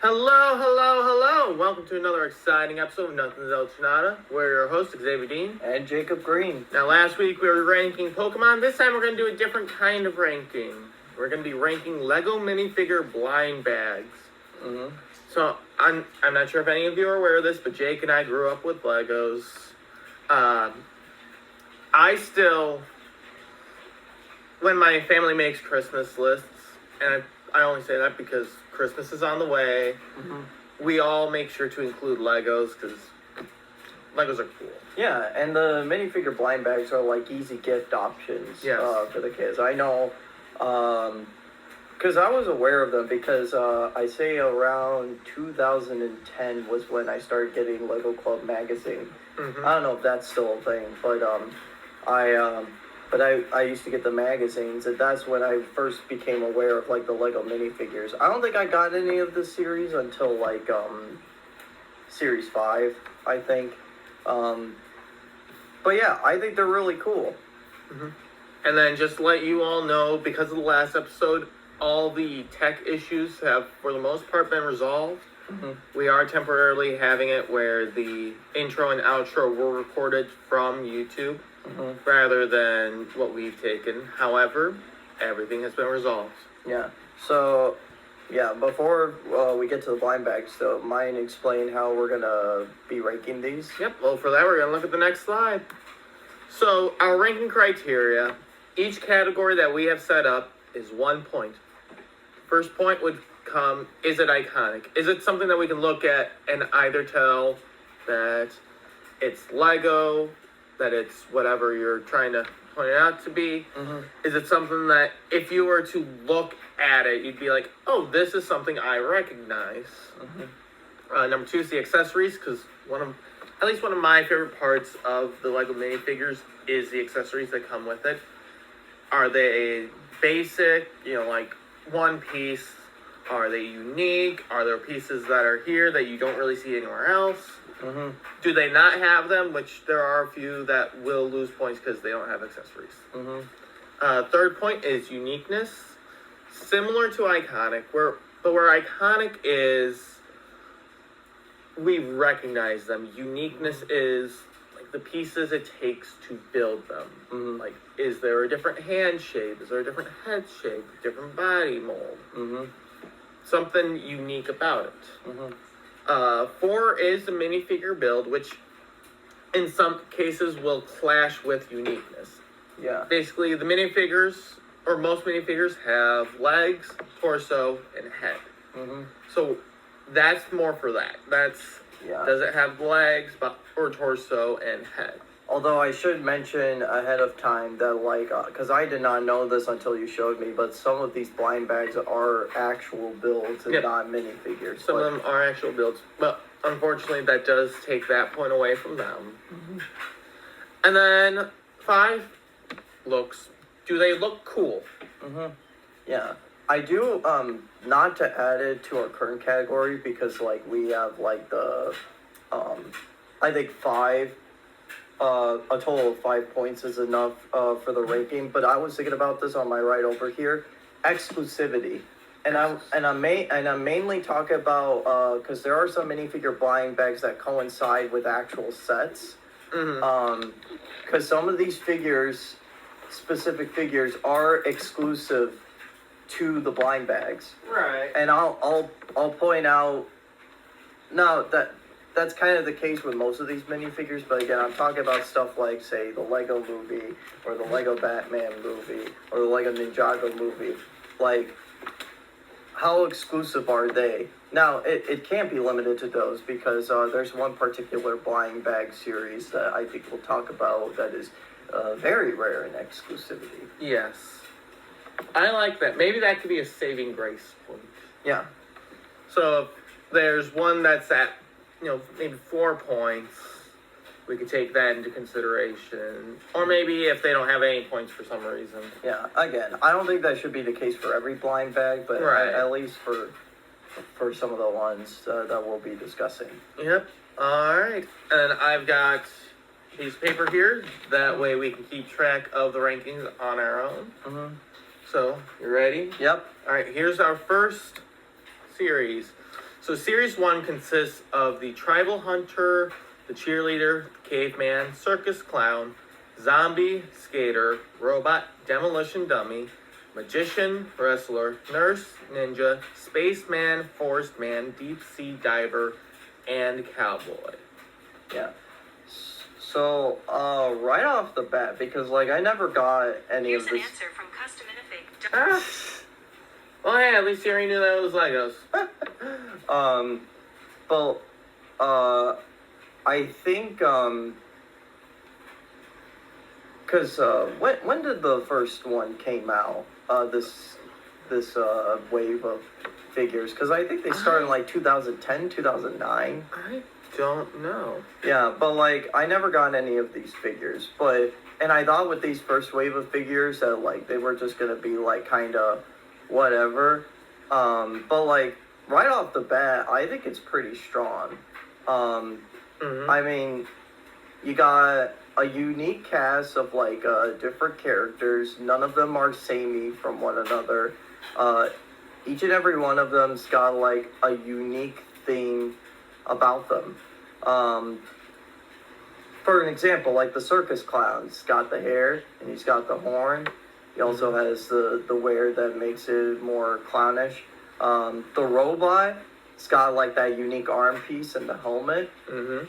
Hello, hello, hello! Welcome to another exciting episode of Nothing Zilch. We're your hosts, Xavier Dean and Jacob Green. Now, last week we were ranking Pokemon. This time we're going to do a different kind of ranking. We're going to be ranking Lego minifigure blind bags. Mm-hmm. So, I'm not sure if any of you are aware of this, but Jake and I grew up with Legos. I still, when my family makes Christmas lists, and I only say that because Christmas is on the way, we all make sure to include Legos because Legos are cool. Yeah, and the minifigure blind bags are like easy gift options for the kids. I know, because I was aware of them because I say around 2010 was when I started getting Lego Club magazine. Mm-hmm. I don't know if that's still a thing, but I used to get the magazines, and that's when I first became aware of like the Lego minifigures. I don't think I got any of this series until like series 5, I think. But yeah, I think they're really cool. Mm-hmm. And then just to let you all know, because of the last episode, all the tech issues have, for the most part, been resolved. Mm-hmm. We are temporarily having it where the intro and outro were recorded from YouTube rather than what we've taken. However, everything has been resolved. Yeah. So, yeah, before we get to the blind bags, though, mind explain how we're going to be ranking these? Yep. Well, for that, we're going to look at the next slide. So, our ranking criteria, each category that we have set up is 1 point. First point would come, is it iconic? Is it something that we can look at and either tell that it's Lego, that it's whatever you're trying to point it out to be? Mm-hmm. Is it something that if you were to look at it, you'd be like, oh, this is something I recognize? Mm-hmm. Number 2 is the accessories, because at least one of my favorite parts of the Lego minifigures is the accessories that come with it. Are they basic, like one piece? Are they unique? Are there pieces that are here that you don't really see anywhere else? Mm-hmm. Do they not have them? Which there are a few that will lose points because they don't have accessories. Mm-hmm. Third point is uniqueness. Similar to iconic, where iconic is we recognize them. Uniqueness is like the pieces it takes to build them. Mm-hmm. Like, is there a different hand shape? Is there a different head shape? Different body mold? Mm-hmm. Something unique about it. Mm-hmm. 4 is the minifigure build, which in some cases will clash with uniqueness. Yeah. Basically, the minifigures, or most minifigures, have legs, torso, and head. Mm-hmm. So that's more for that. Does it have legs or torso and head? Although I should mention ahead of time that, like, because I did not know this until you showed me, but some of these blind bags are actual builds and not minifigures. Some of them are actual builds, but unfortunately that does take that point away from them. Mm-hmm. And then 5, looks. Do they look cool? Mm-hmm. Yeah. I do, not to add it to our current category, because, like, we have, like, the, I think 5... a total of 5 points is enough for the ranking, but I was thinking about this on my right over here. Exclusivity, and I'm mainly talking about because there are some minifigure blind bags that coincide with actual sets. Mm-hmm. Because some of these specific figures, are exclusive to the blind bags. Right. And I'll point out now that. That's kind of the case with most of these minifigures, but again, I'm talking about stuff like, say, the Lego movie, or the Lego Batman movie, or the Lego Ninjago movie. Like, how exclusive are they? Now, it can't be limited to those, because there's one particular blind bag series that I think we'll talk about that is very rare in exclusivity. Yes. I like that. Maybe that could be a saving grace point. Yeah. So, if there's one that's at maybe 4 points, we could take that into consideration. Or maybe if they don't have any points for some reason. Yeah, again, I don't think that should be the case for every blind bag, but at least for some of the ones that we'll be discussing. Yep. All right. And I've got a piece of paper here. That way we can keep track of the rankings on our own. Mm-hmm. So, you ready? Yep. All right, here's our first series. So Series 1 consists of the Tribal Hunter, the Cheerleader, Caveman, Circus Clown, Zombie, Skater, Robot, Demolition Dummy, Magician, Wrestler, Nurse, Ninja, Spaceman, Forest Man, Deep Sea Diver, and Cowboy. Yeah. So, right off the bat, because, like, I never got any Here's of an this. answer from Custom Minifig. Ah. Well, hey, at least you already knew that was Legos. But, I think, because, when did the first one came out? This wave of figures? Because I think they started in, like, 2010, 2009. I don't know. Yeah, but, like, I never got any of these figures. And I thought with these first wave of figures that, like, they were just gonna be, like, kind of whatever. But, like, right off the bat, I think it's pretty strong. I mean, you got a unique cast of, like, different characters. None of them are samey from one another. Each and every one of them's got, like, a unique thing about them. For an example, like the circus clown's got the hair and he's got the horn. He also has the wear that makes it more clownish. The robot's got like that unique arm piece and the helmet. You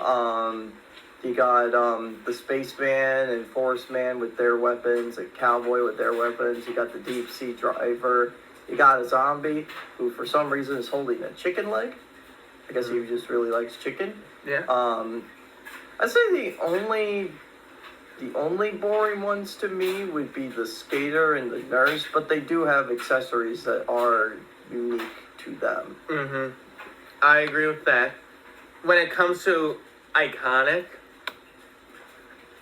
got the spaceman and forest man with their weapons, and cowboy with their weapons. You got the deep sea driver. You got a zombie who for some reason is holding a chicken leg. I guess he just really likes chicken. Yeah. I'd say the only boring ones to me would be the skater and the nurse, but they do have accessories that are unique to them. I agree with that. When it comes to iconic,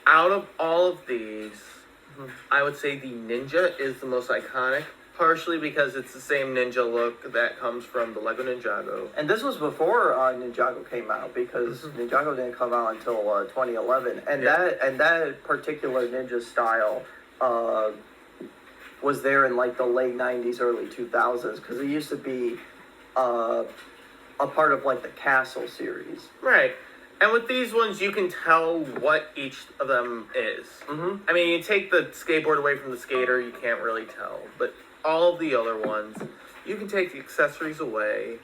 out of all of these, I would say the ninja is the most iconic. Partially because it's the same ninja look that comes from the Lego Ninjago. And this was before Ninjago came out, because Ninjago didn't come out until 2011. And that particular ninja style was there in like the late 90s, early 2000s, because it used to be a part of like the Castle series. Right. And with these ones, you can tell what each of them is. I mean, you take the skateboard away from the skater, you can't really tell. But all of the other ones, you can take the accessories away,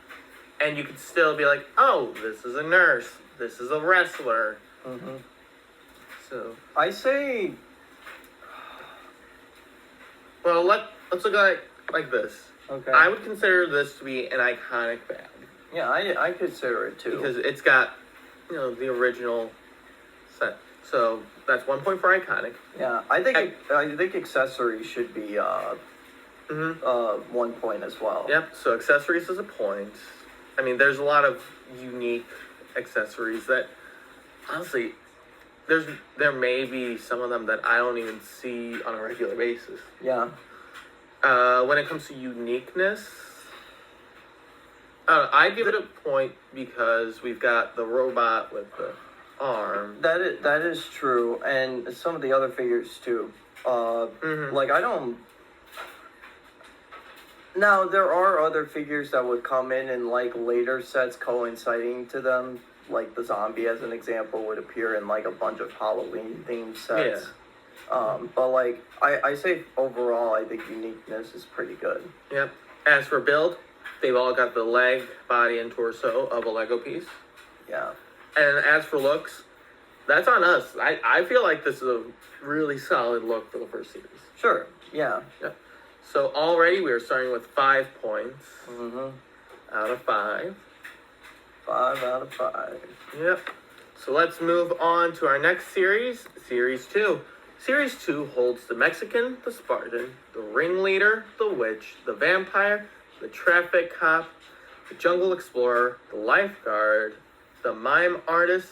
and you can still be like, oh, this is a nurse, this is a wrestler. So I say, well, let's look at it like this. okay. I would consider this to be an iconic bag. Yeah, I consider it too. Because it's got, the original set. So that's 1 point for iconic. Yeah, I think accessories should be 1 point as well. Yep, so accessories is a point. I mean, there's a lot of unique accessories that, honestly, there may be some of them that I don't even see on a regular basis. Yeah. When it comes to uniqueness, I give it a point because we've got the robot with the arm. That is true, and some of the other figures too. Like I don't. Now there are other figures that would come in like later sets coinciding to them. Like the zombie, as an example, would appear in like a bunch of Halloween themed sets. Yeah. But like I say overall, I think uniqueness is pretty good. Yep. As for build, they've all got the leg, body, and torso of a Lego piece. Yeah. And as for looks, that's on us. I feel like this is a really solid look for the first series. Sure. Yeah. Yep. So already we are starting with 5 points out of 5. 5 out of 5. Yep. So let's move on to our next series, Series 2. Series 2 holds the Mexican, the Spartan, the ringleader, the witch, the vampire, the traffic cop, the jungle explorer, the lifeguard, the mime artist,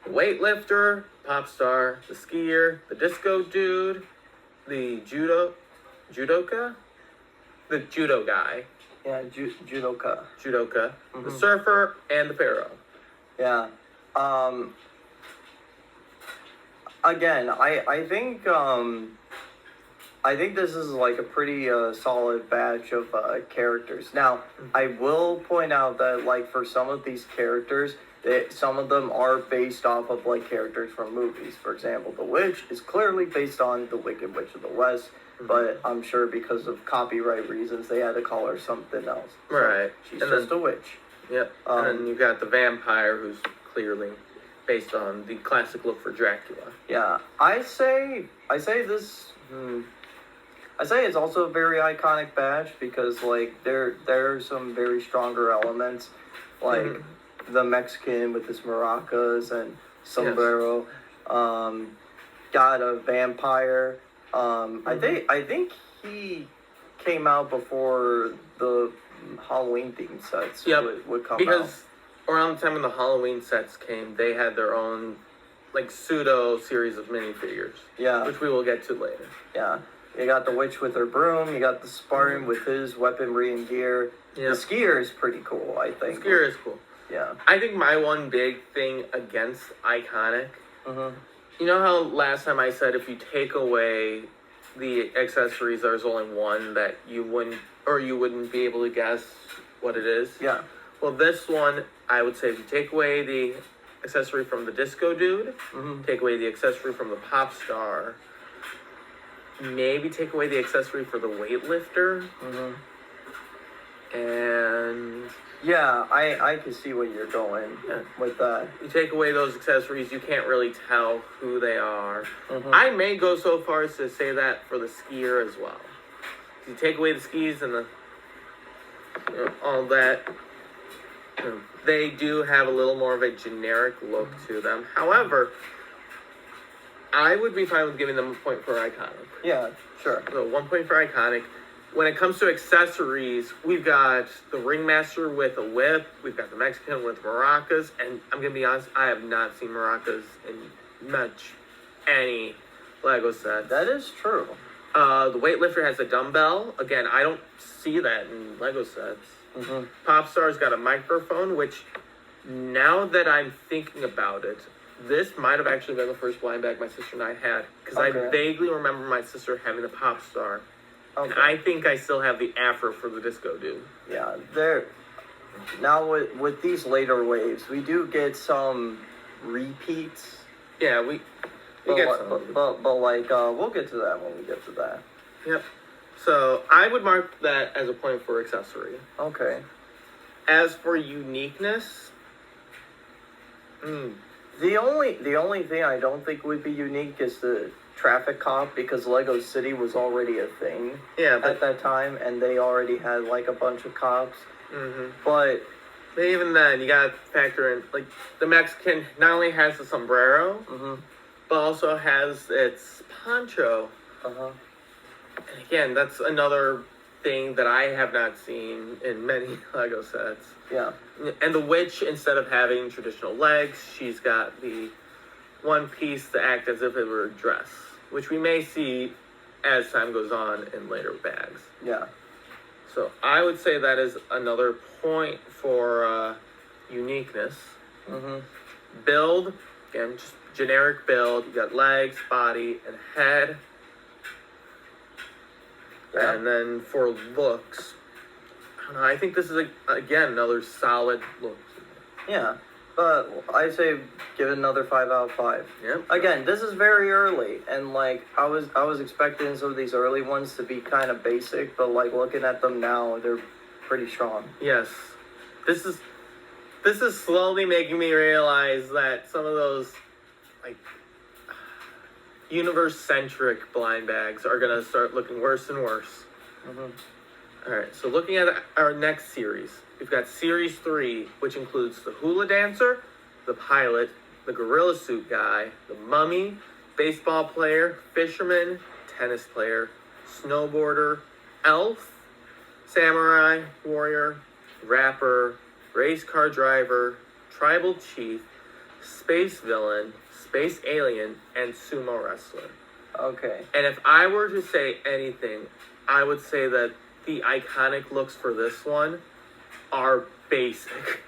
the weightlifter, pop star, the skier, the disco dude, the judoka, the judo guy, Yeah. Judoka. the surfer, and the pharaoh. Yeah. Again, I think I think this is like a pretty solid batch of characters. Now, I will point out that like for some of these characters, some of them are based off of like characters from movies. For example, the witch is clearly based on the Wicked Witch of the West, but I'm sure because of copyright reasons, they had to call her something else. So Right. she's just a witch. Yep. And then you've got the vampire, who's clearly based on the classic look for Dracula. Yeah, I say this. I say it's also a very iconic badge because like there are some very stronger elements, like the Mexican with his maracas and sombrero. Got a vampire. I think he came out before the Halloween themed sets would come out. Because around the time when the Halloween sets came, they had their own like pseudo series of minifigures. Yeah. Which we will get to later. Yeah. You got the witch with her broom. You got the Spartan with his weaponry and gear. Yeah. The skier is pretty cool, I think. Skier is cool. Yeah. I think my one big thing against iconic, you know how last time I said if you take away the accessories, there's only one that you wouldn't be able to guess what it is? Yeah. Well, this one, I would say if you take away the accessory from the disco dude, take away the accessory from the pop star, maybe take away the accessory for the weightlifter, and yeah, I can see where you're going with that. You take away those accessories, you can't really tell who they are. I may go so far as to say that for the skier as well. If you take away the skis and the all that, they do have a little more of a generic look to them. However, I would be fine with giving them a point for iconic. Yeah, sure. So 1 point for iconic. When it comes to accessories, we've got the ringmaster with a whip, we've got the Mexican with maracas, and I'm going to be honest, I have not seen maracas in any Lego sets. That is true. The weightlifter has a dumbbell. Again, I don't see that in Lego sets. Popstar's got a microphone, which, now that I'm thinking about it, this might have actually been the first blind bag my sister and I had, because I vaguely remember my sister having a Popstar. And I think I still have the afro for the disco dude. Yeah, now with these later waves, we do get some repeats. Yeah, we get some. But like, we'll get to that when we get to that. Yep. So, I would mark that as a point for accessory. Okay. As for uniqueness, the only thing I don't think would be unique is the traffic cop, because Lego City was already a thing at that time, and they already had like a bunch of cops. But even then, you gotta factor in, like, the Mexican not only has the sombrero, but also has its poncho. And again, that's another thing that I have not seen in many Lego sets. Yeah. And the witch, instead of having traditional legs, she's got the one piece to act as if it were a dress, which we may see as time goes on in later bags. Yeah. So I would say that is another point for uniqueness. Build, again, just generic build. You got legs, body, and head. Yeah. And then for looks, I don't know, I think this is, again, another solid look. Yeah. But I say give it another 5 out of 5. Yep. Again, this is very early, and like I was expecting some of these early ones to be kind of basic, but like looking at them now, they're pretty strong. Yes. This is slowly making me realize that some of those like universe-centric blind bags are gonna start looking worse and worse. Alright, so looking at our next series, we've got Series 3, which includes the hula dancer, the pilot, the gorilla suit guy, the mummy, baseball player, fisherman, tennis player, snowboarder, elf, samurai, warrior, rapper, race car driver, tribal chief, space villain, space alien, and sumo wrestler. Okay. And if I were to say anything, I would say that the iconic looks for this one are basic.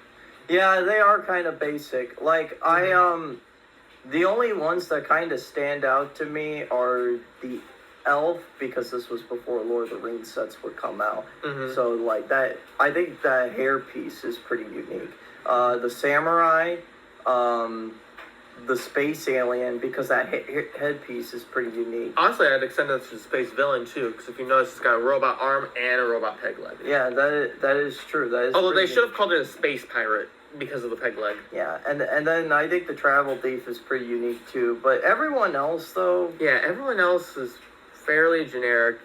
Yeah, they are kind of basic. Like, the only ones that kind of stand out to me are the elf because this was before Lord of the Rings sets would come out. Mhm. So like that, I think that hair piece is pretty unique. The samurai, the space alien, because that headpiece is pretty unique. Honestly, I'd extend that to Space Villain too, because if you notice, it's got a robot arm and a robot peg leg. Yeah, that is true. That is. Although they pretty should have called it a space pirate because of the peg leg. Yeah, and then I think the travel thief is pretty unique too. But everyone else though. Yeah, everyone else is fairly generic.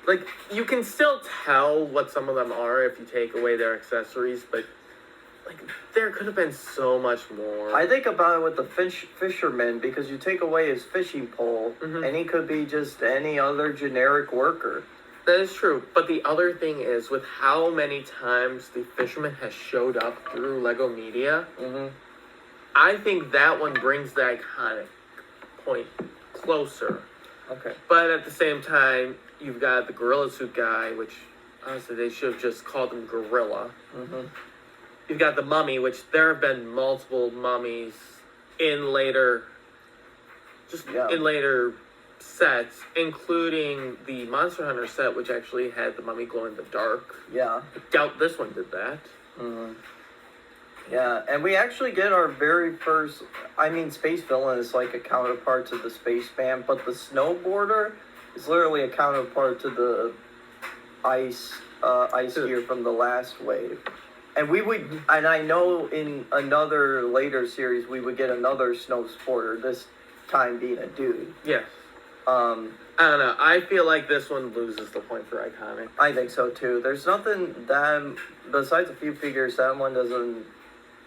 Like, you can still tell what some of them are if you take away their accessories, but like, there could have been so much more. I think about it with the fisherman because you take away his fishing pole, Mhm. and he could be just any other generic worker. That is true, but the other thing is, with how many times the fisherman has showed up through Lego Media, Mm-hmm. I think that one brings the iconic point closer. Okay. But at the same time, you've got the Gorilla Suit guy, which honestly they should have just called him Gorilla. Mm-hmm. You've got the Mummy, which there have been multiple mummies in later, in later sets, including the Monster Hunter set, which actually had the Mummy glow in the dark. Yeah. I doubt this one did that. Mm-hmm. Yeah, and we actually get our very first. I mean, Space Villain is like a counterpart to the Spaceman, but the Snowboarder is literally a counterpart to the Ice Gear from the last wave. And we would, and I know in another later series we would get another Snowboarder. This time being a dude. Yes. I don't know. I feel like this one loses the point for iconic. I think so too. There's nothing that besides a few figures, that one doesn't.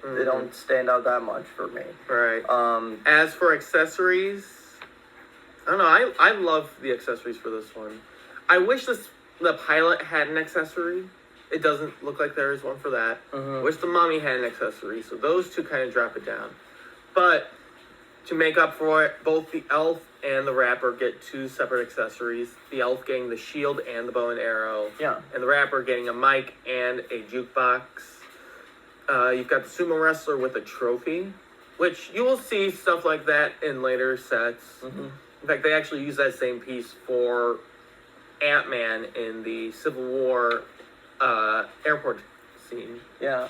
They don't stand out that much for me. Right. As for accessories, I don't know. I love the accessories for this one. I wish the pilot had an accessory. It doesn't look like there is one for that. Mm-hmm. Wish the Mummy had an accessory. So those two kind of drop it down. But to make up for it, both the elf and the rapper get two separate accessories. The elf getting the shield and the bow and arrow. Yeah. And the rapper getting a mic and a jukebox. You've got the sumo wrestler with a trophy, which you will see stuff like that in later sets. Mm-hmm. In fact, they actually use that same piece for Ant-Man in the Civil War airport scene. Yeah.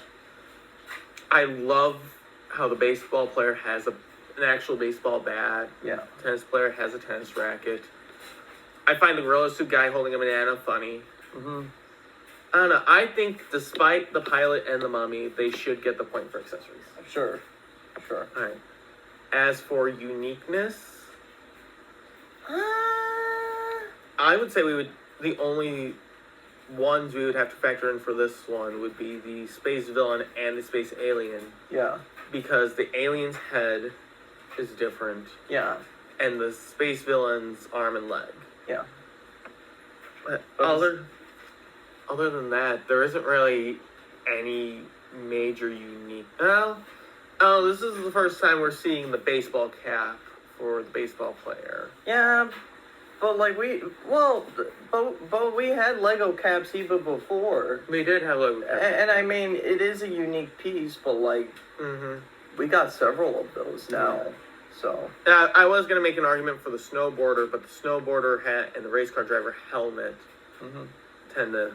I love how the baseball player has an actual baseball bat. Yeah. Tennis player has a tennis racket. I find the Gorilla Suit guy holding a banana funny. Mm-hmm. I don't know. I think despite the pilot and the Mummy, they should get the point for accessories. Sure. All right. As for uniqueness, I would say the only ones we would have to factor in for this one would be the Space Villain and the Space Alien. Yeah. Because the alien's head is different. Yeah. And the Space Villain's arm and leg. Yeah. But other than that, there isn't really any major unique. This is the first time we're seeing the baseball cap for the baseball player. Yeah, but like we had Lego caps even before. We did have Lego caps. And I mean, it is a unique piece, but like, we got several of those now. So I was gonna make an argument for the snowboarder, but the snowboarder hat and the race car driver helmet tend to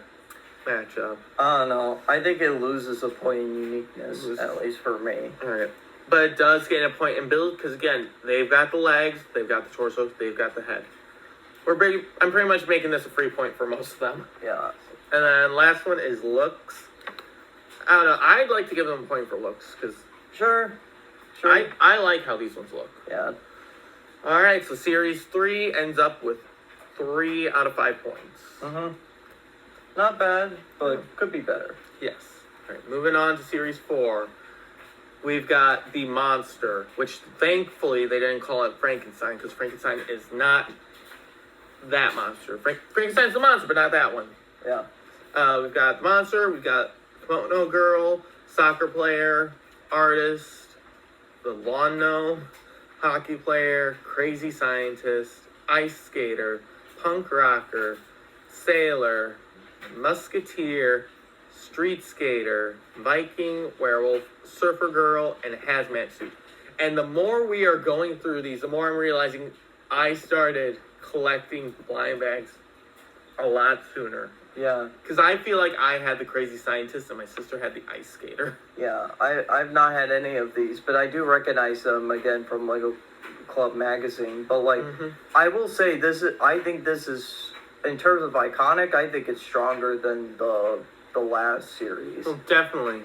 match up. I don't know. I think it loses a point in uniqueness, at least for me. All right, but it does gain a point in build because again, they've got the legs, they've got the torso, they've got the head. I'm pretty much making this a free point for most of them. Yeah. And then last one is looks. I don't know. I'd like to give them a point for looks because Sure. I like how these ones look. Yeah. All right, so Series 3 ends up with 3 out of 5 points. Not bad, but could be better. Yes. All right, moving on to Series 4. We've got the monster, which thankfully they didn't call it Frankenstein because Frankenstein is not that monster. Frankenstein's the monster, but not that one. Yeah. We've got the monster, we've got kimono girl, soccer player, artist, the lawn gnome, hockey player, crazy scientist, ice skater, punk rocker, sailor, musketeer, street skater, Viking, werewolf, surfer girl, and hazmat suit. And the more we are going through these, the more I'm realizing I started collecting blind bags a lot sooner. Yeah. Because I feel like I had the crazy scientist and my sister had the ice skater. Yeah, I've not had any of these, but I do recognize them again from Lego Club magazine. But like, I will say I think this is, in terms of iconic, I think it's stronger than the last series. Oh, definitely.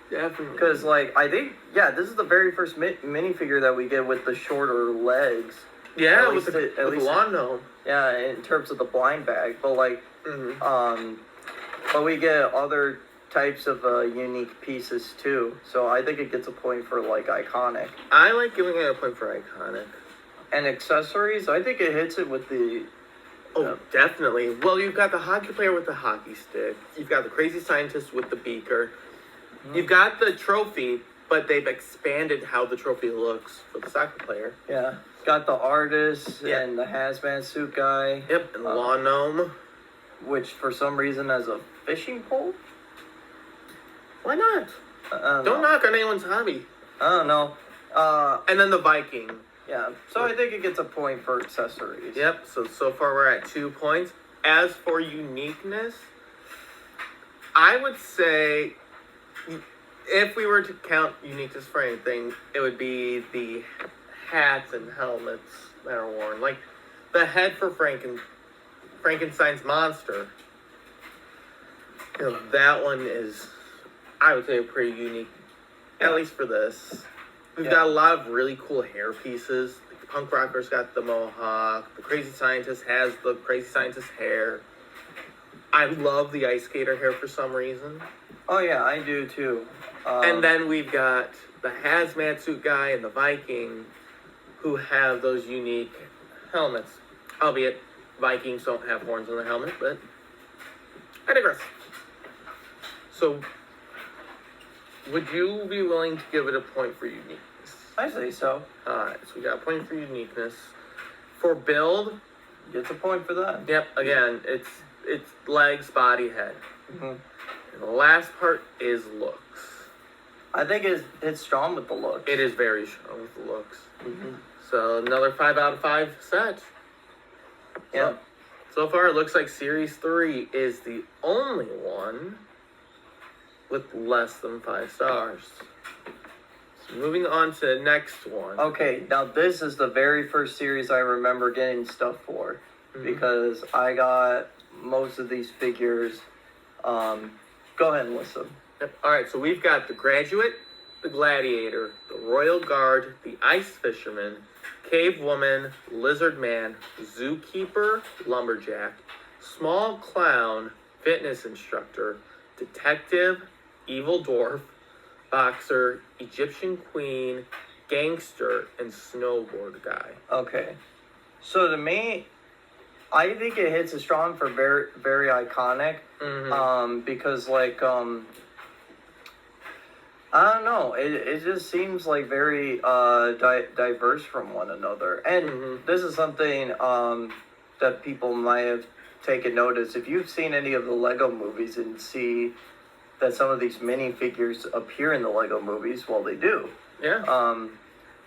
Definitely. Because like, I think, yeah, this is the very first minifigure that we get with the shorter legs. Yeah, At with least the lawn gnome. Yeah, in terms of the blind bag, but like, but we get other types of unique pieces too. So I think it gets a point for like iconic. I like giving it a point for iconic. And accessories, I think it hits it with the. Oh, definitely. Well, you've got the hockey player with the hockey stick. You've got the crazy scientist with the beaker. You've got the trophy, but they've expanded how the trophy looks for the soccer player. Yeah. Got the artist and the hazmat suit guy. Yep, and the lawn gnome. Which for some reason has a fishing pole? Why not? Don't knock on anyone's hobby. I don't know. And then the Viking. Yeah, so I think it gets a point for accessories. Yep, so far we're at 2 points. As for uniqueness, I would say, if we were to count uniqueness for anything, it would be the hats and helmets that are worn. Like, the head for Frankenstein's monster. You know, that one is, I would say, pretty unique, at least for this. We've got a lot of really cool hair pieces. The punk rocker's got the mohawk. The crazy scientist has the crazy scientist hair. I love the ice skater hair for some reason. Oh yeah, I do too. And then we've got the hazmat suit guy and the Viking who have those unique helmets. Albeit, Vikings don't have horns on their helmet, but I digress. So, would you be willing to give it a point for uniqueness? I say so. Alright, so we got a point for uniqueness. For build, Gets a point for that. yep, again, it's legs, body, head. Mm-hmm. And the last part is looks. I think it's strong with the looks. It is very strong with the looks. Mm-hmm. So another 5 out of 5 set. Yeah. So far, it looks like Series 3 is the only one with less than 5 stars. So moving on to the next one. Okay, now this is the very first series I remember getting stuff for. Because I got most of these figures. Go ahead and list them. Yep. Alright, so we've got the Graduate, the Gladiator, the Royal Guard, the Ice Fisherman, Cave Woman, Lizard Man, Zookeeper, Lumberjack, Small Clown, Fitness Instructor, Detective, Evil Dwarf, Boxer, Egyptian Queen, Gangster, and Snowboard Guy. Okay. So to me, I think it hits a strong for very, very iconic. Because like, I don't know. It just seems like very diverse from one another. And this is something that people might have taken notice. If you've seen any of the Lego movies and see that some of these minifigures appear in the Lego movies, well, they do. Yeah.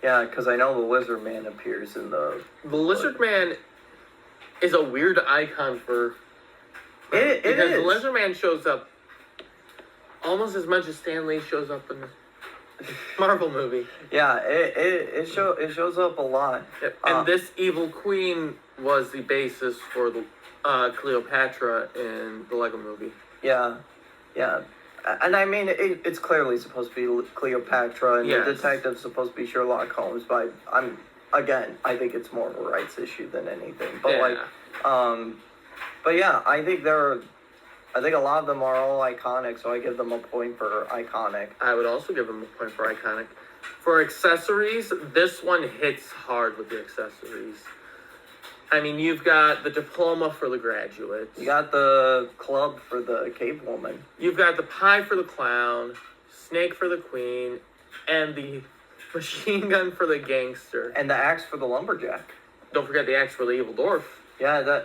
Yeah, because I know the Lizard Man appears in the... The Lizard Man is a weird icon for... It because is. the Lizard Man shows up almost as much as Stan Lee shows up in the Marvel movie. Yeah, it shows up a lot. Yep. And this Evil Queen was the basis for the Cleopatra in the Lego movie. Yeah, yeah. And I mean, it's clearly supposed to be Cleopatra, and the detective's supposed to be Sherlock Holmes, but I think it's more of a rights issue than anything. But but yeah, I think a lot of them are all iconic, so I give them a point for iconic. I would also give them a point for iconic. For accessories, this one hits hard with the accessories. I mean, you've got the diploma for the graduates. You got the club for the cave woman. You've got the pie for the clown, snake for the queen, and the machine gun for the gangster. And the axe for the lumberjack. Don't forget the axe for the evil dwarf. Yeah,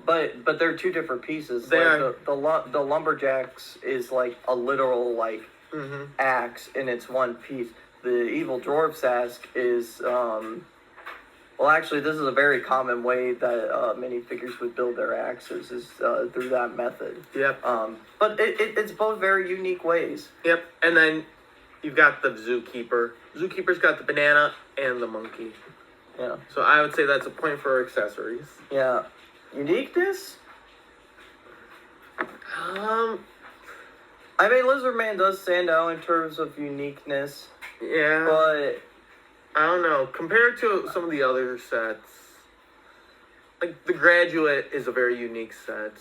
but they're two different pieces. They like are. The lumberjacks is like a literal like axe, and it's one piece. The evil dwarf's axe is Well, actually, this is a very common way that minifigures would build their axes is through that method. Yep. But it's both very unique ways. Yep. And then you've got the zookeeper. Zookeeper's got the banana and the monkey. Yeah. So I would say that's a point for accessories. Yeah. Uniqueness? I mean, Lizard Man does stand out in terms of uniqueness. Yeah. But I don't know. Compared to some of the other sets, like the Graduate is a very unique set,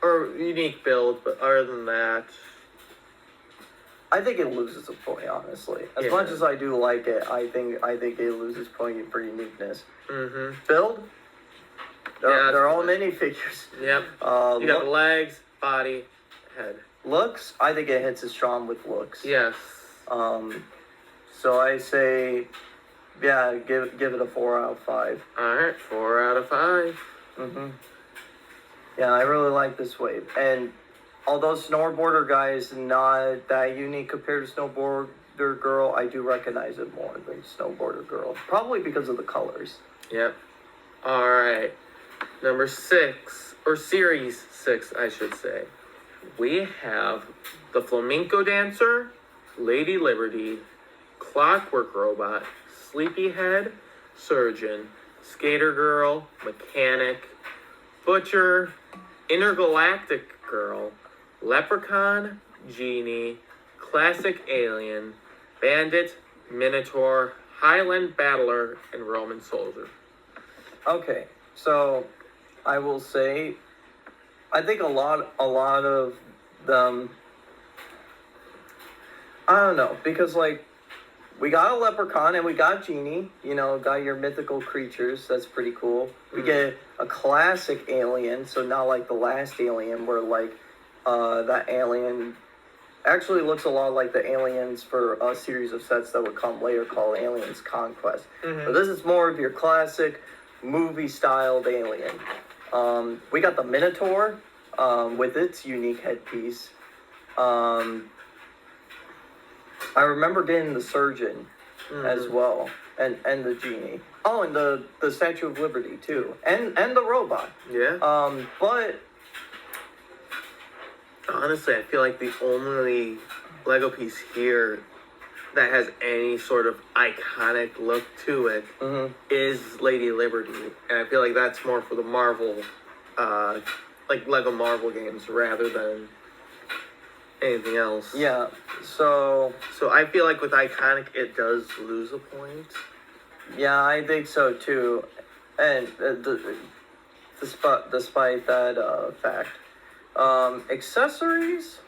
or unique build. But other than that, I think it loses a point, honestly. As Yeah. much as I do like it, I think it loses point for uniqueness. mm-hmm. Build? Yeah, They're all that's- minifigures. Yep. You got the legs, body, head. Looks? I think it hits as strong with looks. Yes. So I say, yeah, give it a 4 out of 5. All right. 4 out of 5. Mm-hmm. Yeah, I really like this wave. And although Snowboarder Guy is not that unique compared to Snowboarder Girl, I do recognize it more than Snowboarder Girl. Probably because of the colors. Yep. All right. Number 6, or series 6, I should say. We have the Flamenco Dancer, Lady Liberty, Clockwork Robot, Sleepyhead, Surgeon, Skater Girl, Mechanic, Butcher, Intergalactic Girl, Leprechaun, Genie, Classic Alien, Bandit, Minotaur, Highland Battler, and Roman Soldier. Okay, so I will say, I think a lot of them, I don't know, because like, we got a leprechaun and we got Genie, got your mythical creatures, that's pretty cool. We get a classic alien, so not like the last alien where like, that alien actually looks a lot like the aliens for a series of sets that would come later called Aliens Conquest. Mm-hmm. But this is more of your classic movie-styled alien. We got the Minotaur with its unique headpiece. I remember getting the Surgeon as well, and the Genie. Oh, and the Statue of Liberty too, and the robot. Yeah. But honestly, I feel like the only Lego piece here that has any sort of iconic look to it is Lady Liberty, and I feel like that's more for the Marvel, like Lego Marvel games rather than anything else. yeah, so I feel like with iconic, it does lose a point. yeah, I think so too, and despite that fact, accessories.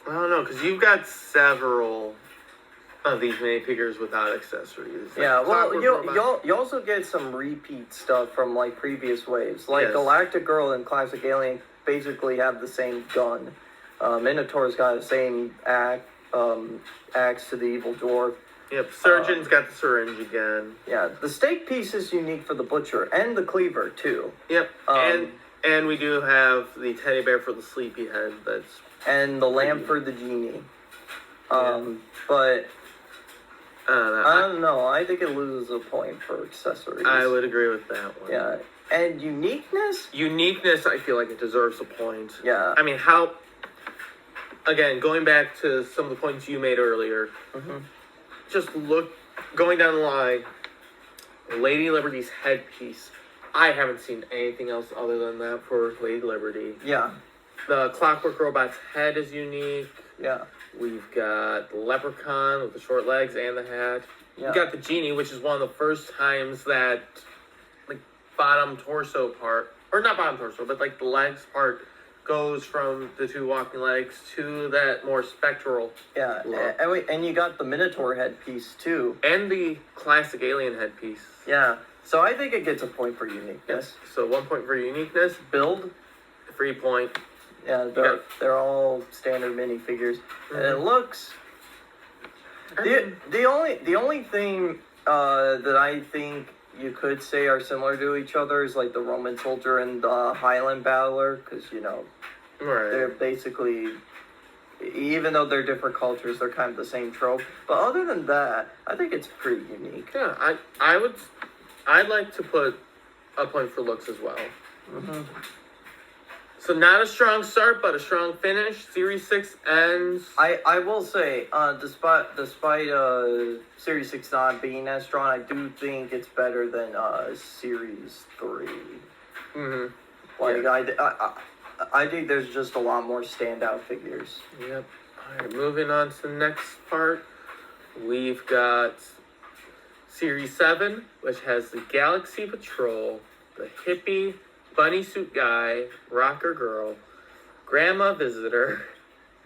I don't know, because you've got several of these minifigures without accessories. Like Yeah, well, Clockwork Robot. you also get some repeat stuff from like previous waves, like Yes. Galactic Girl and Classic Alien basically have the same gun. Minotaur's got the same axe to the evil dwarf. Yep, Surgeon's got the syringe again. Yeah, the stake piece is unique for the Butcher and the Cleaver too. Yep, and we do have the teddy bear for the Sleepyhead. That's And the lamp for the Genie. But I don't know. I think it loses a point for accessories. I would agree with that one. Yeah, and uniqueness. Uniqueness, I feel like it deserves a point. Yeah. I mean, again, going back to some of the points you made earlier, just going down the line, Lady Liberty's headpiece. I haven't seen anything else other than that for Lady Liberty. Yeah. The Clockwork Robot's head is unique. Yeah. We've got the Leprechaun with the short legs and the hat. Yeah. We've got the Genie, which is one of the first times that, like, bottom torso part, or not bottom torso, but, like, the legs part goes from the two walking legs to that more spectral Yeah. look. And you got the Minotaur headpiece too. And the classic alien headpiece. Yeah. So I think it gets a point for uniqueness. So 1 point for uniqueness, Build. 3 point. Yeah, they're all standard minifigures. And it looks. The only thing that I think you could say are similar to each other is like the Roman Soldier and the Highland Battler, because Right. they're basically even though they're different cultures, they're kind of the same trope. But other than that, I think it's pretty unique. Yeah, I'd like to put a point for looks as well. Mm-hmm. So not a strong start, but a strong finish. Series 6 ends. I will say, despite Series 6 not being as strong, I do think it's better than Series 3. Mm-hmm. Like, Yeah. I think there's just a lot more standout figures. Yep. Alright, moving on to the next part. We've got Series 7, which has the Galaxy Patrol, the hippie, bunny suit guy, rocker girl, grandma visitor,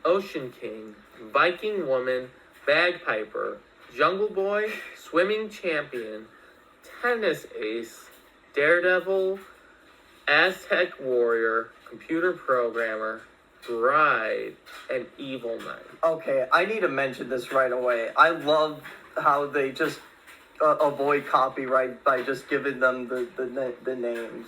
ocean king, Viking woman, bagpiper, jungle boy, swimming champion, tennis ace, daredevil, Aztec warrior, computer programmer, bride, and evil knight. Okay, I need to mention this right away. I love how they just avoid copyright by just giving them the names.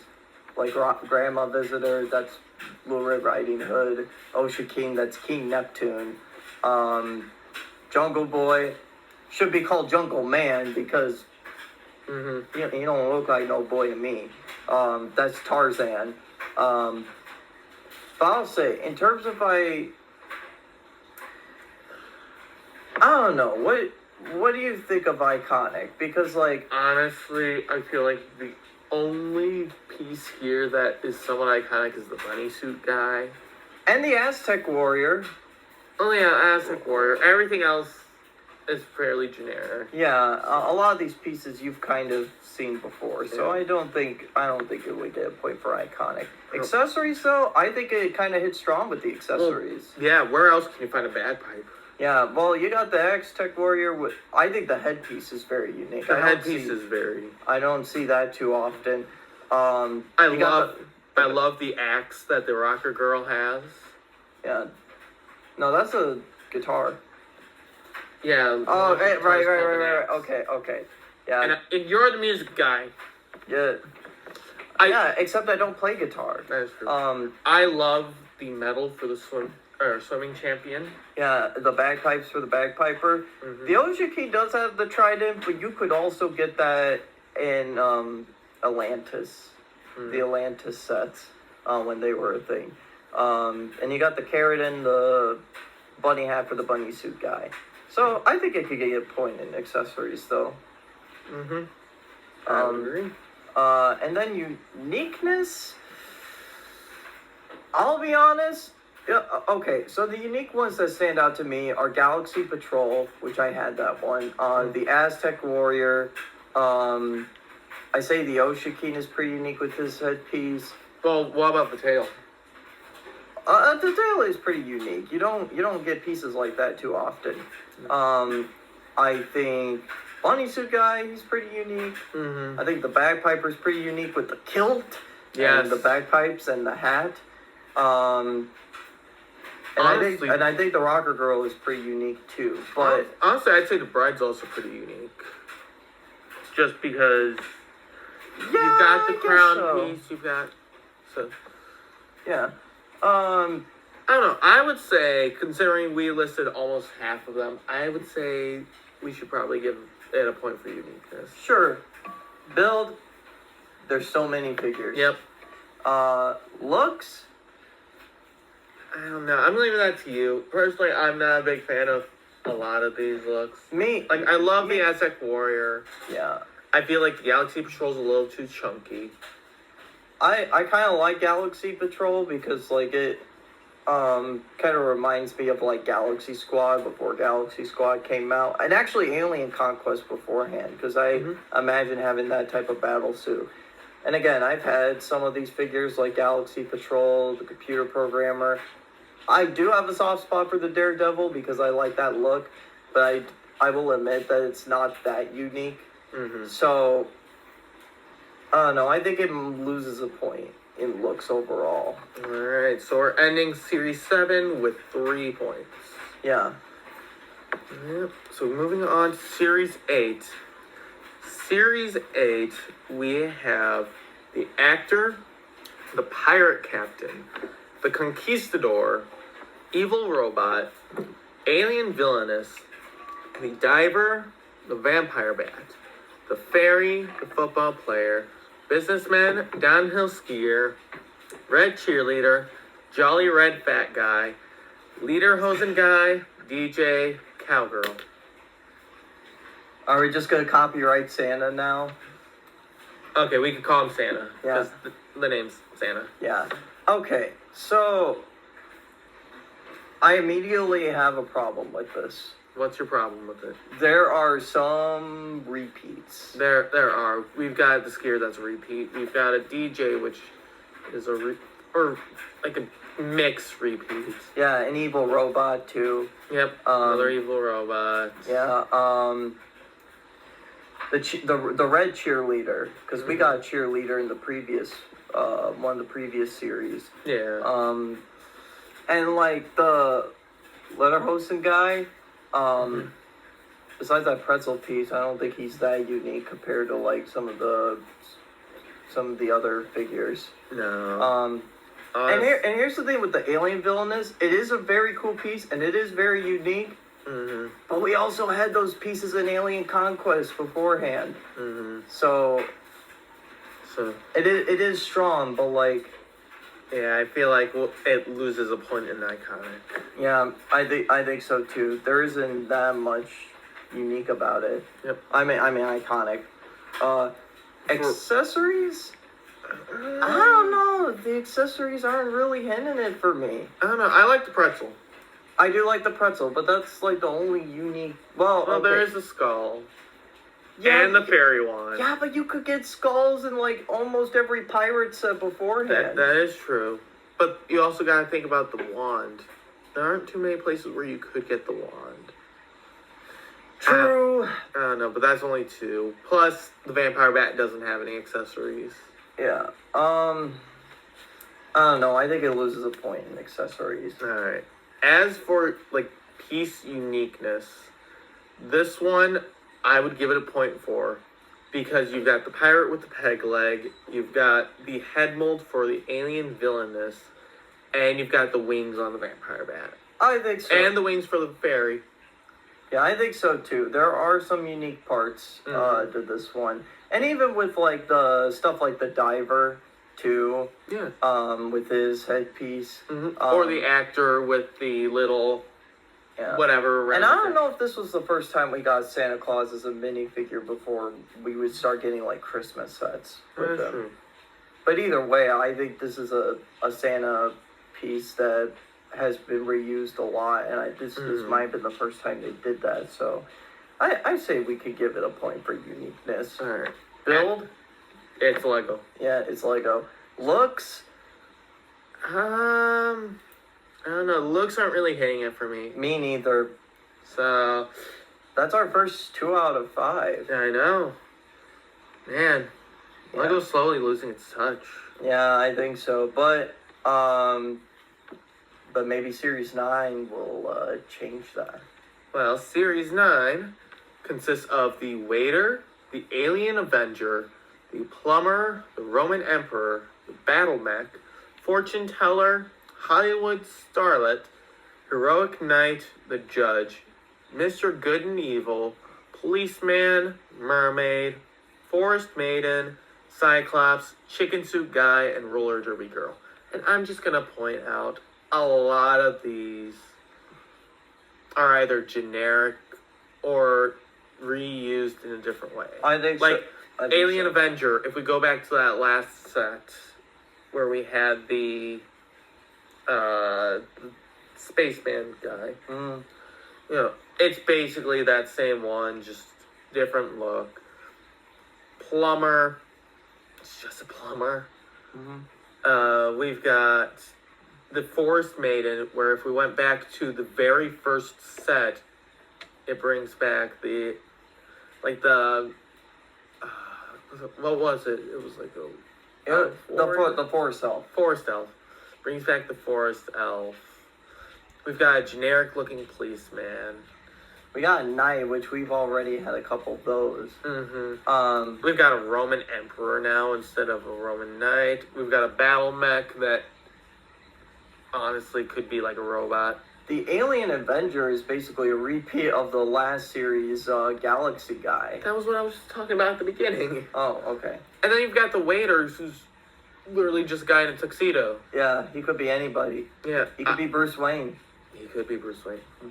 Like Grandma Visitor, that's Little Red Riding Hood. Ocean King, that's King Neptune. Jungle Boy should be called Jungle Man because you don't look like no boy to me. That's Tarzan. But I'll say, in terms of I don't know, what do you think of iconic? Because like Honestly, I feel like the only piece here that is somewhat iconic is the bunny suit guy. and the Aztec Warrior. Oh yeah, Aztec warrior. Everything else is fairly generic. Yeah, a lot of these pieces you've kind of seen before, so Yeah. I don't think it would get a point for iconic. Accessories though, I think it kind of hits strong with the accessories. Yeah, where else can you find a bagpipe? Yeah, well, you got the Aztec Warrior. I think the headpiece is very unique. The headpiece is very. I don't see that too often. I love the axe that the rocker girl has. Yeah. No, that's a guitar. Yeah. Oh, the right. guitar's called an axe. Okay. Yeah. And you're the music guy. Yeah. Yeah, except I don't play guitar. That is true. I love the medal for the swimming champion. Yeah, the bagpipes for the bagpiper. Mm-hmm. The Oshiki does have the trident, but you could also get that in Atlantis. The Atlantis sets when they were a thing. And you got the carrot and the bunny hat for the bunny suit guy. So I think it could get a point in accessories though. Mm-hmm. I would agree. And then uniqueness. I'll be honest. Yeah, okay, so the unique ones that stand out to me are Galaxy Patrol, which I had that one. The Aztec Warrior. I say the Oshikin is pretty unique with his headpiece. Well, what about the tail? The tail is pretty unique. You don't get pieces like that too often. I think Bunny Suit Guy, he's pretty unique. Mm-hmm. I think the Bagpiper's pretty unique with the kilt Yes. and the bagpipes and the hat. Honestly, I think the Rocker Girl is pretty unique too. But honestly, I'd say the bride's also pretty unique. Just because you've got the crown piece, you've got yeah. I don't know. I would say, considering we listed almost half of them, I would say we should probably give it a point for uniqueness. Sure. Build. There's so many figures. Yep. Looks. I don't know. I'm leaving that to you. Personally, I'm not a big fan of a lot of these looks. I love the Aztec Warrior. Yeah. I feel like the Galaxy Patrol's a little too chunky. I kind of like Galaxy Patrol because like it kind of reminds me of like Galaxy Squad before Galaxy Squad came out, and actually Alien Conquest beforehand, because I imagine having that type of battle suit. And again, I've had some of these figures like Galaxy Patrol, the computer programmer. I do have a soft spot for the Daredevil because I like that look, but I will admit that it's not that unique. Mm-hmm. So, I don't know. I think it loses a point in looks overall. Alright, so we're ending Series 7 with 3 points. Yeah. Yep. So moving on to Series 8. Series 8, we have the Actor, the Pirate Captain, the Conquistador, evil robot, alien villainous, the diver, the vampire bat, the fairy, the football player, businessman, downhill skier, red cheerleader, jolly red fat guy, lederhosen guy, DJ, cowgirl. Are we just gonna copyright Santa now? Okay, we could call him Santa. Yeah. Because the name's Santa. Yeah. Okay, so I immediately have a problem with this. What's your problem with it? There are some repeats. There are. We've got the skier that's a repeat. We've got a DJ, which is or like a mix repeat. Yeah, an evil robot too. Yep. Another evil robot. Yeah. The red cheerleader, because we got a cheerleader in the previous one of the previous series. Yeah. And like the Lederhosen guy, besides that pretzel piece, I don't think he's that unique compared to like some of the other figures. No. And here's the thing with the alien villainous, it is a very cool piece and it is very unique. Mm-hmm. But we also had those pieces in Alien Conquest beforehand. Mm-hmm. So it is strong, but like, yeah, I feel like it loses a point in iconic. yeah, I think so too. There isn't that much unique about it. Yep. I mean iconic. Accessories? I don't know. The accessories aren't really hitting it for me. I don't know. I like the pretzel. I do like the pretzel, but that's like the only unique. Well, okay. There is the skull. Yeah, and the fairy one. Yeah, but you could get skulls in like almost every pirate set beforehand. That is true. But you also gotta think about the wand. There aren't too many places where you could get the wand. True. I don't know, but that's only two. Plus, the vampire bat doesn't have any accessories. Yeah. I don't know. I think it loses a point in accessories. Alright. As for, like, piece uniqueness, this one, I would give it a point for. Because you've got the pirate with the peg leg, you've got the head mold for the alien villainous, and you've got the wings on the vampire bat. I think so. And the wings for the fairy. Yeah, I think so too. There are some unique parts to this one. And even with, like, the stuff like the diver, too. Yeah. With his headpiece. Mm-hmm. Or the actor with the little whatever. And I don't know if this was the first time we got Santa Claus as a minifigure before we would start getting, like, Christmas sets with them. True. But either way, I think this is a Santa piece that has been reused a lot, and this might have been the first time they did that, so I say we could give it a point for uniqueness. Alright. Build? It's Lego. Yeah, it's Lego. Looks? I don't know. Looks aren't really hitting it for me. Me neither. So that's our first 2 out of 5. I know. Man, Lego's slowly losing its touch. Yeah, I think so. But maybe Series 9 will change that. Well, Series 9 consists of the Waiter, the Alien Avenger, the Plumber, the Roman Emperor, the Battle Mech, Fortune Teller, Hollywood Starlet, Heroic Knight, the Judge, Mr. Good and Evil, Policeman, Mermaid, Forest Maiden, Cyclops, Chicken Soup Guy, and Roller Derby Girl. And I'm just going to point out a lot of these are either generic or reused in a different way. I think like so. Alien Avenger, if we go back to that last set where we had the spaceman guy. You know, it's basically that same one, just different look. Plumber, it's just a plumber. We've got the Forest Maiden, where if we went back to the very first set, it brings back the, like the, what was it? It was like the Forest Elf. Forest Elf. Brings back the Forest Elf. We've got a generic looking policeman. We got a knight, which we've already had a couple of those. We've got a Roman Emperor now instead of a Roman Knight. We've got a battle mech that honestly could be like a robot. The Alien Avenger is basically a repeat of the last series Galaxy guy. That was what I was talking about at the beginning. Oh, okay. And then you've got the waiters, who's literally just a guy in a tuxedo. Yeah, he could be anybody. Yeah. He could be Bruce Wayne. He could be Bruce Wayne. Mhm.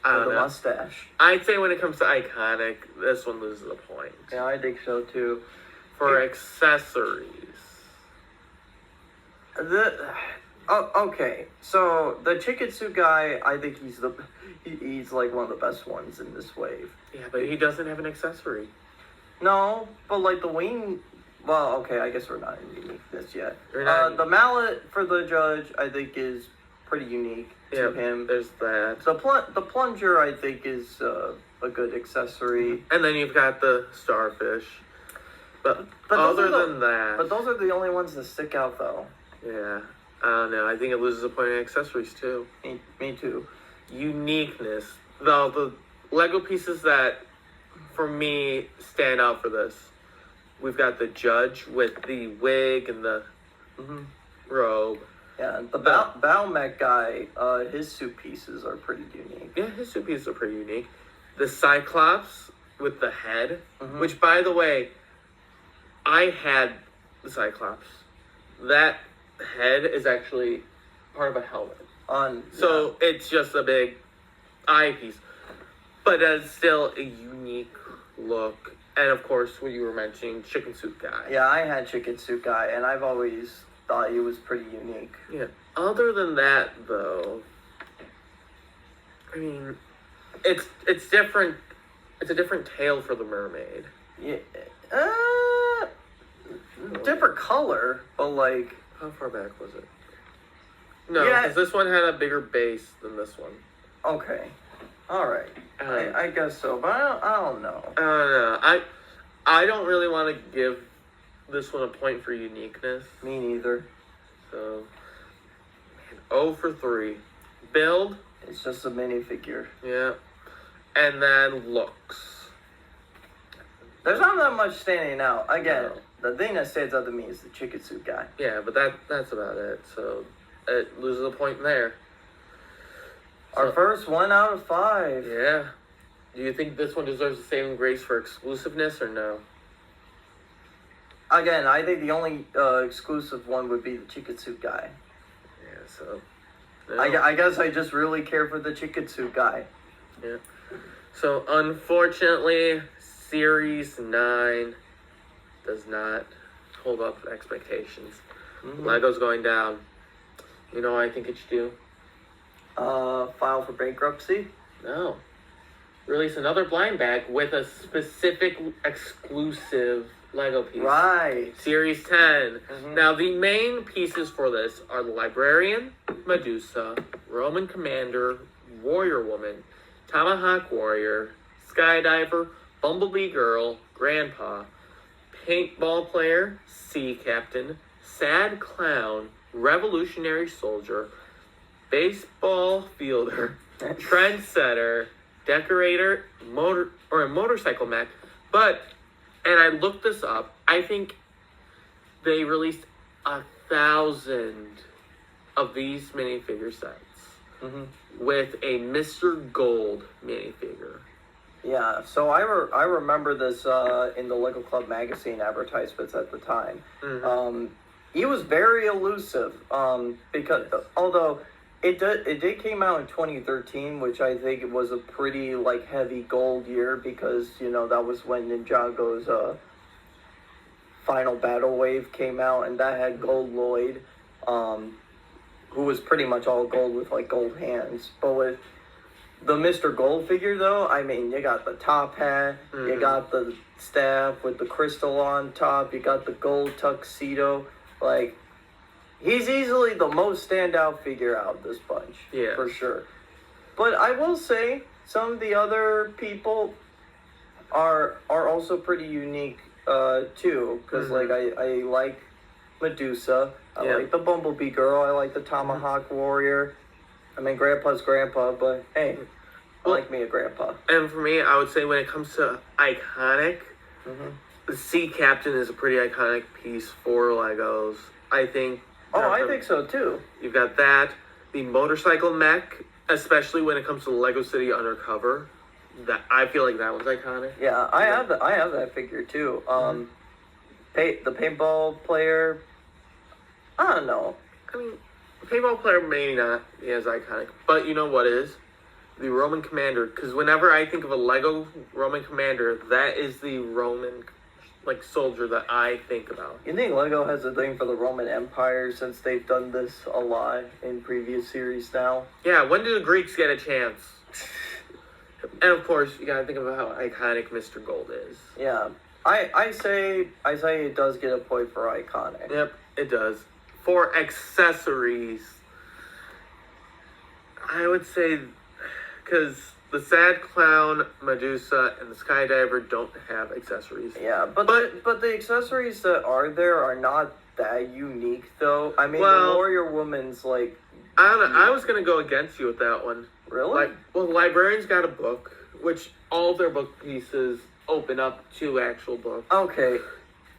I With don't a know. mustache. I'd say when it comes to iconic, this one loses a point. Yeah, I think so too. For accessories. Okay. So the chicken suit guy, I think he's like one of the best ones in this wave. Yeah, but he doesn't have an accessory. No, but like the wing. Well, okay, I guess we're not in uniqueness yet. We're not The mallet for the judge, I think, is pretty unique to him. There's that. The plunger, I think, is a good accessory. And then you've got the starfish. But those other are than that, But those are the only ones that stick out, though. yeah, I don't know. I think it loses a point in accessories too. Me too. Uniqueness. The Lego pieces that, for me, stand out for this. We've got the judge with the wig and the robe. Yeah, the Baumech guy, his suit pieces are pretty unique. Yeah, his suit pieces are pretty unique. The Cyclops with the head, Mhm. which, by the way, I had the Cyclops. That head is actually part of a helmet. So it's just a big eyepiece. But it's still a unique look. And of course, what you were mentioning, chicken suit guy. Yeah, I had chicken suit guy, and I've always thought he was pretty unique. Yeah. Other than that, though, I mean, it's different. It's a different tale for the mermaid. Yeah, different color, but like. How far back was it? No, Yeah. because this one had a bigger base than this one. Okay, all right. I guess so, but I don't know. I don't know. I don't really want to give this one a point for uniqueness. Me neither. So, 0 for 3. Build, It's just a minifigure. yeah. And then looks. There's not that much standing out. Again, No. the thing that stands out to me is the chicken suit guy. Yeah, but that's about it. So, it loses a point there. Our So- first 1 out of 5. Yeah. Do you think this one deserves the saving grace for exclusiveness or no? Again, I think the only exclusive one would be the chicken suit guy. Yeah, so. No. I guess I just really care for the chicken suit guy. Yeah. So, unfortunately, Series 9 does not hold up to expectations. Mhm. Lego's going down. You know what I think it should do? File for bankruptcy. No. Release another blind bag with a specific exclusive Lego piece. Right. Series 10. Mhm. Now, the main pieces for this are the Librarian, Medusa, Roman Commander, Warrior Woman, Tomahawk Warrior, Skydiver, Bumblebee Girl, Grandpa, Paintball Player, Sea Captain, Sad Clown, Revolutionary Soldier, Baseball Fielder, Trendsetter, Decorator, motorcycle mech. But, and I looked this up, I think they released 1,000 of these minifigure sets Mhm. with a Mr. Gold minifigure. Yeah, so I remember this in the Lego Club magazine advertisements at the time. Mhm. He was very elusive because although it did came out in 2013, which I think it was a pretty like heavy gold year because that was when Ninjago's Final Battle Wave came out, and that had Gold Lloyd, who was pretty much all gold with like gold hands, but with the Mr. Gold figure, though, I mean, you got the top hat, you Mhm. got the staff with the crystal on top, you got the gold tuxedo. Like, he's easily the most standout figure out of this bunch, Yeah. for sure. But I will say, some of the other people are also pretty unique, too. Because, Mhm. like, I like Medusa, I Yeah. like the Bumblebee Girl, I like the Tomahawk Warrior. I mean, Grandpa's Grandpa, but hey, I like me a Grandpa. And for me, I would say when it comes to iconic, Mm-hmm. the Sea Captain is a pretty iconic piece for Legos. I think Oh, I think so too. You've got that. The motorcycle mech, especially when it comes to Lego City Undercover. That I feel like that one's iconic. Yeah, I have that figure too. The paintball player. I don't know. I mean, paintball player may not be as iconic, but you know what is? The Roman commander. Because whenever I think of a Lego Roman commander, that is the Roman soldier that I think about. You think Lego has a thing for the Roman Empire since they've done this a lot in previous series now? Yeah, when do the Greeks get a chance? And of course, you gotta think about how iconic Mr. Gold is. Yeah, I say it does get a point for iconic. Yep, it does. For accessories, I would say, because the Sad Clown, Medusa, and the Skydiver don't have accessories. Yeah, but the accessories that are there are not that unique, though. I mean, Well, the Warrior Woman's like. I don't know. I was gonna go against you with that one. Really? The librarian's got a book, which all their book pieces open up to actual books. Okay.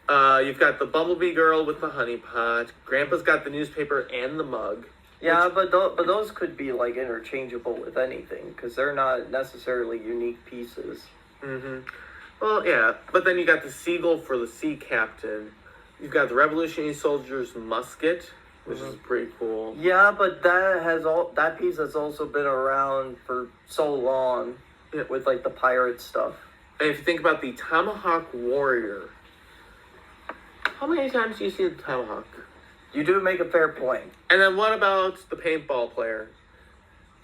You've got the Bumblebee Girl with the honey pot. Grandpa's got the newspaper and the mug. Yeah, but those could be like interchangeable with anything because they're not necessarily unique pieces. Mm-hmm. Well, yeah, but then you got the Seagull for the sea captain. You've got the Revolutionary Soldier's musket, which is pretty cool. Yeah, but that piece has also been around for so long, with like the pirate stuff. And if you think about the Tomahawk Warrior, how many times do you see the Tomahawk? You do make a fair point. And then what about the paintball player?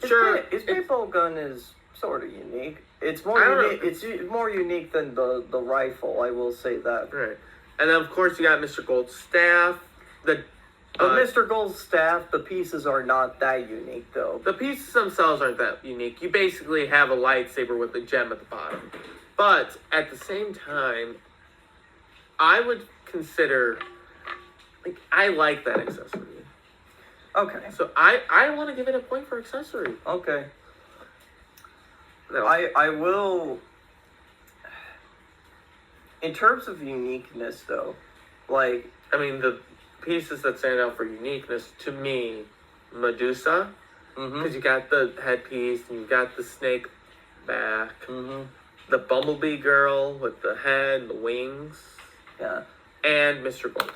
His paintball gun is sort of unique. It's more unique. It's more unique than the rifle. I will say that. Right. And then of course you got Mr. Gold's staff. But Mr. Gold's staff, the pieces are not that unique though. The pieces themselves aren't that unique. You basically have a lightsaber with a gem at the bottom. But at the same time, I would consider, I like that accessory. Okay. So I want to give it a point for accessory. Okay. No. I will. In terms of uniqueness, though, the pieces that stand out for uniqueness to me, Medusa, because you got the headpiece and you got the snake back, the Bumblebee Girl with the head and the wings, and Mr. Gold.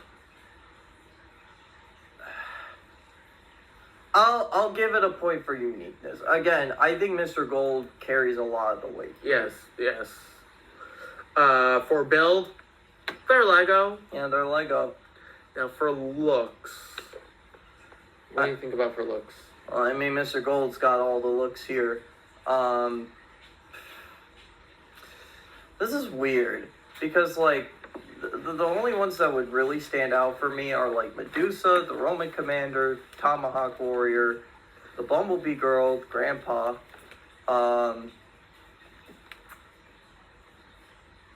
I'll give it a point for uniqueness. Again, I think Mr. Gold carries a lot of the weight. Yes. For build, they're Lego. Yeah, they're Lego. Now for looks, what do you think about for looks? Well, I mean, Mr. Gold's got all the looks here. This is weird because the only ones that would really stand out for me are Medusa, the Roman Commander, Tomahawk Warrior, the Bumblebee Girl, Grandpa,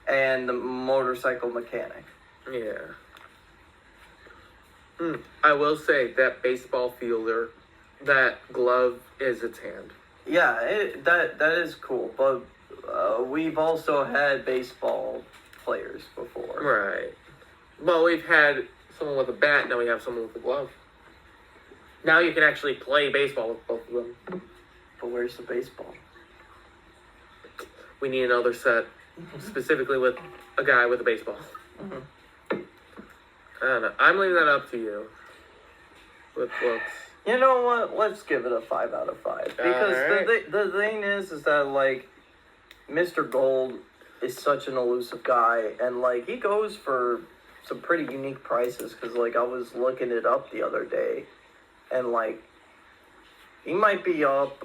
and the Motorcycle Mechanic. Yeah. I will say that baseball fielder, that glove is its hand. Yeah, that is cool, but we've also had baseball players before. Right. Well, we've had someone with a bat, now we have someone with a glove. Now you can actually play baseball with both of them. But where's the baseball? We need another set, specifically with a guy with a baseball. I don't know. I'm leaving that up to you. With looks. You know what? Let's give it a 5 out of 5. Because the thing is that, Mr. Gold is such an elusive guy. And, he goes for some pretty unique prices. Because, I was looking it up the other day. And, he might be up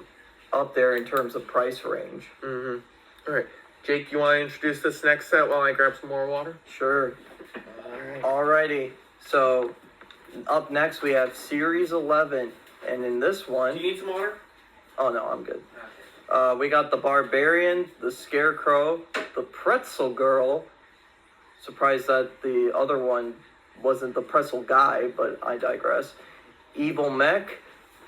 there in terms of price range. All right. Jake, you want to introduce this next set while I grab some more water? Sure. Alrighty. So, up next we have Series 11. And in this one... Do you need some water? Oh, no, I'm good. We got the Barbarian, the Scarecrow, the Pretzel Girl. Surprised that the other one wasn't the Pretzel Guy, but I digress. Evil Mech,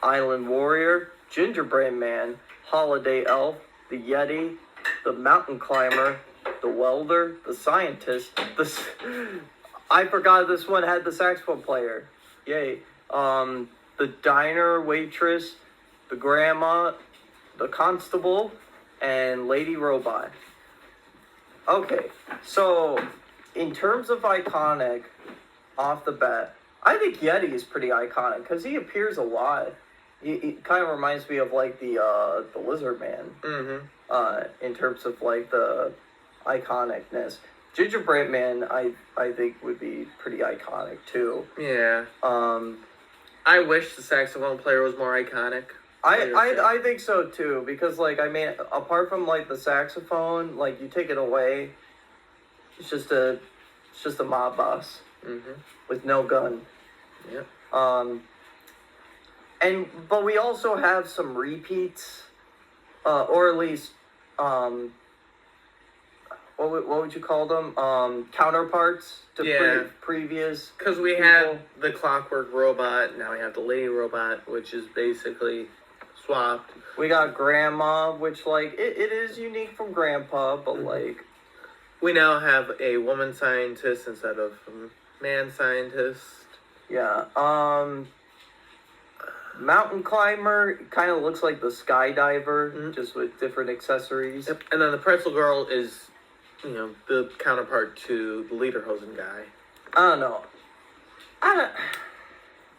Island Warrior, Gingerbread Man, Holiday Elf, the Yeti, the Mountain Climber, the Welder, the Scientist, I forgot this one had the saxophone player. Yay. the diner waitress, the grandma, the constable, and Lady Robot. Okay, so in terms of iconic, off the bat, I think Yeti is pretty iconic because he appears a lot. He kind of reminds me of like the Lizard Man. Mm-hmm. In terms of like the iconicness. Gingerbread Man, I think would be pretty iconic too. Yeah. I wish the saxophone player was more iconic. I think so too, because like I mean, apart from like the saxophone, like you take it away, it's just a mob boss with no gun. Yep. But we also have some repeats, or at least what would you call them? Counterparts to previous. Because we had the Clockwork Robot, now we have the Lady Robot, which is basically swapped. We got Grandma, which like it is unique from Grandpa, but like we now have a woman scientist instead of a man scientist. Yeah. Mountain climber kind of looks like the skydiver, just with different accessories. Yep. And then the pretzel girl is, the counterpart to the Lederhosen guy. I don't know. I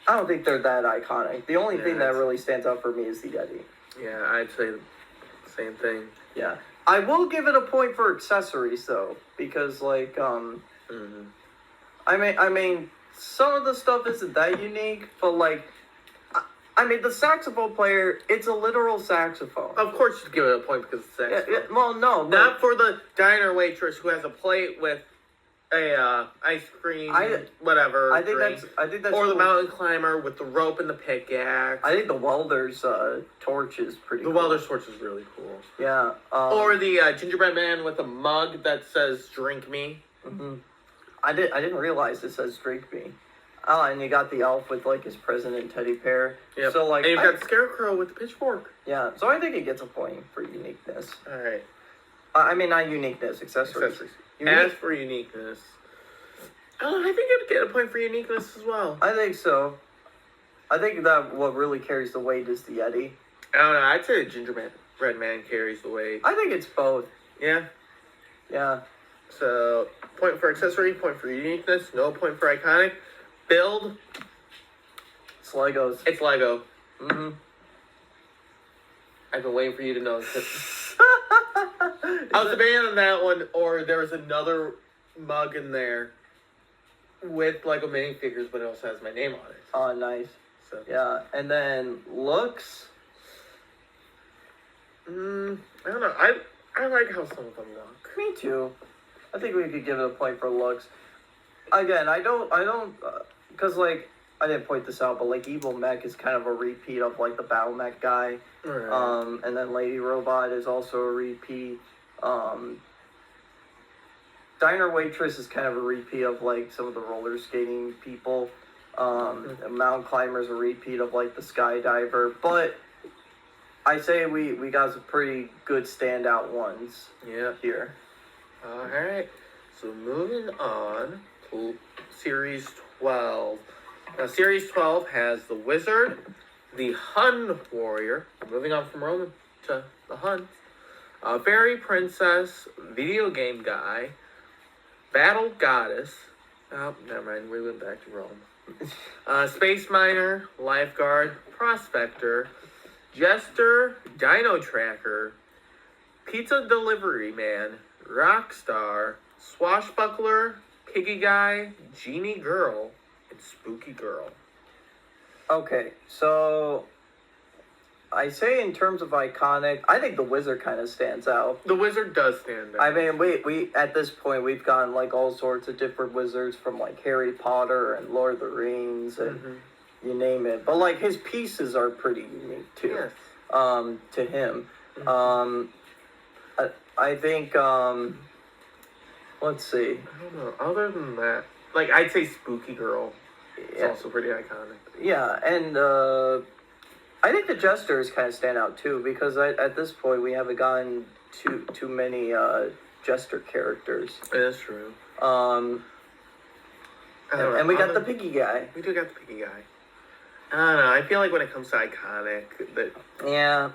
don't think they're that iconic. The only thing that really stands out for me is the Yeti. Yeah, I'd say the same thing. Yeah. I will give it a point for accessories though, because like I mean some of the stuff isn't that unique, but like I mean, the saxophone player, it's a literal saxophone. Of course you'd give it a point because it's saxophone. Yeah, well, no. Not for the diner waitress who has a plate with a ice cream, whatever. I think that's or the cool. mountain climber with the rope and the pickaxe. I think the welder's torch is pretty cool. The welder's torch is really cool. Yeah. Or the gingerbread man with a mug that says "Drink Me." Mm-hmm. I didn't realize it says "Drink Me." Oh, and you got the elf with like his president teddy bear. Yep. So like, and you've got the scarecrow with the pitchfork. Yeah. So I think it gets a point for uniqueness. All right. I mean, not uniqueness, accessories. As for uniqueness, I think I'd get a point for uniqueness as well. I think so. I think that what really carries the weight is the Yeti. I don't know. I'd say the gingerbread man carries the weight. I think it's both. Yeah. Yeah. So, point for accessory, point for uniqueness, no point for iconic. Build. It's Legos. It's Lego. Mm-hmm. I've been waiting for you to know this. I was debating on that one, or there was another mug in there with Lego minifigures, but it also has my name on it. Oh, nice. So. Yeah, and then looks. I don't know. I like how some of them look. Me too. I think we could give it a point for looks. Again, I don't, because like I didn't point this out, but like Evil Mech is kind of a repeat of like the Battle Mech guy. Right. And then Lady Robot is also a repeat. Diner Waitress is kind of a repeat of like some of the roller skating people. Mountain Climber's a repeat of like the Skydiver. But I say we got some pretty good standout ones. Yeah. Here. All right. So moving on to Series 12. Now, Series 12 has the Wizard, the Hun Warrior, moving on from Roman to the Hun, Fairy Princess, Video Game Guy, Battle Goddess, oh, never mind, we went back to Rome, Space Miner, Lifeguard, Prospector, Jester, Dino Tracker, Pizza Delivery Man, Rockstar, Swashbuckler, Piggy Guy, Genie Girl, and Spooky Girl. Okay, so I say in terms of iconic, I think the Wizard kind of stands out. The Wizard does stand out. I mean, we at this point we've gotten like all sorts of different wizards from like Harry Potter and Lord of the Rings and you name it. But like his pieces are pretty unique too. Yes. To him. I think let's see. I don't know. Other than that, like I'd say Spooky Girl. It's also pretty iconic. Yeah, and I think the Jesters kind of stand out too because at this point we haven't gotten too many Jester characters. That's true. And we got the Piggy Guy. We do got the Piggy Guy. I don't know. I feel like when it comes to iconic, that Yeah,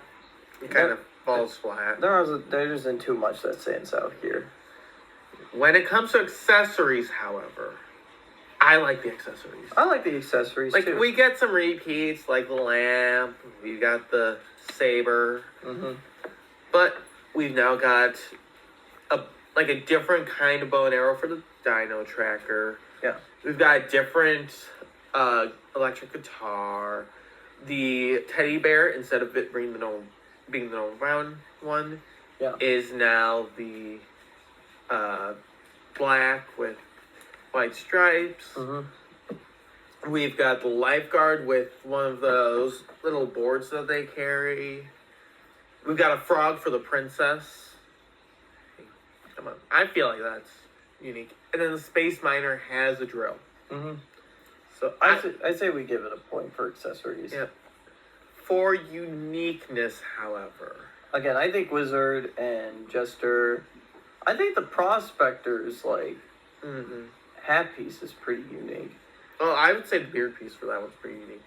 it kind of falls flat. there isn't too much that stands out here. When it comes to accessories, however, I like the accessories. I like the accessories Like, too. we get some repeats, like the lamp, we got the saber, Mm-hmm. but we've now got a different kind of bow and arrow for the Dino Tracker. Yeah. We've got a different electric guitar. The teddy bear, instead of it being the normal brown one, Yeah. is now the black with white stripes. Mm-hmm. We've got the lifeguard with one of those little boards that they carry. We've got a frog for the princess. Come on. I feel like that's unique. And then the space miner has a drill. Mm-hmm. So I say we give it a point for accessories. Yeah. For uniqueness, however. Again, I think Wizard and Jester. I think the Prospector's Mm-hmm. hat piece is pretty unique. Well, I would say the beard piece for that one's pretty unique.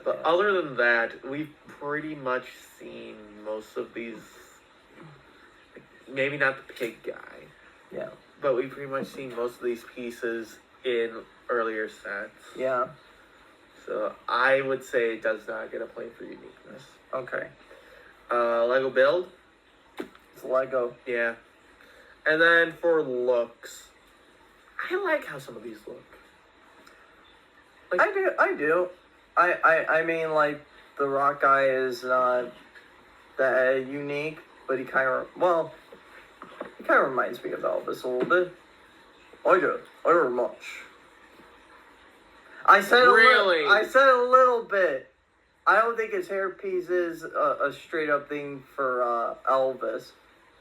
But Yeah. other than that, we've pretty much seen most of these. Maybe not the pig guy, Yeah. but we've pretty much seen most of these pieces in earlier sets. Yeah. So I would say it does not get a point for uniqueness. Okay. Lego build, It's Lego. yeah. And then for looks, I like how some of these look. I do. I mean, like, the rock guy is not that unique, but he kind of reminds me of Elvis a little bit. I do. I don't much. I said Really? I said a little bit. I don't think his hairpiece is a straight up thing for Elvis.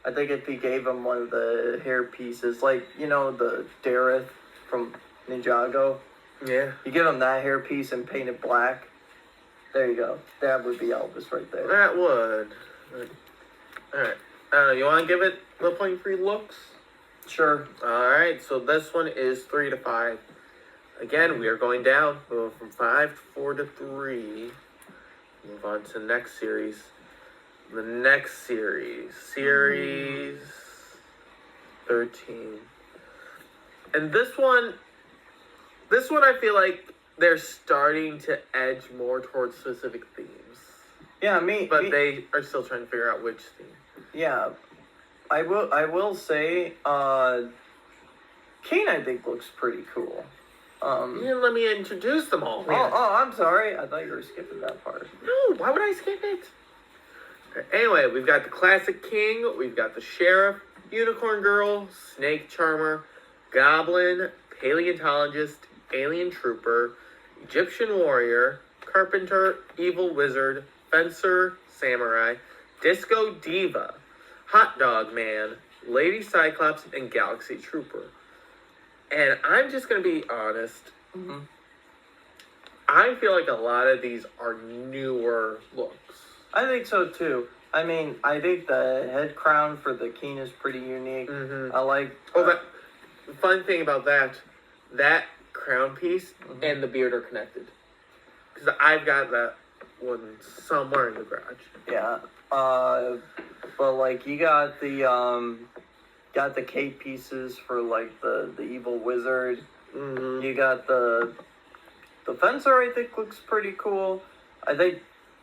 I think if he gave him one of the hair pieces, like, the Dareth from Ninjago, Yeah. you give him that hair piece and paint it black, there you go. That would be Elvis right there. That would. Alright. You want to give it the point for looks? Sure. Alright, so this one is 3 to 5. Again, we are going down. We'll go from 5 to 4 to 3. Move on to the next series. The next series. Series 13. And this one I feel like they're starting to edge more towards specific themes. Yeah, But they are still trying to figure out which theme. Yeah, I will say, Kane I think looks pretty cool. You didn't let me introduce them all. I'm sorry. I thought you were skipping that part. No, why would I skip it? Anyway, we've got the Classic King, we've got the Sheriff, Unicorn Girl, Snake Charmer, Goblin, Paleontologist, Alien Trooper, Egyptian Warrior, Carpenter, Evil Wizard, Fencer, Samurai, Disco Diva, Hot Dog Man, Lady Cyclops, and Galaxy Trooper. And I'm just going to be honest. Mm-hmm. I feel like a lot of these are newer looks. I think so too. I mean, I think the head crown for the king is pretty unique. Mm-hmm. I like. The fun thing about that crown piece Mm-hmm. and the beard are connected. Because I've got that one somewhere in the garage. Yeah. But like you got the cape pieces for like the evil wizard. Mm-hmm. You got the fencer. I think looks pretty cool. I think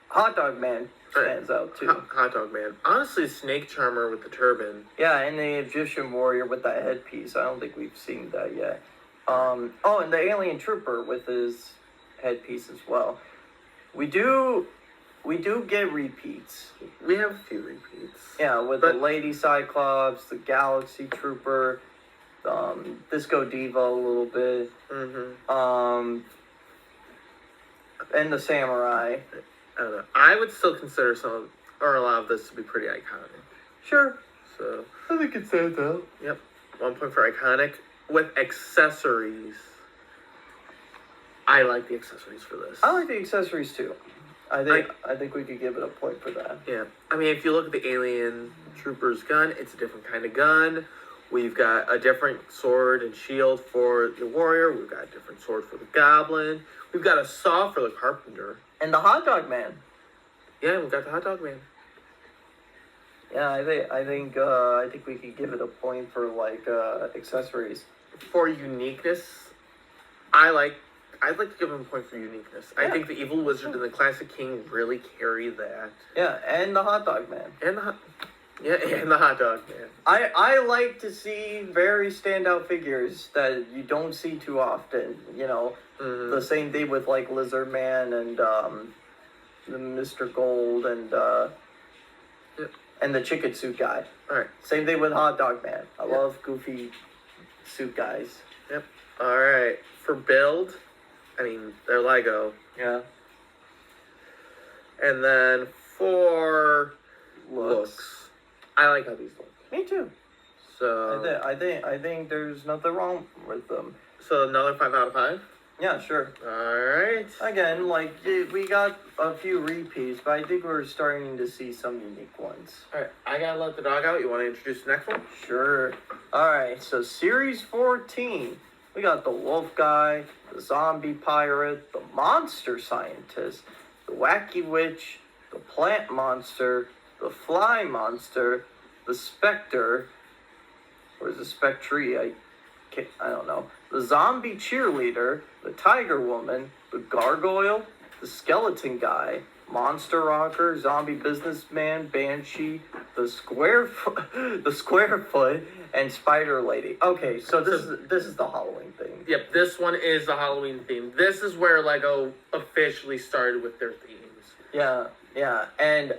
Hot Dog Man stands out too. Hot Dog Man. Honestly, Snake Charmer with the turban. Yeah, and the Egyptian warrior with that headpiece. I don't think we've seen that yet. And the alien trooper with his headpiece as well. We do get repeats. We have a few repeats. Yeah, with the Lady Cyclops, the Galaxy Trooper, Disco Diva a little bit. Mm-hmm. And the Samurai. I don't know. I would still consider a lot of this to be pretty iconic. Sure. So I think it stands out. Yep. 1 point for iconic. With accessories, I like the accessories for this. I like the accessories too. I think we could give it a point for that. Yeah. I mean, if you look at the Alien Trooper's gun, it's a different kind of gun. We've got a different sword and shield for the warrior. We've got a different sword for the goblin. We've got a saw for the carpenter. And the hot dog man. Yeah, we've got the hot dog man. Yeah, I think we could give it a point for like accessories. For uniqueness, I'd like to give him a point for uniqueness. Yeah. I think the evil wizard and the classic king really carry that. Yeah, and the hot dog man. And the hot dog man. I like to see very standout figures that you don't see too often. You know, the same thing with like Lizard Man and the Mr. Gold and and the chicken suit guy. All right. Same thing with Hot Dog Man. I love goofy suit guys. Yep. All right. For build, I mean, they're Lego. Yeah. And then for looks, I like how these look. Me too. So I think there's nothing wrong with them. So another 5 out of 5. Yeah, sure. All right. Again, like we got a few repeats, but I think we're starting to see some unique ones. All right. I gotta let the dog out. You want to introduce the next one? Sure. All right. So series 14, we got the wolf guy, the zombie pirate, the monster scientist, the wacky witch, the plant monster, the fly monster, the specter, or is it spectre? I don't know. The zombie cheerleader, the tiger woman, the gargoyle, the skeleton guy, monster rocker, zombie businessman, banshee, the squarefoot, and spider lady. Okay, so this is the Halloween thing. Yep, this one is the Halloween theme. This is where Lego officially started with their themes. Yeah, and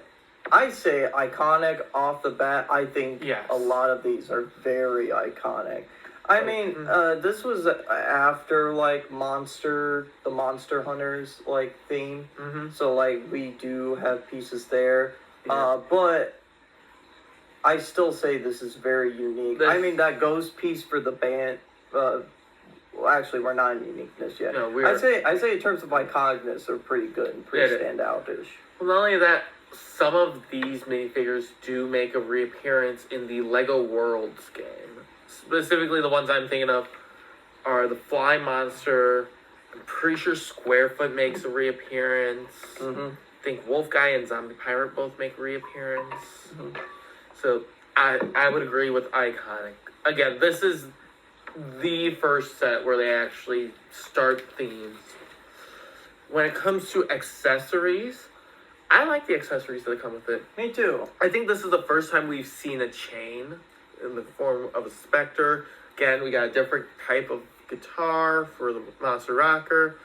I say iconic off the bat. I think Yes. a lot of these are very iconic. I mean, this was after like the Monster Hunters like theme. Mm-hmm. So like we do have pieces there, Yeah. but I still say this is very unique. I mean that ghost piece for the band. Well, actually, we're not in uniqueness yet. No, I say in terms of iconicness, they're pretty good and pretty standout-ish. Well, not only that, some of these minifigures do make a reappearance in the Lego Worlds game. Specifically, the ones I'm thinking of are the Fly Monster. I'm pretty sure Squarefoot makes a reappearance. Mm-hmm. I think Wolf Guy and Zombie Pirate both make a reappearance. Mm-hmm. So I would agree with iconic. Again, this is the first set where they actually start themes. When it comes to accessories, I like the accessories that come with it. Me too. I think this is the first time we've seen a chain in the form of a specter. Again, we got a different type of guitar for the monster rocker.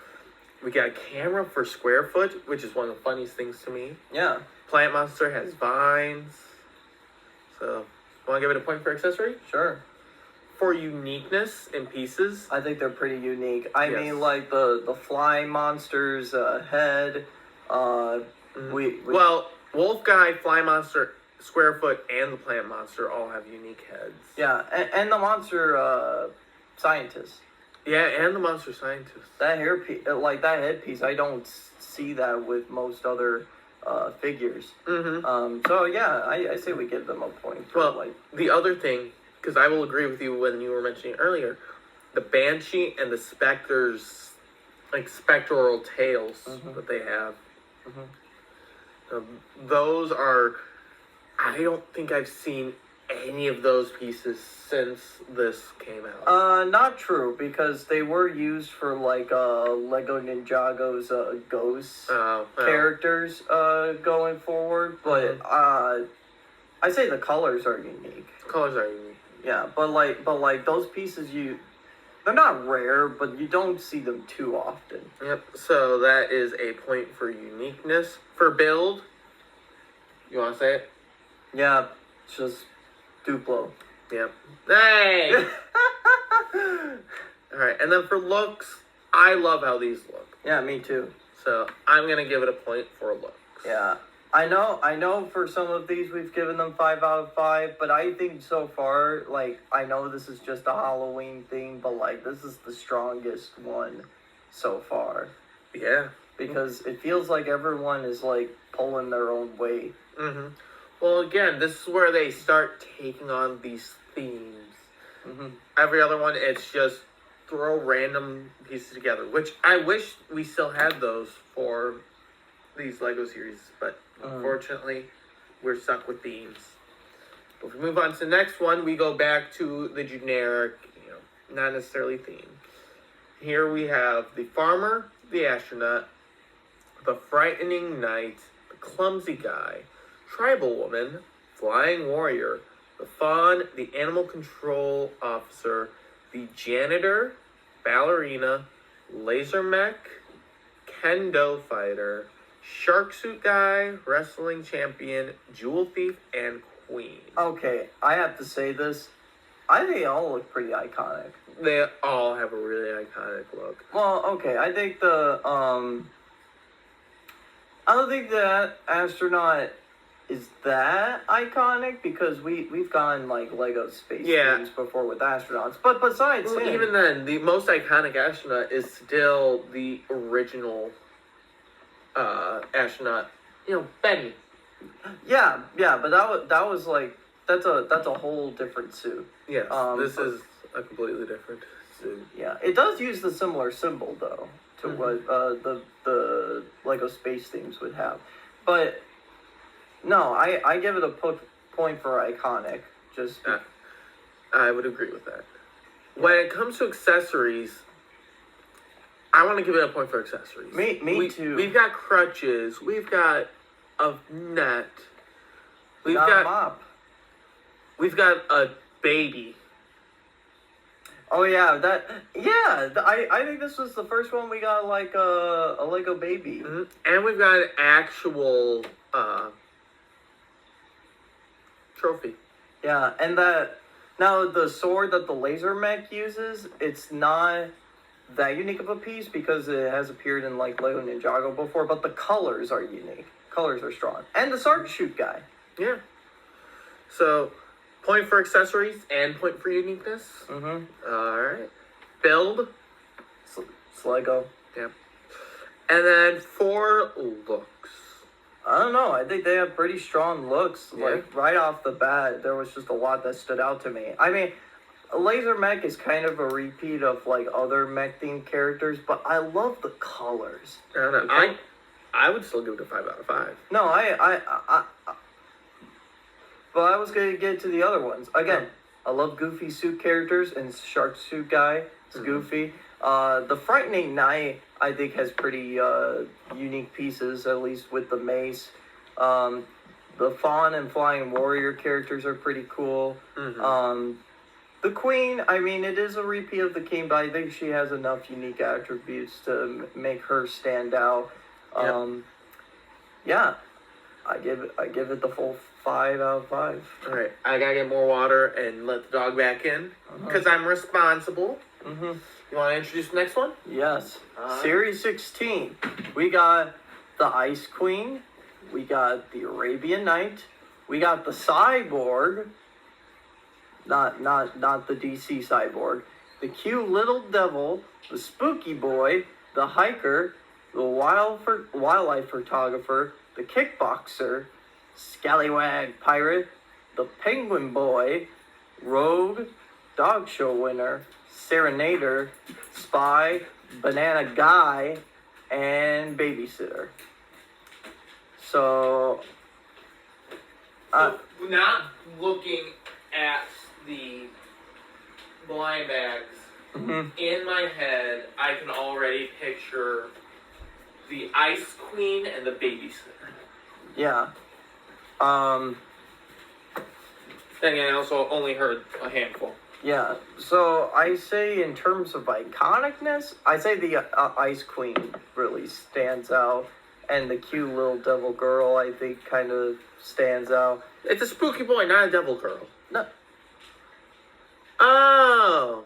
We got a camera for Squarefoot, which is one of the funniest things to me. Yeah. Plant Monster has vines. So, want to give it a point for accessory? Sure. For uniqueness in pieces, I think they're pretty unique. I Yes. mean, like the flying monster's head. well, Wolf Guy, Fly Monster, Squarefoot, and the Plant Monster all have unique heads. Yeah, and the monster scientist. Yeah, and the Monster Scientist. That that headpiece, I don't see that with most other figures. Mm-hmm. So yeah, I say we give them a point. For, Well, the other thing, because I will agree with you when you were mentioning earlier, the Banshee and the Spectre's, like, spectral tails that they have. Those are, I don't think I've seen any of those pieces since this came out. Not true, because they were used for like Lego Ninjago's ghost characters going forward, but I say the colors are unique. Colors are unique. Yeah, but like those pieces they're not rare, but you don't see them too often. Yep, so that is a point for uniqueness. For build, you want to say it? Yeah, it's just Duplo. Yep. Hey! Alright, and then for looks, I love how these look. Yeah, me too. So I'm going to give it a point for looks. Yeah. I know for some of these we've given them 5 out of 5, but I think so far, like, I know this is just a Halloween thing, but like, this is the strongest one so far. Yeah. Because it feels like everyone is like pulling their own weight. Mm-hmm. Well, again, this is where they start taking on these themes. Mm-hmm. Every other one, it's just throw random pieces together, which I wish we still had those for these Lego series, but unfortunately, we're stuck with themes. But if we move on to the next one, we go back to the generic, not necessarily theme. Here we have the farmer, the astronaut, the frightening knight, the clumsy guy, tribal woman, flying warrior, the fawn, the animal control officer, the janitor, ballerina, laser mech, kendo fighter, shark suit guy, wrestling champion, jewel thief, and queen. Okay, I have to say this. I think they all look pretty iconic. They all have a really iconic look. Well, okay, I think I don't think that astronaut is that iconic because we've gotten like Lego space games before with astronauts. But besides him, even then, the most iconic astronaut is still the original astronaut. Benny. Yeah, but that was like that's a whole different suit. Yes, this is a completely different suit. Yeah, it does use the similar symbol though to what the Lego space themes would have, but no, I give it a point for iconic. Just I would agree with that. Yeah. When it comes to accessories, I want to give it a point for accessories. Me too. We've got crutches. We've got a net. We've got a mop. We've got a baby. Oh yeah, I think this was the first one we got like a Lego baby. Mm-hmm. And we've got an actual trophy. Yeah, and now the sword that the laser mech uses, it's not that unique of a piece because it has appeared in like Lego Ninjago before, but the colors are unique. Colors are strong. And the shark shoot guy. Yeah. So, point for accessories and point for uniqueness. Mm-hmm. Alright. Build. It's Lego. Yeah. And then for looks. I don't know. I think they have pretty strong looks. Yeah. Like, right off the bat, there was just a lot that stood out to me. I mean, Laser Mech is kind of a repeat of, like, other mech-themed characters, but I love the colors. I don't know. Okay? I would still give it a 5 out of 5. No, but I was going to get to the other ones. Again, I love goofy suit characters, and Shark Suit Guy is goofy. The Frightening Knight, I think, has pretty unique pieces, at least with the mace. The Fawn and Flying Warrior characters are pretty cool. Mm-hmm. The Queen, I mean, it is a repeat of the King, but I think she has enough unique attributes to make her stand out. Yeah, I give it the full 5 out of 5. All right, I gotta get more water and let the dog back in because I'm responsible. Mm-hmm. You want to introduce the next one? Yes. Series 16. We got the Ice Queen. We got the Arabian Knight. We got the Cyborg. Not the DC Cyborg. The cute little devil. The Spooky Boy. The Hiker. The Wildlife Photographer. The Kickboxer. Scallywag Pirate. The Penguin Boy. Rogue. Dog Show Winner. Serenader, Spy, Banana Guy, and Babysitter. So, not looking at the blind bags, in my head, I can already picture the Ice Queen and the Babysitter. Yeah. Then again, I also only heard a handful. Yeah, so I say in terms of iconicness, I say the Ice Queen really stands out, and the cute little devil girl, I think, kind of stands out. It's a spooky boy, not a devil girl. No. Oh,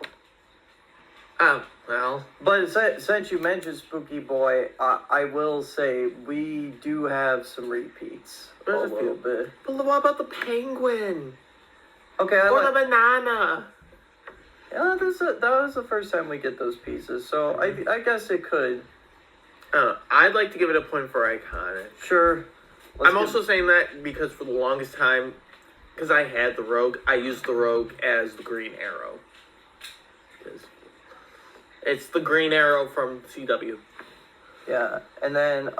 well. But since you mentioned Spooky Boy, I will say we do have some repeats. There's a little few. bit. But what about the penguin? Okay, or the banana? Yeah, that was the first time we get those pieces, so I guess it could. I'd like to give it a point for iconic. Sure. I'm also saying that because for the longest time, because I had the Rogue, I used the Rogue as the Green Arrow. 'Cause it's the Green Arrow from CW. Yeah, and then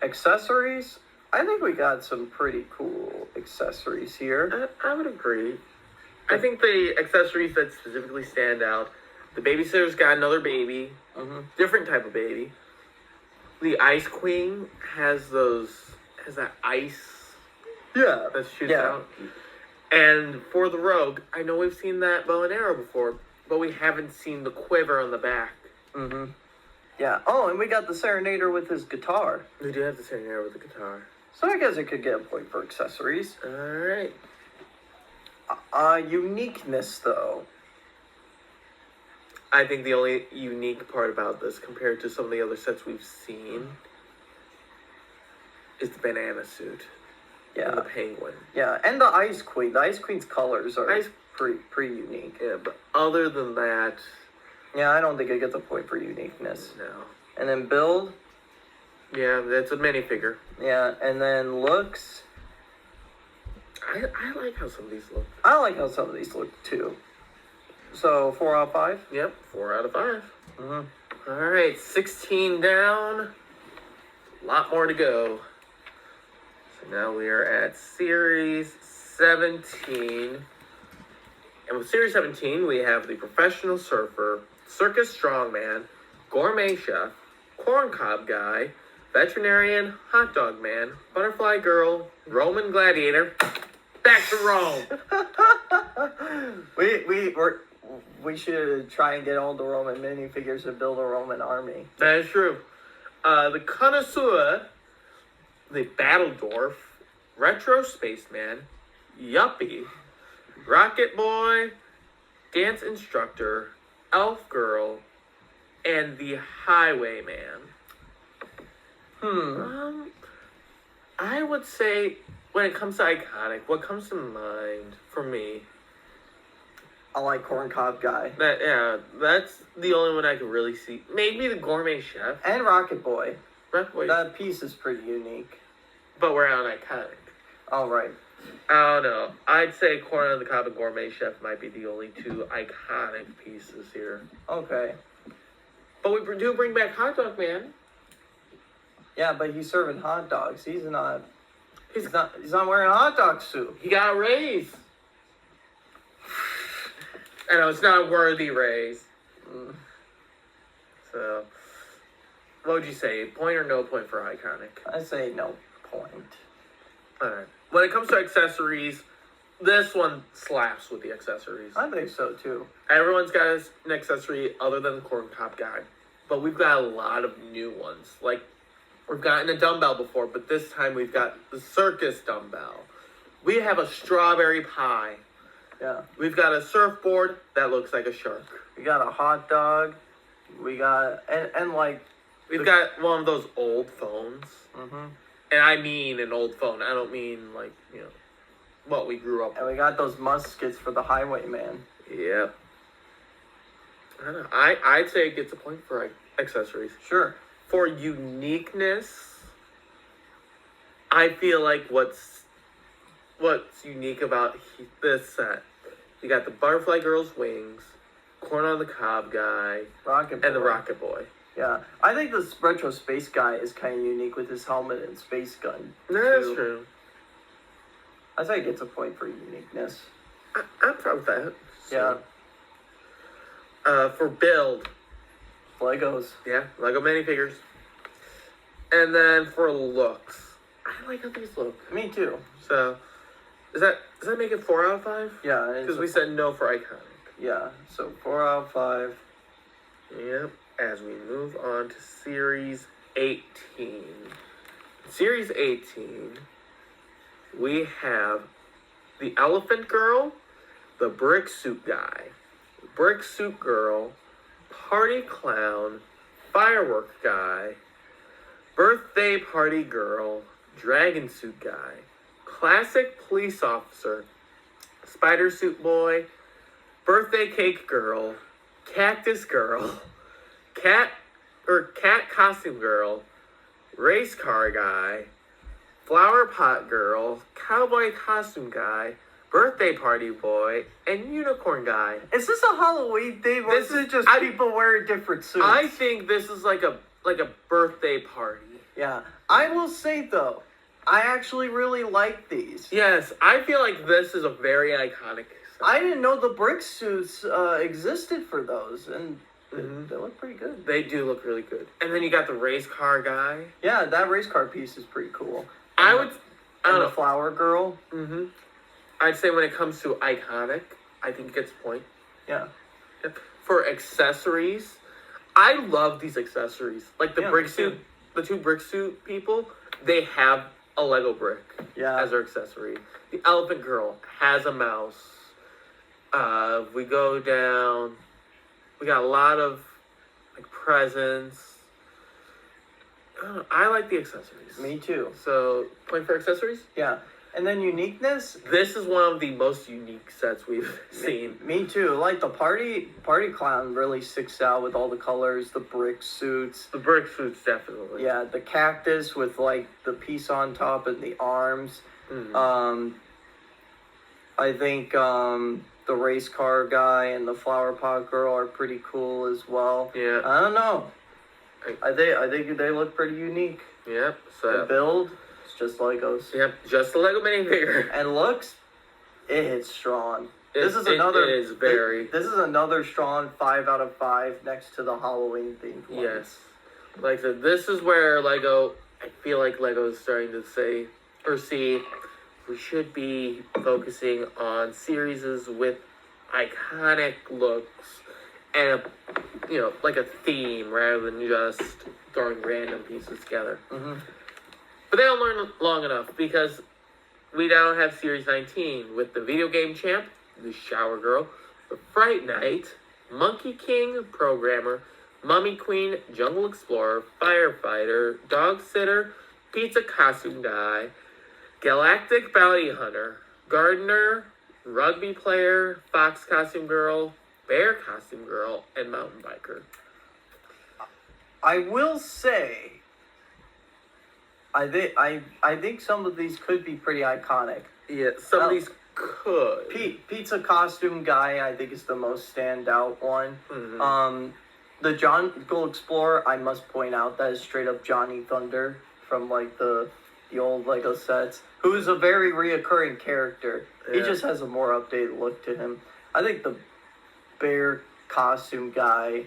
accessories. I think we got some pretty cool accessories here. I would agree. I think the accessories that specifically stand out, the babysitter's got another baby, different type of baby. The Ice Queen has that ice Yeah, that shoots out. And for the Rogue, I know we've seen that bow and arrow before, but we haven't seen the quiver on the back. Yeah. Oh, and we got the Serenader with his guitar. We do have the same arrow with the guitar. So I guess it could get a point for accessories. Alright. Uniqueness, though. I think the only unique part about this, compared to some of the other sets we've seen, is the banana suit. Yeah. And the penguin. Yeah, and the Ice Queen. The Ice Queen's colors are Ice- pretty unique. Yeah, but other than that, Yeah, I don't think it gets a point for uniqueness. no. And then build. Yeah, that's a minifigure. Yeah, and then looks. I like how some of these look. I like how some of these look too. So 4 out of 5. Yep, 4 out of 5. Mm-hmm. Alright, 16 down. A lot more to go. So now we are at Series 17. And with Series 17, we have the Professional Surfer, Circus Strongman, Gourmet Chef, Corncob Guy, Veterinarian, Hot Dog Man, Butterfly Girl, Roman Gladiator. Back to Rome! We should try and get all the Roman minifigures and build a Roman army. That is true. The Connoisseur, the Battledorf, Retro Spaceman, Yuppie, Rocket Boy, Dance Instructor, Elf Girl, and the Highwayman. I would say when it comes to iconic, what comes to mind for me? I like Corncob Guy. That's the only one I could really see. Maybe the Gourmet Chef. And Rocket Boy. Rocket Boy. That piece is pretty unique. But we're on iconic. All right. I don't know. I'd say Corn on the Cob and Gourmet Chef might be the only two iconic pieces here. Okay. But we do bring back Hot Dog Man. Yeah, but he's serving hot dogs. He's not wearing a hot dog suit. He got a raise. I know, it's not a worthy raise. So, what would you say? Point or no point for iconic? I say no point. Alright. When it comes to accessories, this one slaps with the accessories. I think so too. Everyone's got an accessory other than the corn top guy. But we've got a lot of new ones. Like, we've gotten a dumbbell before, but this time we've got the circus dumbbell. We have a strawberry pie. Yeah. We've got a surfboard that looks like a shark. We got a hot dog. We got, and like... We've got one of those old phones. And I mean an old phone. I don't mean, like, you know, what we grew up with. And we got those muskets for the Highwayman. Yep. I don't know. I'd say it gets a point for accessories. Sure. For uniqueness, I feel like what's unique about this set, you got the Butterfly Girl's wings, Corn on the Cob guy, Rocket Boy. and the Rocket Boy. Yeah. I think this retro space guy is kind of unique with his helmet and space gun. That's true. I say it gets a point for uniqueness. I'm proud of that. Yeah. For build, Legos. yeah, Lego minifigures. And then for looks, I like how these look. Me too. So, does that make it 4 out of 5? Yeah. Because we said no for iconic. Yeah. So 4 out of 5. Yep. As we move on to Series 18. Series 18, we have the Elephant Girl, the Brick Suit Guy, Brick Suit Girl, Party Clown, Firework Guy, Birthday Party Girl, Dragon Suit Guy, Classic Police Officer, Spider Suit Boy, Birthday Cake Girl, Cactus Girl, Cat Costume Girl, Race Car Guy, Flower Pot Girl, Cowboy Costume Guy, Birthday Party Boy, and Unicorn Guy. Is this a Halloween theme, or is it just people wearing different suits? I think this is like a birthday party. Yeah. I will say, though, I actually really like these. Yes, I feel like this is a very iconic set. I didn't know the brick suits existed for those, and they look pretty good. They do look really good. And then you got the race car guy. Yeah, that race car piece is pretty cool. I don't know. The flower girl. I'd say when it comes to iconic, I think it gets a point. Yeah. For accessories, I love these accessories. Like the brick suit, the two brick suit people, they have a Lego brick as their accessory. The elephant girl has a mouse. We go down, we got a lot of like presents. I like the accessories. Me too. So, point for accessories? Yeah. And then uniqueness. This is one of the most unique sets we've seen. Me too. Like the party clown really sticks out with all the colors, the brick suits. The brick suits definitely. Yeah, the cactus with like the piece on top and the arms. I think the race car guy and the flower pot girl are pretty cool as well. Yeah. I don't know. I think they look pretty unique. Yep. So the build, it's just Legos. Yep, just a Lego minifigure. And looks, it hits strong. This is another strong 5 out of 5 next to the Halloween themed one. Yes. Like I said, this is where Lego, I feel like Lego is starting to say, or see, we should be focusing on series with iconic looks and like a theme rather than just throwing random pieces together. But they don't learn long enough because we now have Series 19 with the Video Game Champ, the Shower Girl, the Fright Knight, Monkey King, Programmer, Mummy Queen, Jungle Explorer, Firefighter, Dog Sitter, Pizza Costume Guy, Galactic Bounty Hunter, Gardener, Rugby Player, Fox Costume Girl, Bear Costume Girl, and Mountain Biker. I will say, I think some of these could be pretty iconic. Yeah, some of these could. Pizza Costume Guy, I think, is the most standout one. The Jungle Explorer, I must point out, that is straight up Johnny Thunder from like the old Lego sets, who's a very reoccurring character. He just has a more updated look to him. I think the Bear Costume Guy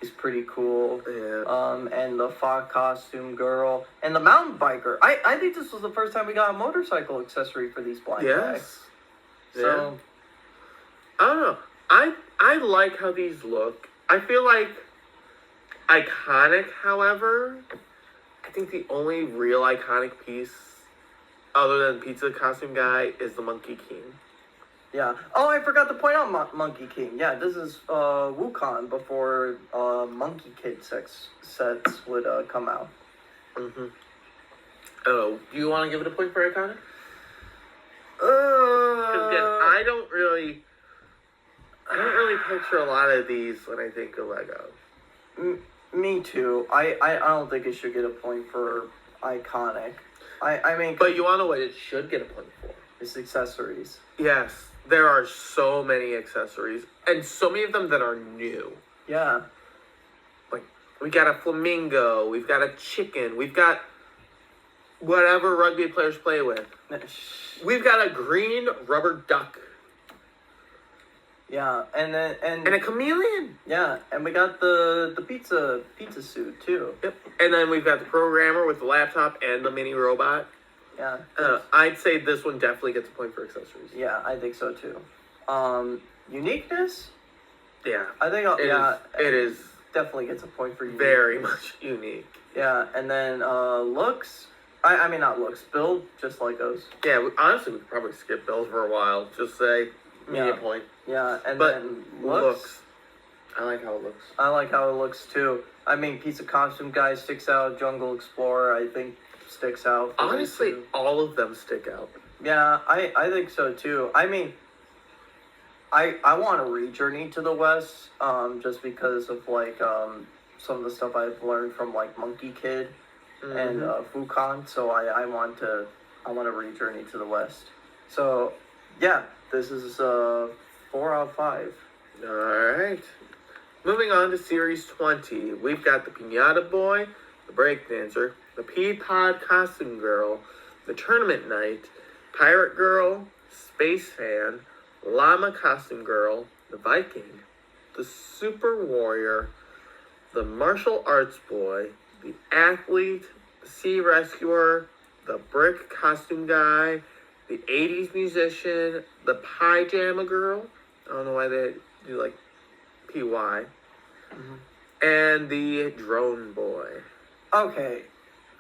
is pretty cool. Yeah. And the Fox Costume Girl and the Mountain Biker. I think this was the first time we got a motorcycle accessory for these blind bags. So I don't know. I like how these look. I feel like iconic, however, I think the only real iconic piece other than Pizza Costume Guy is the Monkey King. Yeah. Oh, I forgot to point out Monkey King. Yeah, this is Wukong before Monkey Kid sets would come out. Oh, do you want to give it a point for iconic? Because again, I don't really picture a lot of these when I think of Lego. Me too. I don't think it should get a point for iconic. I mean, but you want to know what it should get a point for? It's accessories. Yes, there are so many accessories, and so many of them that are new. Yeah. Like, we got a flamingo, we've got a chicken, we've got whatever rugby players play with. We've got a green rubber duck. Yeah, and a chameleon. Yeah, and we got the pizza suit too. Yep. And then we've got the programmer with the laptop and the mini robot. Yeah. I'd say this one definitely gets a point for accessories. Yeah, I think so too. Uniqueness? Yeah. I think it is definitely gets a point for unique. Very much unique. Yeah, and then looks. I mean not looks. Build just like those. Yeah, honestly we could probably skip Bills for a while. Just say media point. Yeah, and then looks. I like how it looks. I like how it looks too. I mean, Pizza Costume Guy sticks out. Jungle Explorer, I think, sticks out. Honestly, all of them stick out. Yeah, I think so too. I mean, I want to re-journey to the West, just because of like some of the stuff I've learned from like Monkey Kid. and Fukan. So I want to re-journey to the west. So yeah, this is 4 out of 5. All right. Moving on to Series 20, we've got the Pinata Boy, the Breakdancer, the Pea-Pod Costume Girl, the Tournament Knight, Pirate Girl, Space Fan, Llama Costume Girl, the Viking, the Super Warrior, the Martial Arts Boy, the Athlete, the Sea Rescuer, the Brick Costume Guy, the 80s Musician, the Pajama Girl, I don't know why they do like PY, and the Drone Boy. Okay,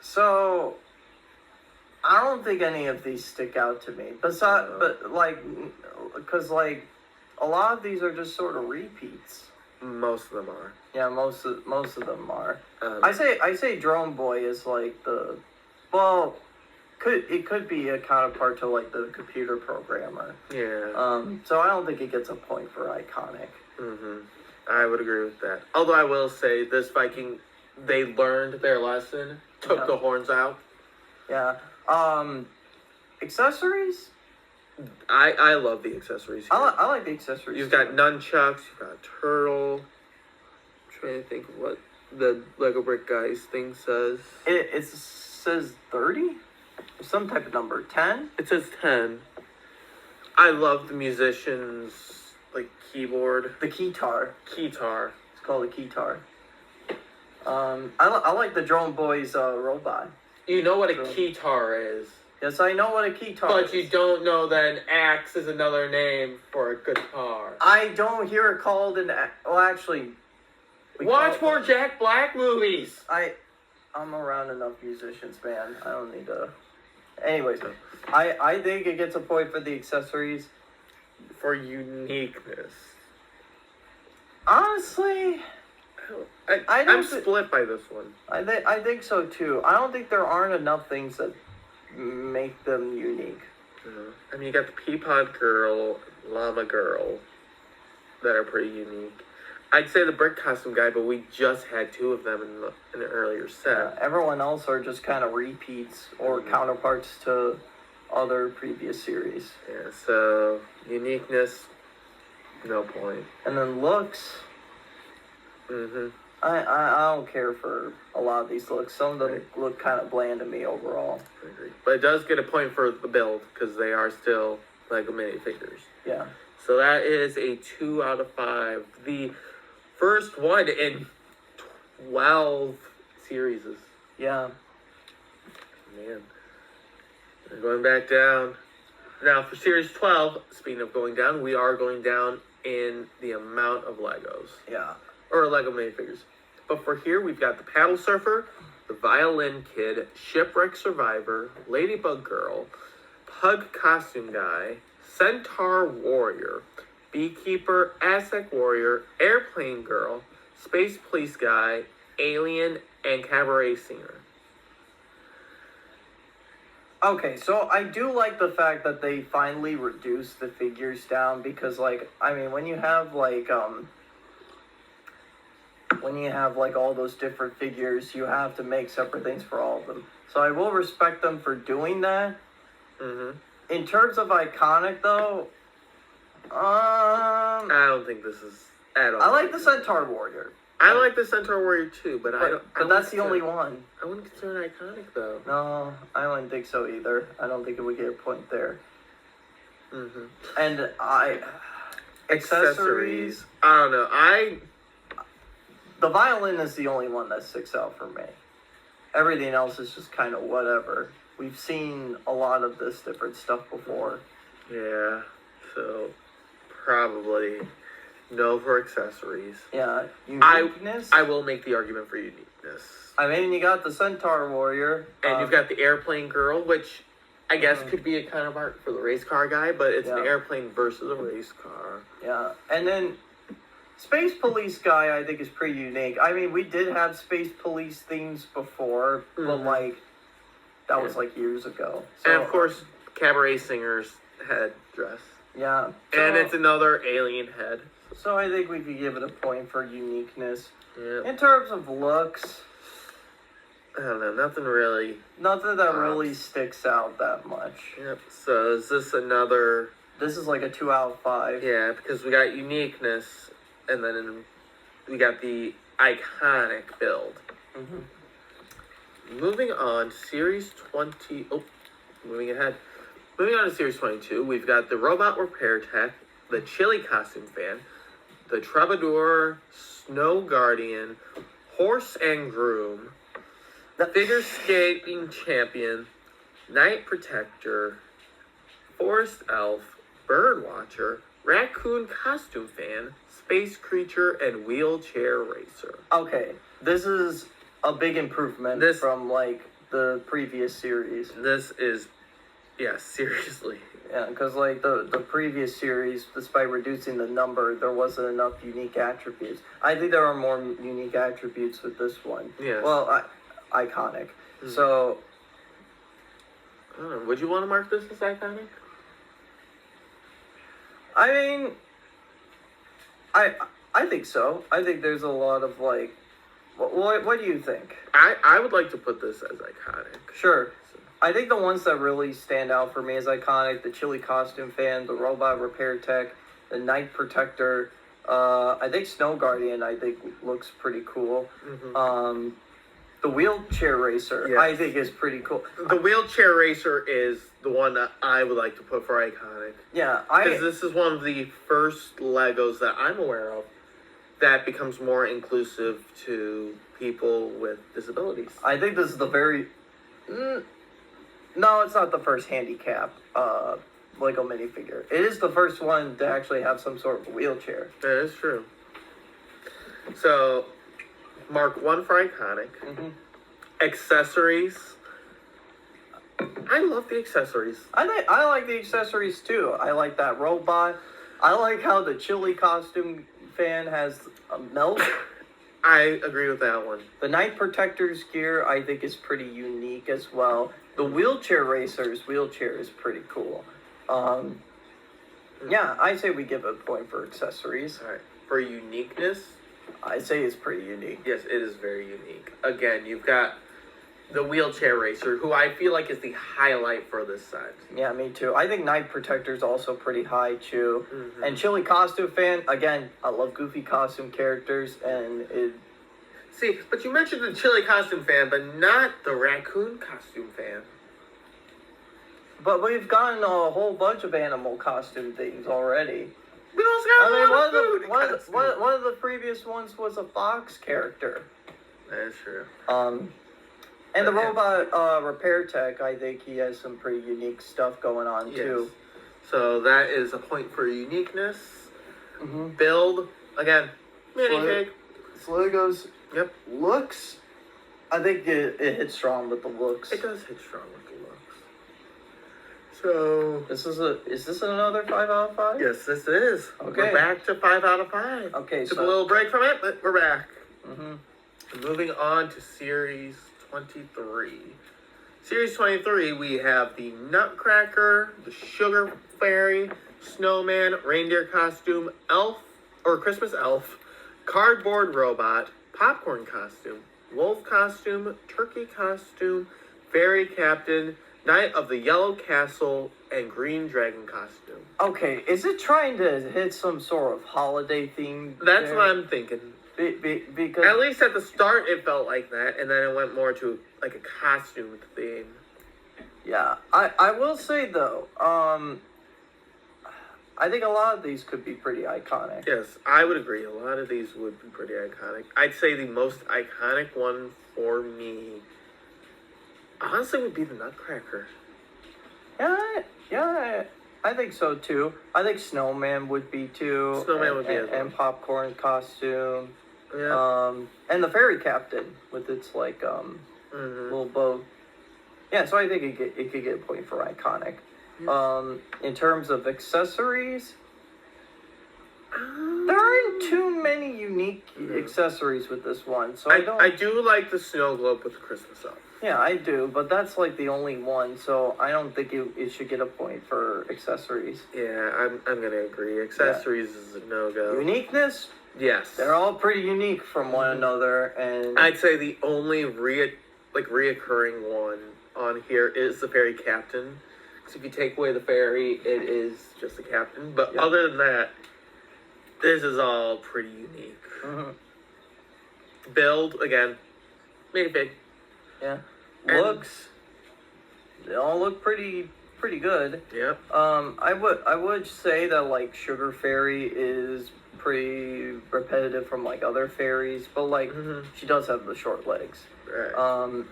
so I don't think any of these stick out to me. Besides, but like, because like a lot of these are just sort of repeats. Most of them are. Yeah, most of them are. I say Drone Boy is like the, well, could be a counterpart to like the computer programmer. Yeah. So I don't think it gets a point for iconic. I would agree with that. Although I will say this Viking, they learned their lesson, took the horns out. Yeah. Accessories? I love the accessories here. I like the accessories. You've got nunchucks, you've got a turtle. I'm trying to think of what the Lego Brick Guys thing says. It says 30? Some type of number. 10? It says 10. I love the musicians, like, keyboard. The keytar. Keytar. It's called a keytar. I like the Drone Boy's robot. You know what a keytar is. Yes, I know what a keytar is. But you don't know that an axe is another name for a guitar. I don't hear it called an axe. Well, actually... Watch more Jack Black movies! I'm around enough musicians, man. I don't need to... Anyways, I think it gets a point for the accessories. For uniqueness. Honestly... I'm split by this one. I think so, too. I don't think there aren't enough things that make them unique. I mean, you got the Peapod Girl, Llama Girl, that are pretty unique. I'd say the Brick Costume Guy, but we just had 2 of them in an earlier set. Everyone else are just kind of repeats or counterparts to other previous series. Yeah, so uniqueness, no point. And then looks... I don't care for a lot of these looks. Some of them look kind of bland to me overall. I agree. But it does get a point for the build, because they are still Lego minifigures. Yeah. So that is a 2 out of 5. The first one in 12 series. Yeah. Man. We're going back down. Now, for Series 12, speaking of going down, we are going down in the amount of Legos. Yeah. Or Lego minifigures. But for here, we've got the Paddle Surfer, the Violin Kid, Shipwreck Survivor, Ladybug Girl, Pug Costume Guy, Centaur Warrior, Beekeeper, Aztec Warrior, Airplane Girl, Space Police Guy, Alien, and Cabaret Singer. Okay, so I do like the fact that they finally reduced the figures down because, like, I mean, when you have, like, all those different figures, you have to make separate things for all of them. So I will respect them for doing that. In terms of iconic, though, I don't think this is at all. I like the Centaur Warrior. I like the Centaur Warrior too, but I don't. But that's the only one. I wouldn't consider it iconic though. No, I wouldn't think so either. I don't think it would get a point there. And accessories. I don't know. The violin is the only one that sticks out for me. Everything else is just kind of whatever. We've seen a lot of this different stuff before. Yeah, so probably no for accessories. Yeah, uniqueness. I will make the argument for uniqueness. I mean, you got the Centaur Warrior. And you've got the Airplane Girl, which I guess could be a counterpart for the race car guy, but it's an airplane versus a race car. Yeah, and then Space Police Guy, I think, is pretty unique. I mean, we did have Space Police themes before, but, like, that was, like, years ago. So, and, of course, Cabaret Singer's head dress. Yeah. So, and it's another alien head. So I think we could give it a point for uniqueness. Yeah. In terms of looks, I don't know, nothing really. Nothing that really sticks out that much. Yep. So is this another? This is like a 2 out of 5. Yeah, because we got uniqueness, and then we got the iconic build. Mm-hmm. Moving on to Series 20. Oh, moving ahead. Moving on to Series 22, we've got the Robot Repair Tech, the Chili Costume Fan, the Troubadour, Snow Guardian, Horse and Groom, the Figure Skating Champion, Night Protector, Forest Elf, Bird Watcher, Raccoon Costume Fan, Space Creature, and Wheelchair Racer. Okay, this is a big improvement from like the previous series. This is, yeah, seriously. Yeah, because like the previous series, despite reducing the number, there wasn't enough unique attributes. I think there are more unique attributes with this one. Yes. Well, iconic. Mm-hmm. So, I don't know, would you want to mark this as iconic? I mean, I think so. I think there's a lot of like, what do you think? I would like to put this as iconic. Sure. I think the ones that really stand out for me as iconic, the Chili Costume Fan, the Robot Repair Tech, the Night Protector, I think Snow Guardian, I think looks pretty cool. Mm-hmm. The Wheelchair Racer, yes. I think is pretty cool. The Wheelchair Racer is the one that I would like to put for iconic. Yeah, because this is one of the first Legos that I'm aware of that becomes more inclusive to people with disabilities. I think this is the very... No, it's not the first handicap Lego minifigure. It is the first one to actually have some sort of wheelchair. That is true. So, mark 1 for iconic. Mm-hmm. Accessories. I love the accessories. I like the accessories too. I like that robot. I like how the Chili Costume Fan has a melt. I agree with that one. The Night Protector's gear, I think, is pretty unique as well. The Wheelchair Racer's wheelchair is pretty cool. Yeah, I say we give it a point for accessories. All right. For uniqueness? I say it's pretty unique. Yes, it is very unique. Again, you've got the Wheelchair Racer, who I feel like is the highlight for this set. Yeah, me too. I think Night Protector's also pretty high, too. Mm-hmm. And Chili Costume Fan, again, I love goofy costume characters, and it... See, but you mentioned the Chili Costume Fan, but not the Raccoon Costume Fan. But we've gotten a whole bunch of animal costume things already. We also got one of the previous ones was a fox character. That is true. And the Robot Repair Tech, I think he has some pretty unique stuff going on, too. So that is a point for uniqueness. Mm-hmm. Build, again, minifig. Legos. Yep. Looks, I think it hits strong with the looks. It does hit strong with the looks. So... Is this another 5 out of 5? Yes, this is. Okay. We're back to 5 out of 5. Okay, Took a little break from it, but we're back. Mm-hmm. Moving on to Series 23. Series 23, we have the Nutcracker, the Sugar Fairy, Snowman, Reindeer Costume, Elf, or Christmas Elf, Cardboard Robot, Popcorn Costume, Wolf Costume, Turkey Costume, Fairy Captain, Knight of the Yellow Castle, and Green Dragon Costume. Okay, is it trying to hit some sort of holiday theme? That's what I'm thinking. Because at least at the start it felt like that, and then it went more to like a costume theme. Yeah, I will say though, I think a lot of these could be pretty iconic. Yes, I would agree. A lot of these would be pretty iconic. I'd say the most iconic one for me, honestly, would be the Nutcracker. Yeah, I think so too. I think Snowman would be too. Snowman would be as well. And Popcorn Costume. Yeah. And the Fairy Captain with its like little bow. Yeah, so I think it could get a point for iconic. Yeah. In terms of accessories, there aren't too many unique accessories with this one. So I do like the snow globe with the Christmas elf. Yeah, I do, but that's like the only one, so I don't think it should get a point for accessories. Yeah, I'm gonna agree. Accessories is a no-go. Uniqueness? Yes. They're all pretty unique from one another, and... I'd say the only like reoccurring one on here is the fairy captain. Because if you take away the fairy, it is just the captain. But other than that, this is all pretty unique. Build again, maybe. Yeah. And Looks. They all look pretty good. Yep. I would say that like Sugar Fairy is pretty repetitive from like other fairies, but like she does have the short legs. Right.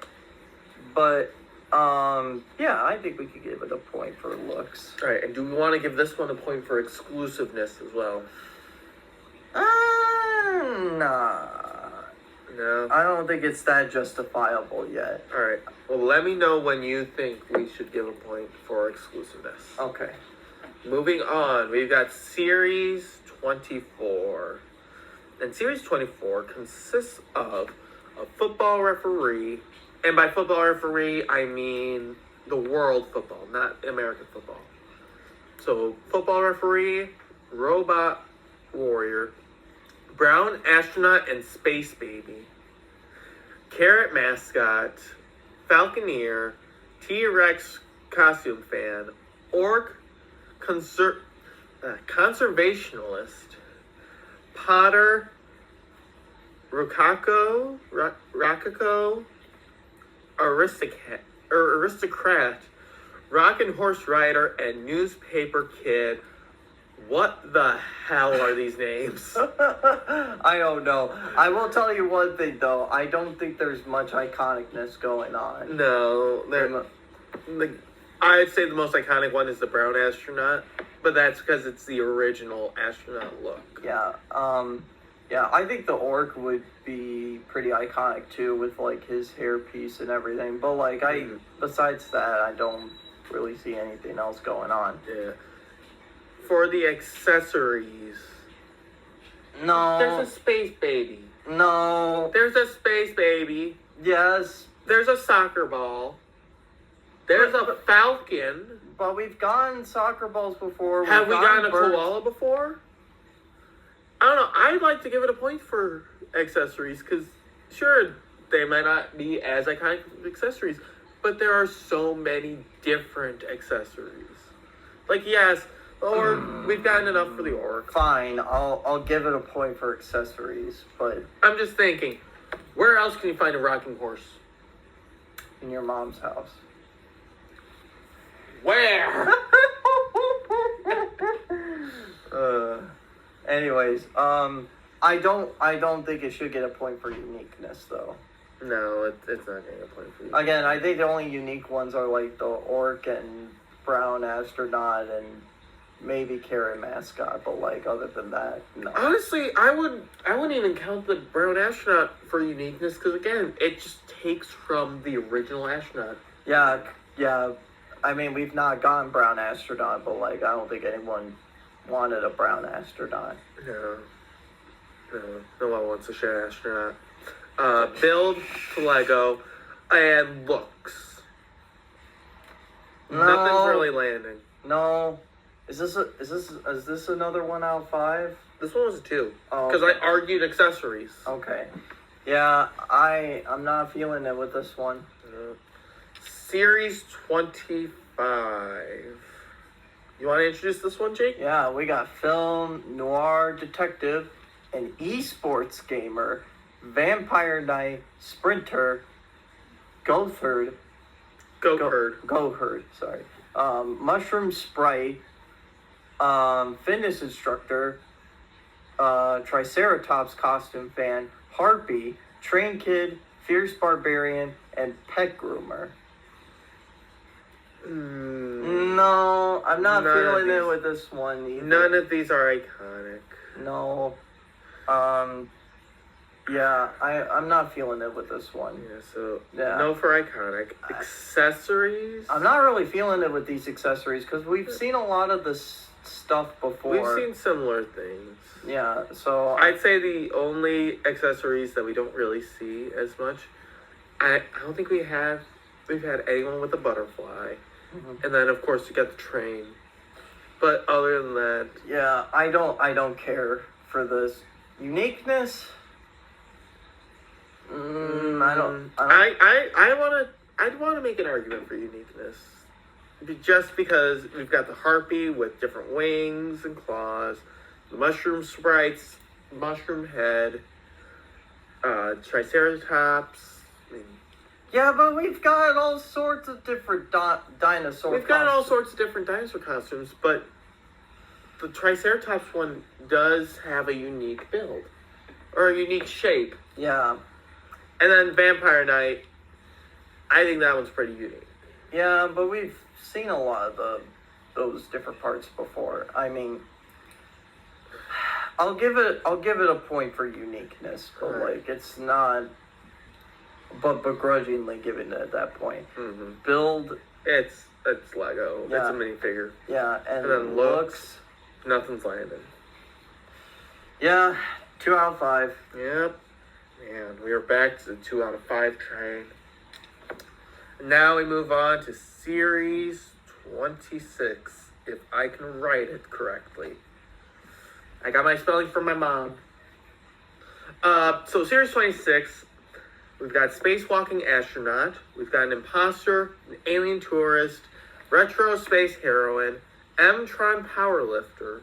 Yeah, I think we could give it a point for looks. All right, and do we want to give this one a point for exclusiveness as well? Nah. No. I don't think it's that justifiable yet. All right. Well, let me know when you think we should give a point for exclusiveness. Okay. Moving on, we've got Series 24. And Series 24 consists of a football referee, and by football referee, I mean the world football, not American football. So, football referee, robot warrior, brown astronaut and space baby, carrot mascot, falconeer, T-Rex costume fan, orc conservationalist, potter, rococo, aristocrat, rock and horse rider, and newspaper kid. What the hell are these names? I don't know. I will tell you one thing though. I don't think there's much iconicness going on. No, I'd say the most iconic one is the brown astronaut, but that's because it's the original astronaut look. Yeah. Yeah. I think the orc would be pretty iconic too, with like his hairpiece and everything. But like, besides that, I don't really see anything else going on. Yeah. For the accessories. No. There's a space baby. No. There's a space baby. Yes. There's a soccer ball. There's a falcon. But we've gotten soccer balls before. Have we gotten a birds. koala before? I don't know. I'd like to give it a point for accessories because, sure, they might not be as iconic accessories, but there are so many different accessories. Like, yes, or we've gotten enough for the orc. Fine, I'll give it a point for accessories, but I'm just thinking, where else can you find a rocking horse? in your mom's house. Where? Anyways, I don't think it should get a point for uniqueness though. No, it's not getting a point for you. Again, I think the only unique ones are like the orc and brown astronaut and maybe carrot mascot, but like other than that, no. Honestly, I wouldn't even count the brown astronaut for uniqueness because again, it just takes from the original astronaut. Yeah. I mean, we've not gotten brown astronaut, but like I don't think anyone wanted a brown astronaut. No one wants a shit astronaut. Build to Lego and looks. No. Nothing's really landing. No. Is this another 1 out of 5? This one was a 2. Oh, Because I argued accessories. Okay. Yeah, I'm not feeling it with this one. Series 25. You want to introduce this one, Jake? Yeah, we got film, noir detective, an esports gamer, vampire knight, sprinter, Goatherd, sorry. Mushroom sprite, fitness instructor, Triceratops costume fan, harpy, train kid, fierce barbarian, and pet groomer. No, I'm not feeling it with this one either. None of these are iconic. No. Yeah, I'm not feeling it with this one. Yeah, so Yeah. no for iconic. Accessories? I'm not really feeling it with these accessories because we've seen a lot of this stuff before. We've seen similar things. Yeah, so I'd say the only accessories that we don't really see as much, I don't think we've had anyone with a butterfly. And then of course you got the train. But other than that, yeah, I don't care for this uniqueness. I'd want to make an argument for uniqueness. Just because we've got the harpy with different wings and claws, the mushroom sprites, mushroom head, triceratops. I mean, Yeah, but we've got all sorts of different dinosaur we've got all sorts of different dinosaur costumes, but the triceratops one does have a unique build. Or a unique shape. Yeah. And then Vampire Knight, I think that one's pretty unique. Yeah, but we've seen a lot of those different parts before. I mean, I'll give it a point for uniqueness, but like it's not. But begrudgingly giving it at that point. Mm-hmm. Build. It's Lego. Yeah. It's a minifigure. Yeah, and then looks. Nothing's landing. Yeah, 2 out of 5. Yep. And we are back to the 2 out of 5 train. Now we move on to Series 26, if I can write it correctly. I got my spelling from my mom. So Series 26, we've got Spacewalking Astronaut, we've got an Imposter, an Alien Tourist, Retro Space Heroine, M-Tron Powerlifter,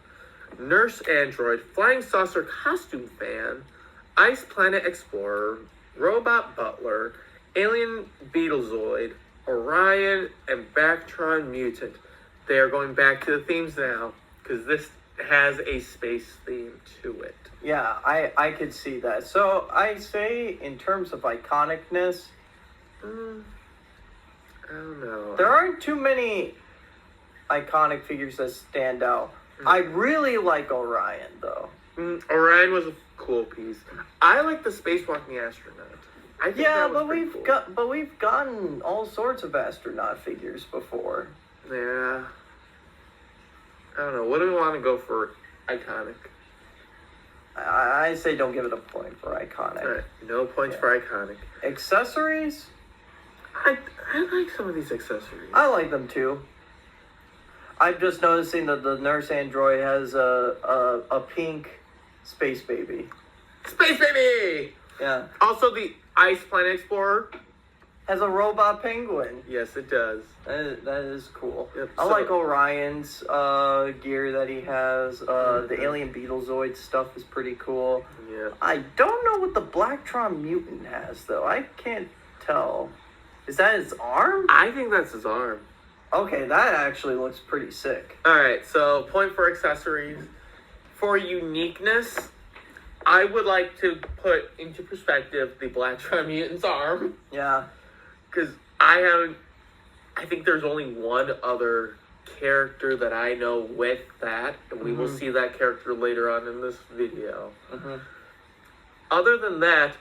Nurse Android, Flying Saucer Costume Fan, Ice Planet Explorer, Robot Butler, Alien Beetlezoid, Orion, and Bactron Mutant. They are going back to the themes now, because this has a space theme to it. Yeah, I could see that. So I say, in terms of iconicness, I don't know. There aren't too many iconic figures that stand out. I really like Orion, though. Orion was a cool piece. I like the Spacewalking Astronaut. I think that was cool. We've gotten all sorts of astronaut figures before. Yeah. I don't know. What do we want to go for iconic? I say don't give it a point for iconic. All right. No points for iconic. Accessories? I like some of these accessories. I like them too. I'm just noticing that the nurse android has a pink space baby. Space baby! Yeah. Also, the Ice Planet Explorer has a robot penguin. Yes, it does. That is cool. Yep, I like Orion's gear that he has. The Alien Beetlezoid stuff is pretty cool. Yeah. I don't know what the Blacktron Mutant has, though. I can't tell. Is that his arm? I think that's his arm. Okay, that actually looks pretty sick. Alright, so point for accessories. For uniqueness, I would like to put into perspective the Blacktron Mutant's arm. Yeah. Because I think there's only one other character that I know with that, and we will see that character later on in this video. Other than that,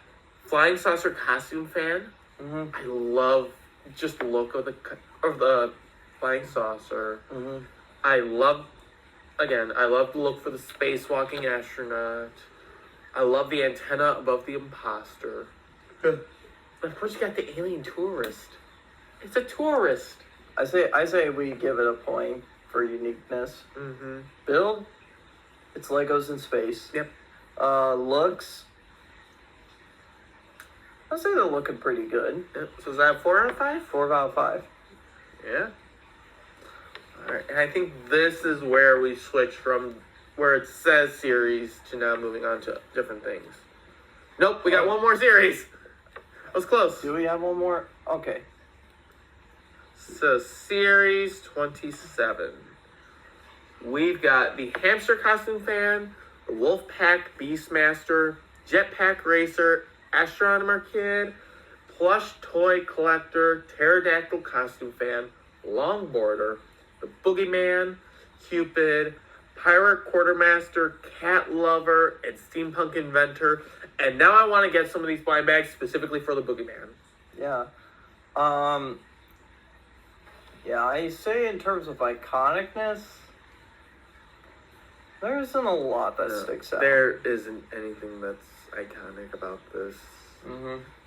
Flying Saucer Costume Fan, I love just the look of the Flying Saucer. I love the look for the spacewalking astronaut. I love the antenna above the imposter. Of course, you got the alien tourist. It's a tourist. I say we give it a point for uniqueness. Build, it's Legos in space. Yep. Looks, I'd say they're looking pretty good. Yep. So is that 4 out of 5? 4 out of 5. Yeah. Alright, and I think this is where we switch from where it says series to now moving on to different things. Nope, we got one more series. That was close. Do we have one more? Okay. So, Series 27. We've got the Hamster Costume Fan, the Wolfpack Beastmaster, Jetpack Racer, Astronomer Kid, Plush Toy Collector, Pterodactyl Costume Fan, Longboarder, the Boogeyman, Cupid, Pirate Quartermaster, Cat Lover, and Steampunk Inventor. And now I want to get some of these blind bags specifically for the Boogeyman. Yeah. Yeah, I say in terms of iconicness, there isn't a lot that sticks out. There isn't anything that's iconic about this.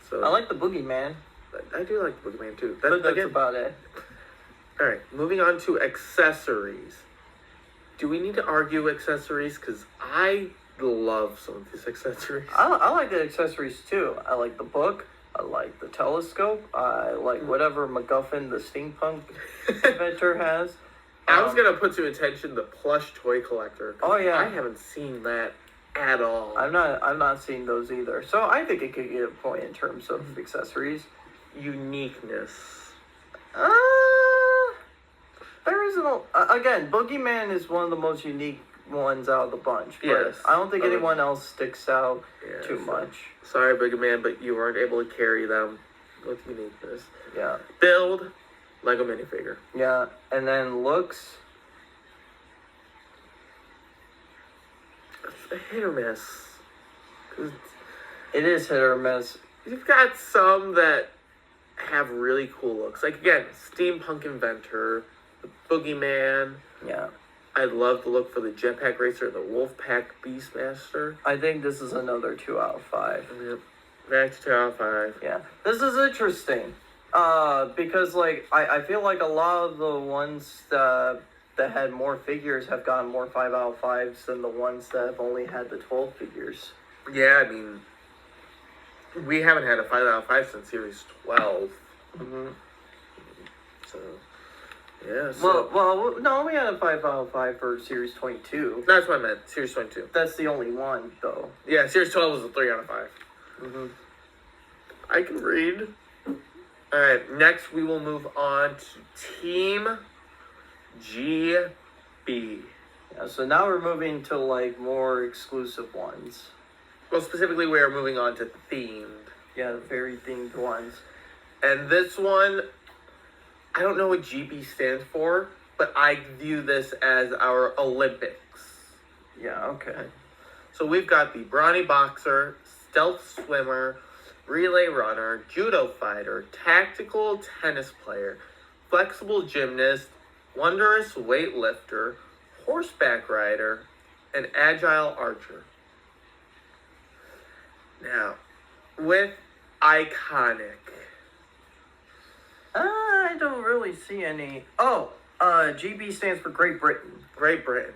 So I like the Boogeyman. I do like the Boogeyman too. But that's about it. Alright, moving on to accessories. Do we need to argue accessories? Because I love some of these accessories. I like the accessories too. I like the book. I like the telescope. I like whatever MacGuffin the steampunk inventor has. I was gonna put to attention the plush toy collector. Oh yeah, I haven't seen that at all. I've not seen those either. So I think it could get a point in terms of accessories. Uniqueness. There isn't again. Boogeyman is one of the most unique ones out of the bunch. But Yes. I don't think anyone else sticks out too much. Sorry, Big Man, but you weren't able to carry them with uniqueness. Yeah. Build Lego minifigure. Yeah, and then looks. It's a hit or miss. 'Cause It is hit or miss. you've got some that have really cool looks. Like, again, Steampunk Inventor, the Boogeyman. Yeah. I love the look for the Jetpack Racer, the Wolfpack Beastmaster. I think this is another 2 out of 5. Yep. Back to 2 out of 5. Yeah. This is interesting. Because, like, I feel like a lot of the ones that had more figures have gotten more 5 out of 5s than the ones that have only had the 12 figures. Yeah, I mean, we haven't had a 5 out of 5 since Series 12. Mm-hmm. So, yeah. So, Well, no, we had a 5 out of 5 for Series 22. that's what I meant. Series 22. That's the only one, though. Yeah, Series 12 was a 3 out of 5. Mm-hmm. I can read. Alright, next we will move on to Team GB. Yeah, so now we're moving to, like, more exclusive ones. Well, specifically, we are moving on to themed. Yeah, the very themed ones. And this one, I don't know what GB stands for, but I view this as our Olympics. Yeah, okay. So we've got the brawny boxer, stealth swimmer, relay runner, judo fighter, tactical tennis player, flexible gymnast, wondrous weightlifter, horseback rider, and agile archer. Now, with iconic. I don't really see any. Oh, GB stands for Great Britain. Great Britain.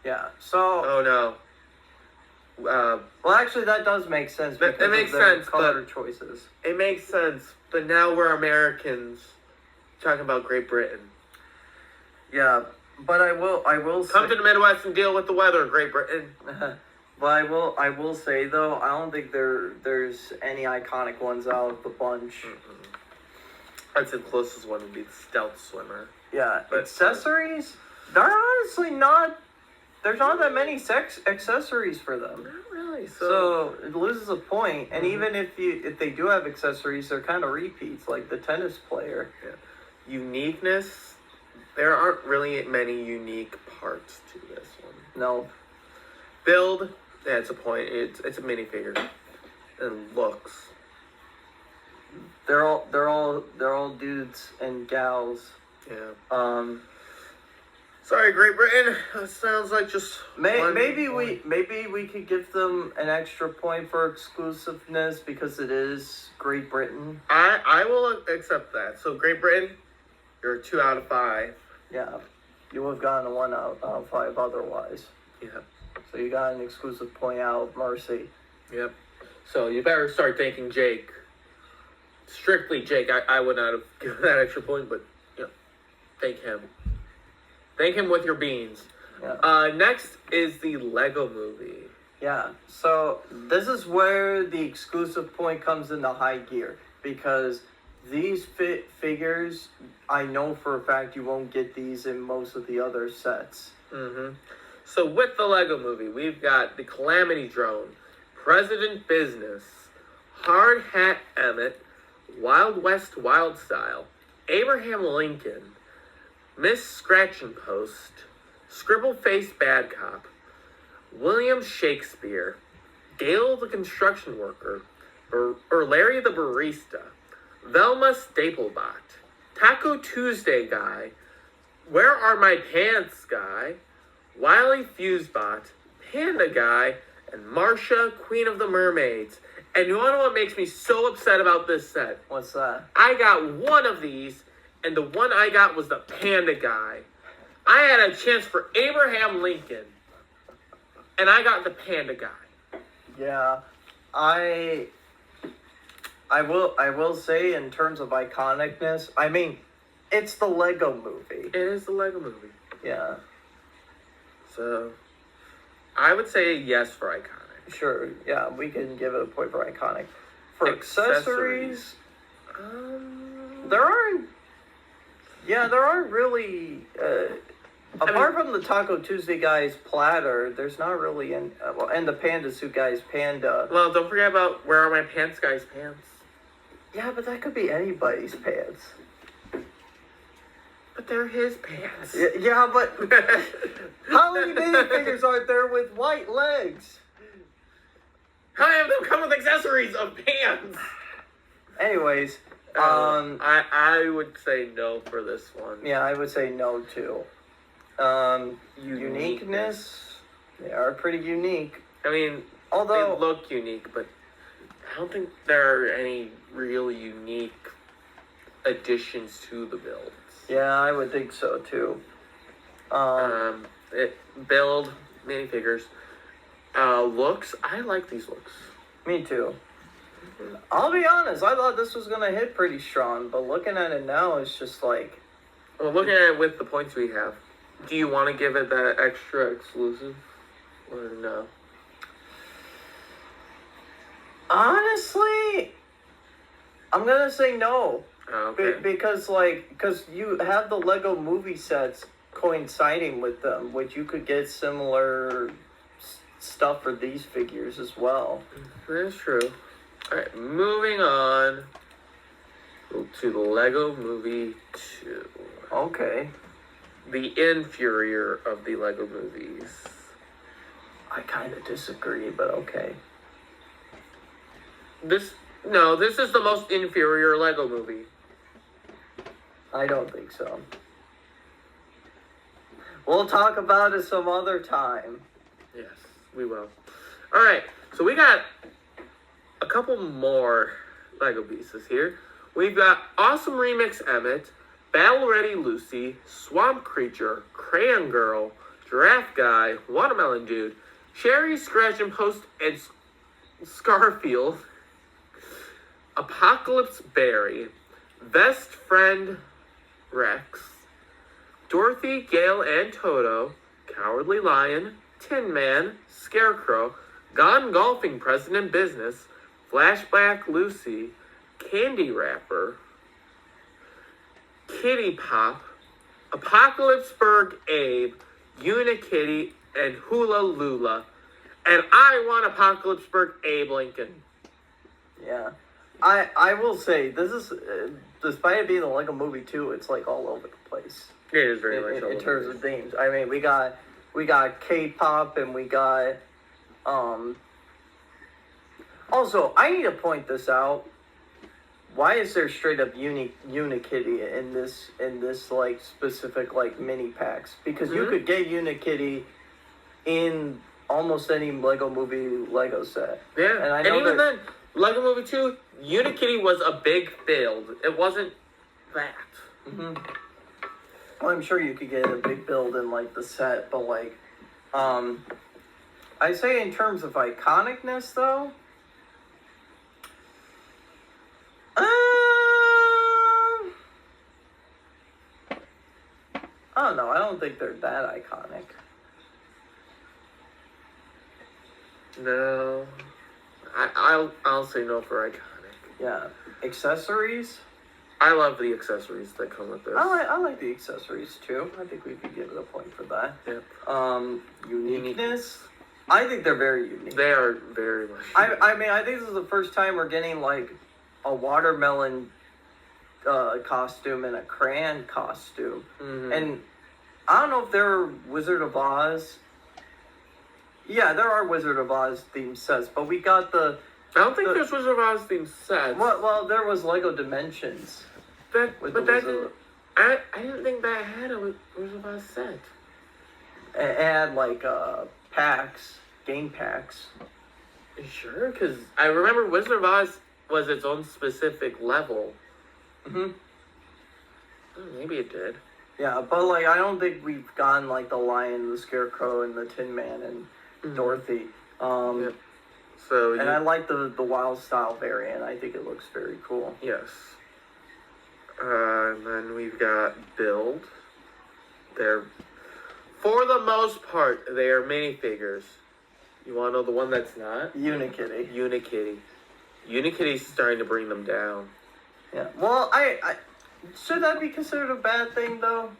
Yeah, so. Oh no. Well, actually, that does make sense because It makes of their sense, color but choices. it makes sense, but now we're Americans talking about Great Britain. Yeah, but I will Come say, to the Midwest and deal with the weather, Great Britain. but I will say though, I don't think there's any iconic ones out of the bunch. I'd say the closest one would be the stealth swimmer. Yeah, But- accessories. They're honestly not. There's not that many accessories for them. Not really. So it loses a point, and Mhm. even if they do have accessories, they're kind of repeats, like the tennis player. Uniqueness, there aren't really many unique parts to this one. No, Build, yeah, it's a point. It's a minifigure. And looks. they're all dudes and gals. Yeah. Sorry, Great Britain. That sounds like just Maybe one we could give them an extra point for exclusiveness because it is Great Britain. I will accept that. So Great Britain, you're a 2 out of 5. Yeah, you would have gotten a 1 out of 5 otherwise. Yeah. So you got an exclusive point out of mercy. Yep. So you better start thanking Jake. Strictly Jake. I would not have given that extra point, but thank him. Thank him with your beans. Yeah. Next is the Lego Movie. Yeah, so this is where the exclusive point comes into high gear because these figures, I know for a fact you won't get these in most of the other sets. Mm-hmm. So with the Lego Movie, we've got the Calamity Drone, President Business, Hard Hat Emmett, Wild West Wild Style, Abraham Lincoln, Miss Scratching Post, Scribble Face Bad Cop, William Shakespeare, Gale the Construction Worker, or Larry the Barista, Velma Staplebot, Taco Tuesday Guy, Where Are My Pants Guy, Wily Fusebot, Panda Guy, and Marcia, Queen of the Mermaids. And you wanna know what makes me so upset about this set? What's that? I got one of these, and the one I got was the Panda Guy. I had a chance for Abraham Lincoln. And I got the panda guy. Yeah, I will say in terms of iconicness, I mean, it's the Lego movie. It is the Lego movie. Yeah, So, I would say yes for iconic. sure. Yeah, we can give it a point for iconic. For accessories, there aren't. Yeah, there aren't really. Apart from the Taco Tuesday guy's platter, there's not really any. Well, and the Panda Suit guy's panda. Well, don't forget about Where Are My Pants guy's pants. Yeah, but that could be anybody's pants. But they're his pants. Yeah, but how many minifigures are there with white legs? How many of them come with accessories of pants? Anyways, I would say no for this one. yeah, I would say no too. Uniqueness, they are pretty unique. I mean, Although they look unique, but I don't think there are any real unique additions to the builds. yeah, I would think so too. Build minifigures. Looks, I like these looks. Me too. I'll be honest, I thought this was gonna hit pretty strong, but looking at it now, it's just like, Well, looking at it with the points we have, do you want to give it that extra exclusive or no? honestly, I'm gonna say no. Oh, okay. Because you have the Lego movie sets coinciding with them, which you could get similar stuff for these figures as well. That's true. Alright, moving on to the Lego Movie 2. Okay. The inferior of the Lego movies. I kind of disagree, but okay. This is the most inferior Lego movie. I don't think so. We'll talk about it some other time. Yes, we will. Alright, so we got a couple more Lego pieces here. We've got Awesome Remix Emmett, Battle Ready Lucy, Swamp Creature, Crayon Girl, Giraffe Guy, Watermelon Dude, Cherry, Scratch and Post, and Scarfield, Apocalypse Berry, Best Friend Rex, Dorothy, Gale, and Toto, Cowardly Lion, Tin Man, Scarecrow, Gone Golfing President Business, Flashback Lucy, Candy Wrapper, Kitty Pop, Apocalypseburg Abe, Unikitty, and Hula Lula. And I want Apocalypseburg Abe Lincoln. Yeah. I will say, this is, despite it being a Lego movie too, it's like all over the place. It is very much in terms of themes. I mean, we got K-pop and we got, also, I need to point this out. Why is there straight up Unikitty in this like specific like mini packs? Because you could get Unikitty in almost any Lego movie Lego set. Yeah, and even then, Lego Movie 2, Unikitty was a big build. It wasn't that. Mm-hmm. Well, I'm sure you could get a big build in like the set, but like, I say in terms of iconicness though. I don't know. I don't think they're that iconic. No, I'll say no for iconic. Yeah, accessories. I love the accessories that come with this. I like the accessories too. I think we could give it a point for that. Yep. Uniqueness. I think they're very unique. They are very much. I mean, I think this is the first time we're getting like a watermelon costume and a crayon costume. Mm-hmm. And I don't know if there are Wizard of Oz. Yeah, there are Wizard of Oz themed sets, but we got the. I don't think there's Wizard of Oz themed sets. Well, there was Lego Dimensions. I didn't think that had a Wizard of Oz set. It had like packs, game packs. Sure, because I remember Wizard of Oz was its own specific level. Mm-hmm. Oh, maybe it did. Yeah, but like I don't think we've gotten like the Lion, the Scarecrow, and the Tin Man, and Dorothy. Yep. So and I like the wild style variant. I think it looks very cool. Yes. And then we've got Build. They're, for the most part, they are minifigures. You want to know the one that's not? Unikitty. Unikitty. Unikitty's starting to bring them down. Yeah. Well, I should that be considered a bad thing though?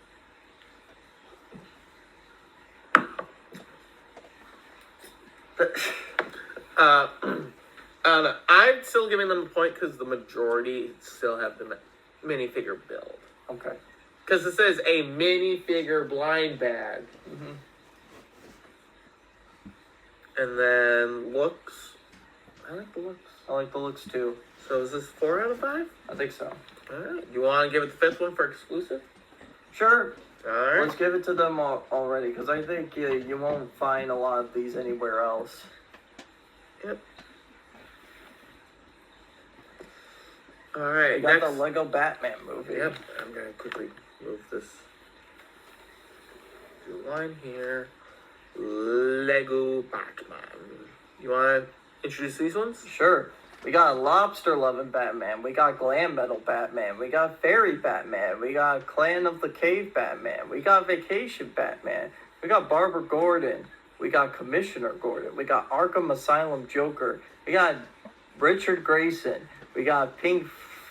I don't know. I'm still giving them a point because the majority still have the minifigure build. Okay. Because it says a minifigure blind bag. Mm-hmm. And then looks. I like the looks. I like the looks too. So is this 4 out of 5? I think so. Alright. You want to give it the 5th one for exclusive? Sure. Alright. Let's give it to them already, because I think you won't find a lot of these anywhere else. Yep. Alright, We got next. the Lego Batman movie. Yep, I'm going to quickly move this line here. Lego Batman. You want to introduce these ones? Sure. We got Lobster Loving Batman. We got Glam Metal Batman. We got Fairy Batman. We got Clan of the Cave Batman. We got Vacation Batman. We got Barbara Gordon. We got Commissioner Gordon. We got Arkham Asylum Joker. We got Richard Grayson. We got Pink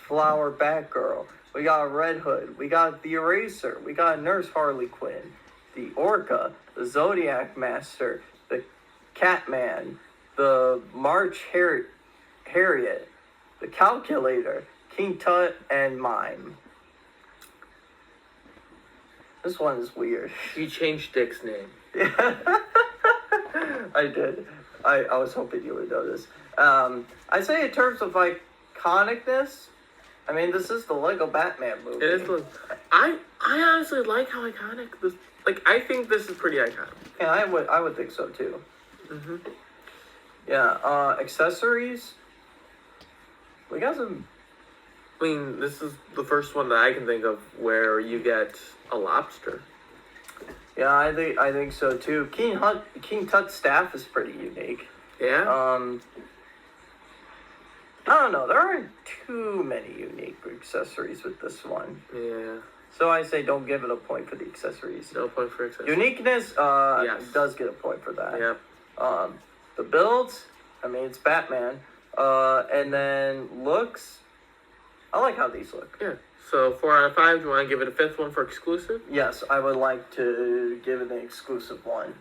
Flower Batgirl. We got Red Hood. We got the Eraser. We got Nurse Harley Quinn. The Orca. The Zodiac Master. The Catman. The March Harriet, the Calculator, King Tut, and Mime. This one is weird. You changed Dick's name. I did. I was hoping you would know this. I'd say in terms of iconicness, I mean, this is the Lego Batman movie. It is. I honestly like how iconic this. Like, I think this is pretty iconic. Yeah, I would think so too. Mhm. Yeah. Accessories. We got some. I mean, this is the first one that I can think of where you get a lobster. Yeah, I think so too. King Tut's staff is pretty unique. Yeah. I don't know. There aren't too many unique accessories with this one. Yeah. So I say don't give it a point for the accessories. No point for accessories. Uniqueness, Yes. does get a point for that. Yep. The builds, I mean, it's Batman. And then looks, I like how these look. Yeah. So 4 out of 5. Do you want to give it a 5th one for exclusive? Yes, I would like to give it an exclusive one.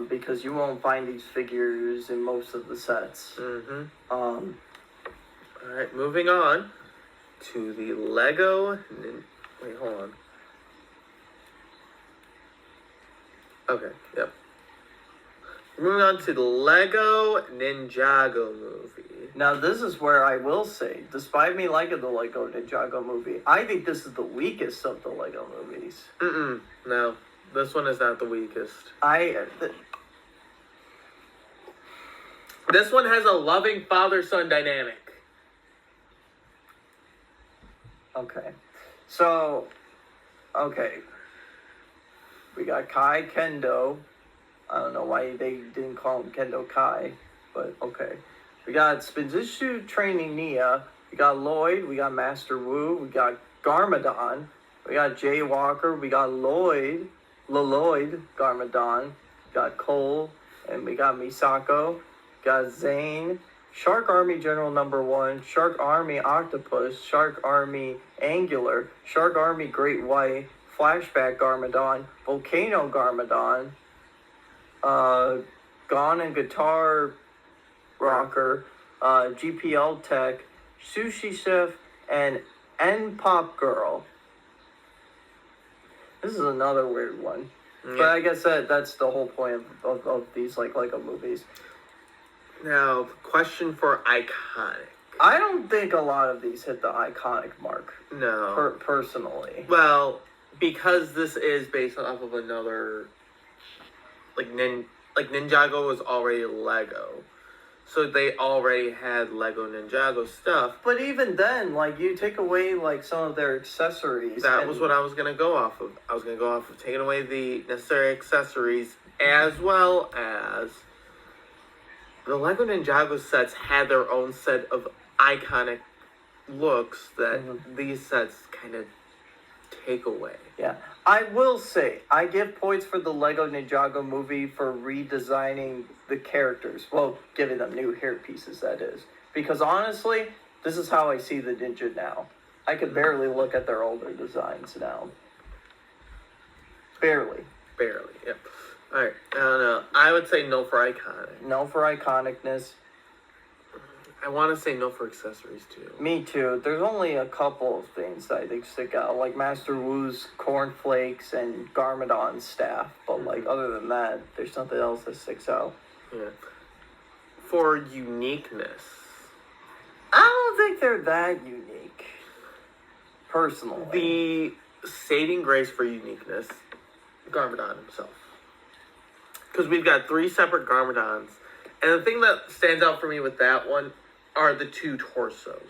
Because you won't find these figures in most of the sets. Mm-hmm. All right, moving on to the Lego. Wait, hold on. Okay, yep. Moving on to the Lego Ninjago movie. Now, this is where I will say, despite me liking the Lego Ninjago movie, I think this is the weakest of the Lego movies. No, this one is not the weakest. This one has a loving father-son dynamic. Okay. So, okay. We got Kai Kendo. I don't know why they didn't call him Kendo Kai, but okay. We got Spinjitzu training Nia. We got Lloyd. We got Master Wu. We got Garmadon. We got Jay Walker. We got Lloyd Garmadon. We got Cole. And we got Misako. We got Zane. Shark Army General Number 1. Shark Army Octopus. Shark Army Angular. Shark Army Great White. Flashback Garmadon. Volcano Garmadon. Gone and Guitar Rocker, GPL Tech, Sushi Chef, and N-Pop Girl. This is another weird one. Yeah. But I guess that's the whole point of these Lego movies. Now, question for iconic. I don't think a lot of these hit the iconic mark. No. Personally. Well, because this is based off of another... Ninjago was already Lego. So they already had Lego Ninjago stuff. But even then, you take away, some of their accessories. That was what I was going to go off of. I was going to go off of taking away the necessary accessories as well as the Lego Ninjago sets had their own set of iconic looks that these sets kind of take away. Yeah, I will say, I give points for the Lego Ninjago movie for redesigning the characters. Well, giving them new hair pieces, that is. Because honestly, this is how I see the ninja now. I could barely look at their older designs now. Barely. Barely, yep. Alright, I don't know. I would say no for iconic. No for iconicness. I want to say no for accessories, too. Me too. There's only a couple of things that I think stick out, like Master Wu's cornflakes and Garmadon's staff. But like other than that, there's nothing else that sticks out. Yeah. For uniqueness. I don't think they're that unique. Personally. The saving grace for uniqueness, Garmadon himself. Because we've got 3 separate Garmadons. And the thing that stands out for me with that one are the 2 torsos.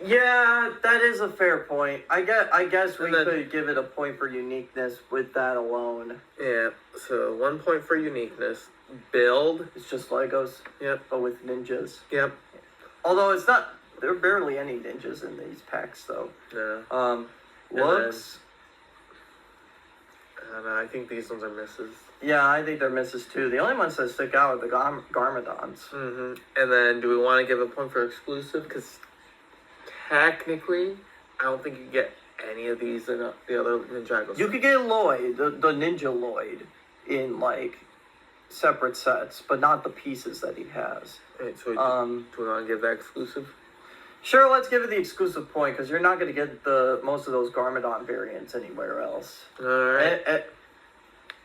Yeah, that is a fair point. I guess we could give it a point for uniqueness with that alone. Yeah, so 1 point for uniqueness. Build. It's just Legos. Yep. But with ninjas. Yep. Although it's not, there are barely any ninjas in these packs, though. Yeah. Looks. I don't know, I think these ones are misses. Yeah, I think they're misses too. The only ones that stick out are the Garmadons. Mm-hmm. And then, do we want to give a point for exclusive? Because technically, I don't think you get any of these in the other Ninjagos. You could get Lloyd, the Ninja Lloyd, in like separate sets, but not the pieces that he has. Right, so do we want to give that exclusive? Sure, let's give it the exclusive point because you're not going to get most of those Garmadon variants anywhere else. All right.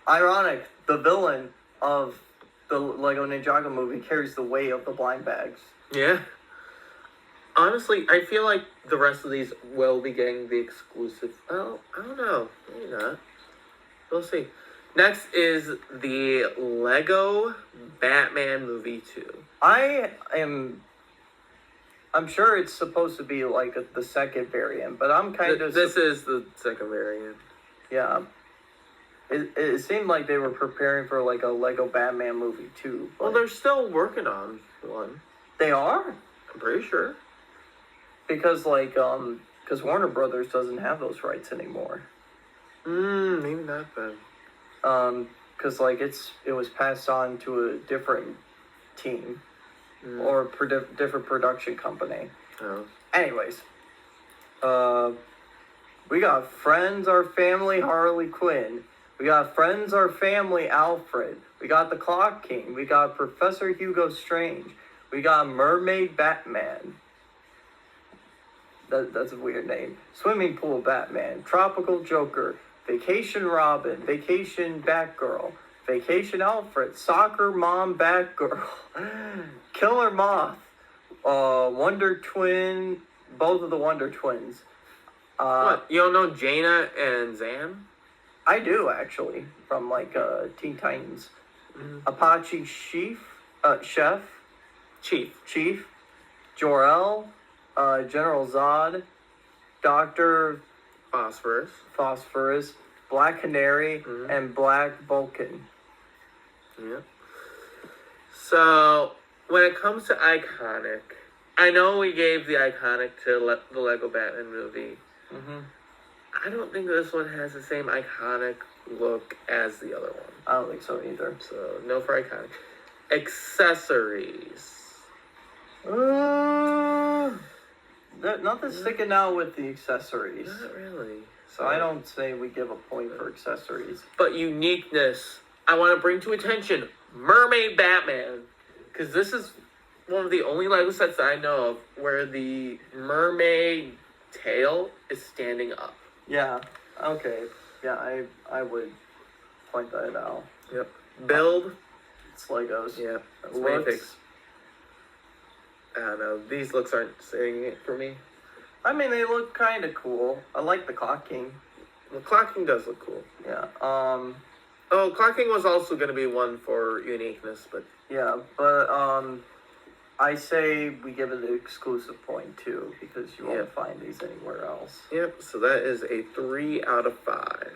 Ironic, the villain of the Lego Ninjago movie carries the weight of the blind bags. Yeah. Honestly, I feel like the rest of these will be getting the exclusive. Oh, I don't know. Maybe not. We'll see. Next is the Lego Batman Movie 2. I'm sure it's supposed to be like the second variant, but I'm kind of... This is the second variant. Yeah. It seemed like they were preparing for like a Lego Batman Movie 2. Well, they're still working on one. They are? I'm pretty sure. Because because Warner Brothers doesn't have those rights anymore. Maybe not then. Because it was passed on to a different team. Or different production company. Oh. Anyways, we got Friends, Our Family, Harley Quinn. We got Friends, Our Family, Alfred. We got the Clock King. We got Professor Hugo Strange. We got Mermaid Batman. That's a weird name. Swimming Pool Batman. Tropical Joker. Vacation Robin. Vacation Batgirl. Vacation Alfred, Soccer Mom Batgirl, Killer Moth, Wonder Twin, both of the Wonder Twins. What? You don't know Jaina and Zan? I do, actually, from Teen Titans. Apache Chef, Chief, Jor-El, General Zod, Dr. Phosphorus, Black Canary, and Black Vulcan. Yeah. So, when it comes to iconic, I know we gave the iconic to the Lego Batman movie. I don't think this one has the same iconic look as the other one. I don't think so either. So, no for iconic. Accessories. Nothing's sticking out with the accessories. Not really. So I don't say we give a point for accessories. But uniqueness, I want to bring to attention Mermaid Batman. Because this is one of the only Lego sets that I know of where the mermaid tail is standing up. Yeah, okay. Yeah, I would point that out. Yep. Build. It's Legos. Yeah. It's Mayfix. I don't know. These looks aren't saying it for me. I mean, they look kind of cool. I like the Clock King. The Clock King does look cool. Yeah. Oh, Clock King was also going to be one for uniqueness, but... Yeah, but, I say we give it an exclusive point, too, because you won't find these anywhere else. Yep, so that is a 3 out of 5.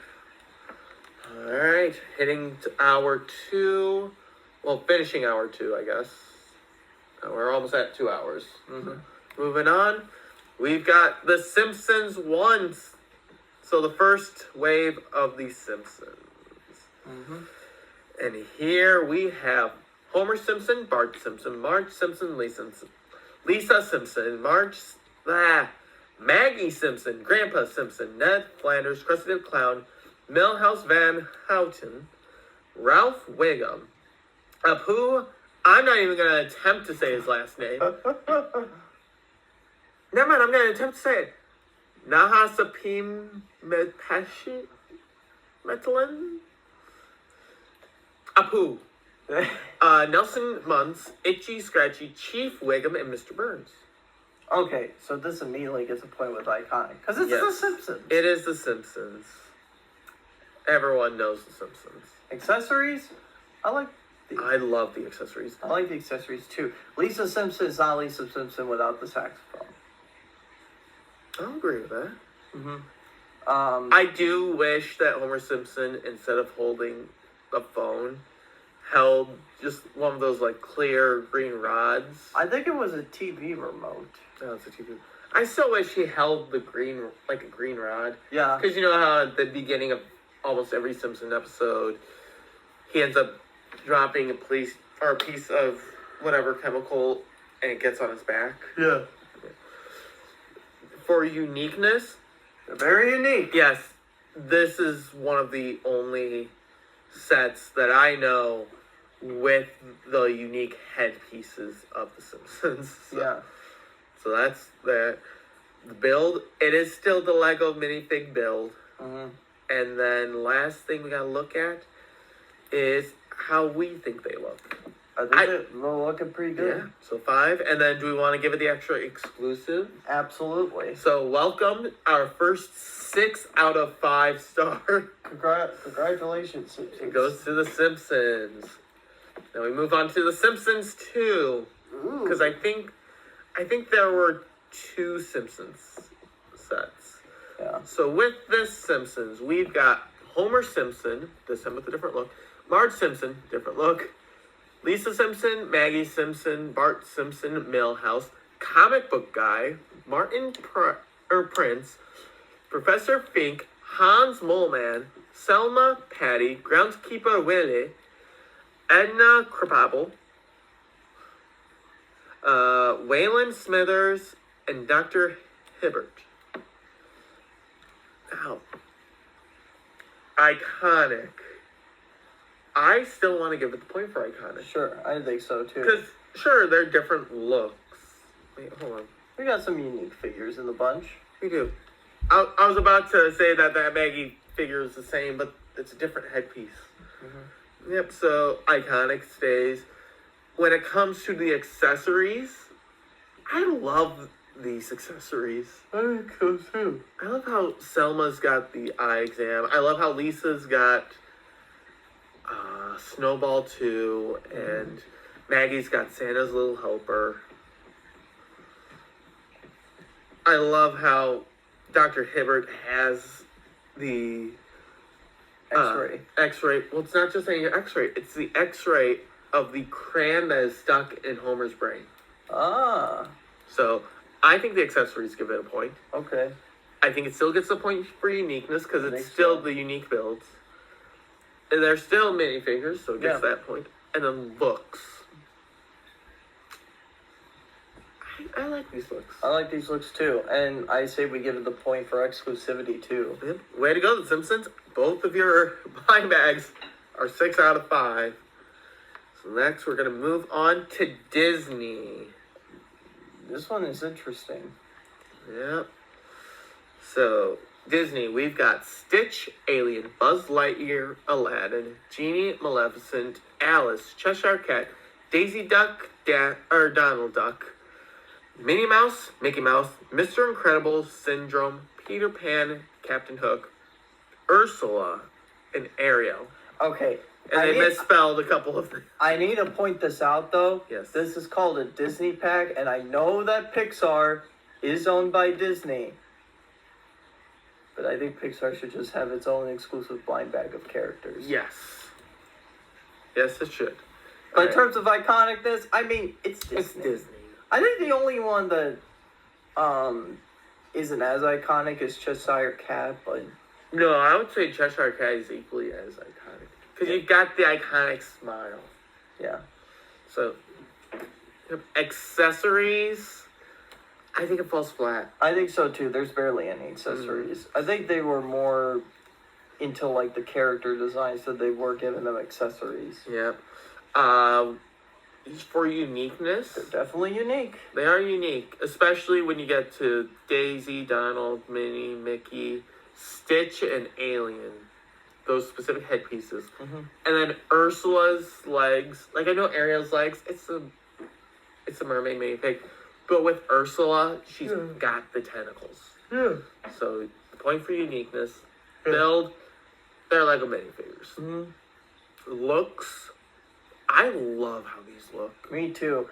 Alright, hitting to hour 2. Well, finishing hour 2, I guess. We're almost at 2 hours. Mm-hmm. Moving on, we've got The Simpsons 1. So the first wave of The Simpsons. Mm-hmm. And here we have Homer Simpson, Bart Simpson, Marge Simpson, Lisa Simpson, Maggie Simpson, Grandpa Simpson, Ned Flanders, Krusty the Clown, Milhouse Van Houten, Ralph Wiggum, Apu. I'm not even going to attempt to say his last name. Never mind, I'm going to attempt to say it. Nahasapim Mepashi Metalin? Apu. Nelson Muntz, Itchy Scratchy, Chief Wiggum, and Mr. Burns. Okay, so this immediately gets a point with iconic. Because it's The Simpsons. It is The Simpsons. Everyone knows The Simpsons. Accessories? I like love the accessories. I like the accessories too. Lisa Simpson is not Lisa Simpson without the saxophone. I'll agree with that. Mm-hmm. I do wish that Homer Simpson, instead of holding a phone, held just one of those like clear green rods. I think it was a TV remote. Oh, it's a TV. I still wish he held the green, like a green rod. Yeah. Because you know how at the beginning of almost every Simpson episode, he ends up dropping a piece of whatever chemical, and it gets on his back. Yeah. For uniqueness, They're very unique. yes, this is one of the only sets that I know with the unique headpieces of The Simpsons. Yeah. So that's the build. It is still the Lego minifig build. Mm-hmm. And then last thing we gotta look at is how we think they look. I think they're looking pretty good. Yeah. So 5. And then do we want to give it the extra exclusive? Absolutely. So welcome our first 6 out of 5 star. Congratulations, Simpsons. It goes to The Simpsons. Now we move on to The Simpsons 2. Because I think there were 2 Simpsons sets. Yeah. So with this Simpsons, we've got Homer Simpson, this time with a different look. Marge Simpson, different look. Lisa Simpson, Maggie Simpson, Bart Simpson, Milhouse, Comic Book Guy, Prince, Professor Fink, Hans Moleman, Selma Patty, Groundskeeper Willie, Edna Krabappel, Waylon Smithers, and Dr. Hibbert. Now, iconic. I still want to give it the point for iconic. Sure, I think so too. Because, sure, they're different looks. Wait, hold on. We got some unique figures in the bunch. We do. I was about to say that Maggie figure is the same, but it's a different headpiece. Mm-hmm. Yep, so iconic stays. When it comes to the accessories, I love these accessories. I think so too. I love how Selma's got the eye exam. I love how Lisa's got Snowball 2, and Maggie's got Santa's Little Helper. I love how Dr. Hibbert has the X-ray. X-ray. Well, it's not just any X-ray. It's the X-ray of the crayon that is stuck in Homer's brain. Ah. So I think the accessories give it a point. Okay. I think it still gets a point for uniqueness because it's still the unique builds. And they're still minifigures, so it gets that point. And then looks. I like these looks. I like these looks too. And I say we give it the point for exclusivity too. Yep. Way to go, The Simpsons. Both of your blind bags are 6 out of 5. So next we're going to move on to Disney. This one is interesting. Yep. So, Disney, we've got Stitch, Alien, Buzz Lightyear, Aladdin, Genie, Maleficent, Alice, Cheshire Cat, Daisy Duck, Donald Duck, Minnie Mouse, Mickey Mouse, Mr. Incredible, Syndrome, Peter Pan, Captain Hook, Ursula, and Ariel. Okay. And they misspelled a couple of things. I need to point this out though. Yes. This is called a Disney pack, and I know that Pixar is owned by Disney. But I think Pixar should just have its own exclusive blind bag of characters. Yes. Yes, it should. But in Alright. terms of iconicness, I mean, it's Disney. It's Disney. I think the only one that isn't as iconic is Cheshire Cat, but No, I would say Cheshire Cat is equally as iconic. Because you've got the iconic smile. yeah. So, accessories, I think it falls flat. I think so too. There's barely any accessories. I think they were more into like the character design, so they were giving them accessories. Yeah. For uniqueness, They're definitely unique. they are unique, especially when you get to Daisy, Donald, Minnie, Mickey, Stitch, and Alien. Those specific headpieces. Mm-hmm. And then Ursula's legs. Like, I know Ariel's legs, it's a mermaid mini pig. But with Ursula, she's got the tentacles. Yeah. So, point for uniqueness. Build, they're Lego minifigures. Mm-hmm. Looks, I love how these look. Me too.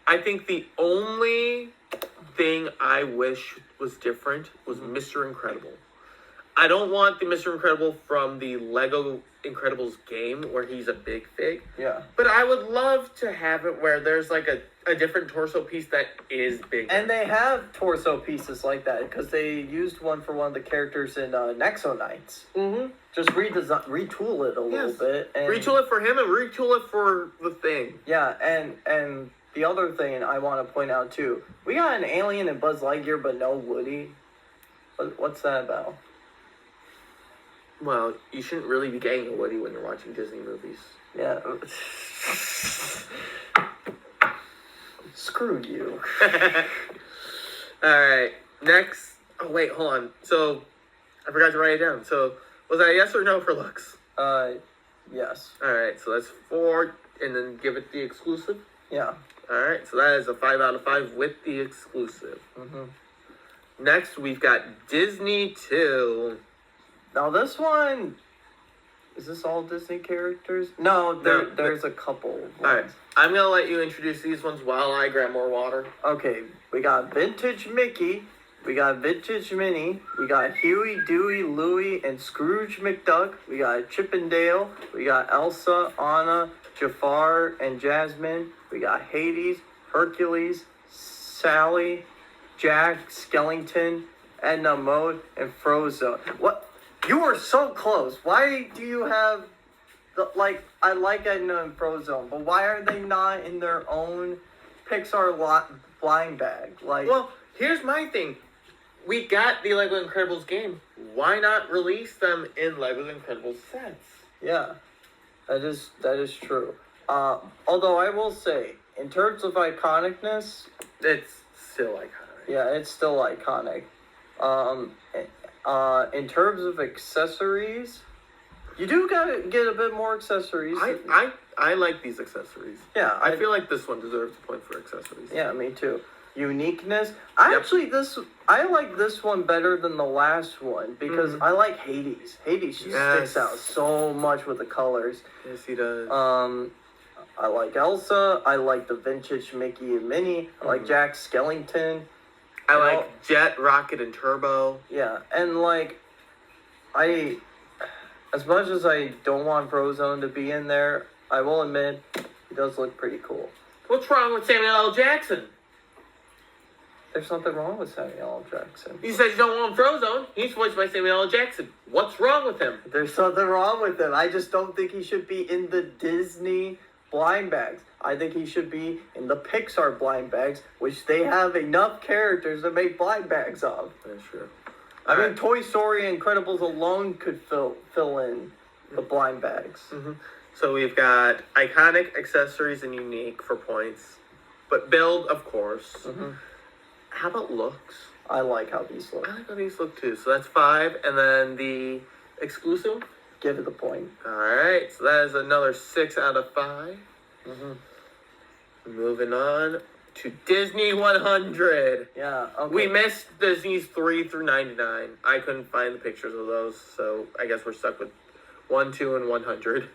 I think the only thing I wish was different was Mr. Incredible. I don't want the Mr. Incredible from the Lego Incredibles game where he's a big fig. Yeah. But I would love to have it where there's like a different torso piece that is bigger. And they have torso pieces like that because they used one for one of the characters in Nexo Knights. Mm-hmm. Just retool it a little bit. And Retool it for him and retool it for the thing. yeah, and the other thing I want to point out too, we got an alien in Buzz Lightyear but no Woody. What's that about? Well, you shouldn't really be getting a Woody when you're watching Disney movies. Yeah. Screw you. Alright, next. Oh, wait, hold on. So, I forgot to write it down. So, was that a yes or no for looks? Yes. Alright, so that's 4, and then give it the exclusive. Yeah. Alright, so that is a 5 out of 5 with the exclusive. Mm-hmm. Next, we've got Disney 2. Now this one, is this all Disney characters? No, there's a couple ones. Alright, I'm going to let you introduce these ones while I grab more water. Okay, we got Vintage Mickey, we got Vintage Minnie, we got Huey, Dewey, Louie, and Scrooge McDuck, we got Chip and Dale, we got Elsa, Anna, Jafar, and Jasmine, we got Hades, Hercules, Sally, Jack, Skellington, Edna Mode, and Frozone. What? You were so close. Why do you have I like Edna and Frozone, but why are they not in their own Pixar blind bag? Well, here's my thing. We got the Lego Incredibles game. Why not release them in Lego Incredibles sets? Yeah, that is true. Although I will say, in terms of iconicness, It's still iconic. yeah, it's still iconic. In terms of accessories, you do gotta get a bit more accessories. I like these accessories. Yeah, I feel like this one deserves a point for accessories. Yeah, me too. Uniqueness. Yep. I like this one better than the last one because I like Hades. Hades sticks out so much with the colors. Yes, he does. I like Elsa. I like the vintage Mickey and Minnie. I like Jack Skellington. I like Jet, Rocket, and Turbo. Yeah, and as much as I don't want Frozone to be in there, I will admit he does look pretty cool. What's wrong with Samuel L. Jackson? There's nothing wrong with Samuel L. Jackson. You said you don't want Frozone. He's voiced by Samuel L. Jackson. What's wrong with him? There's something wrong with him. I just don't think he should be in the Disney blind bags. I think he should be in the Pixar blind bags, which they have enough characters to make blind bags of. That's true. I mean, Toy Story and Incredibles alone could fill in the blind bags. Mm-hmm. So we've got iconic, accessories, and unique for points. But build, of course. Mm-hmm. How about looks? I like how these look. I like how these look too. So that's 5. And then the exclusive? Give it the point. Alright, so that is another 6 out of 5. Mm-hmm. Moving on to Disney 100. Yeah, okay. We missed Disney's 3 through 99. I couldn't find the pictures of those, so I guess we're stuck with 1, 2, and 100.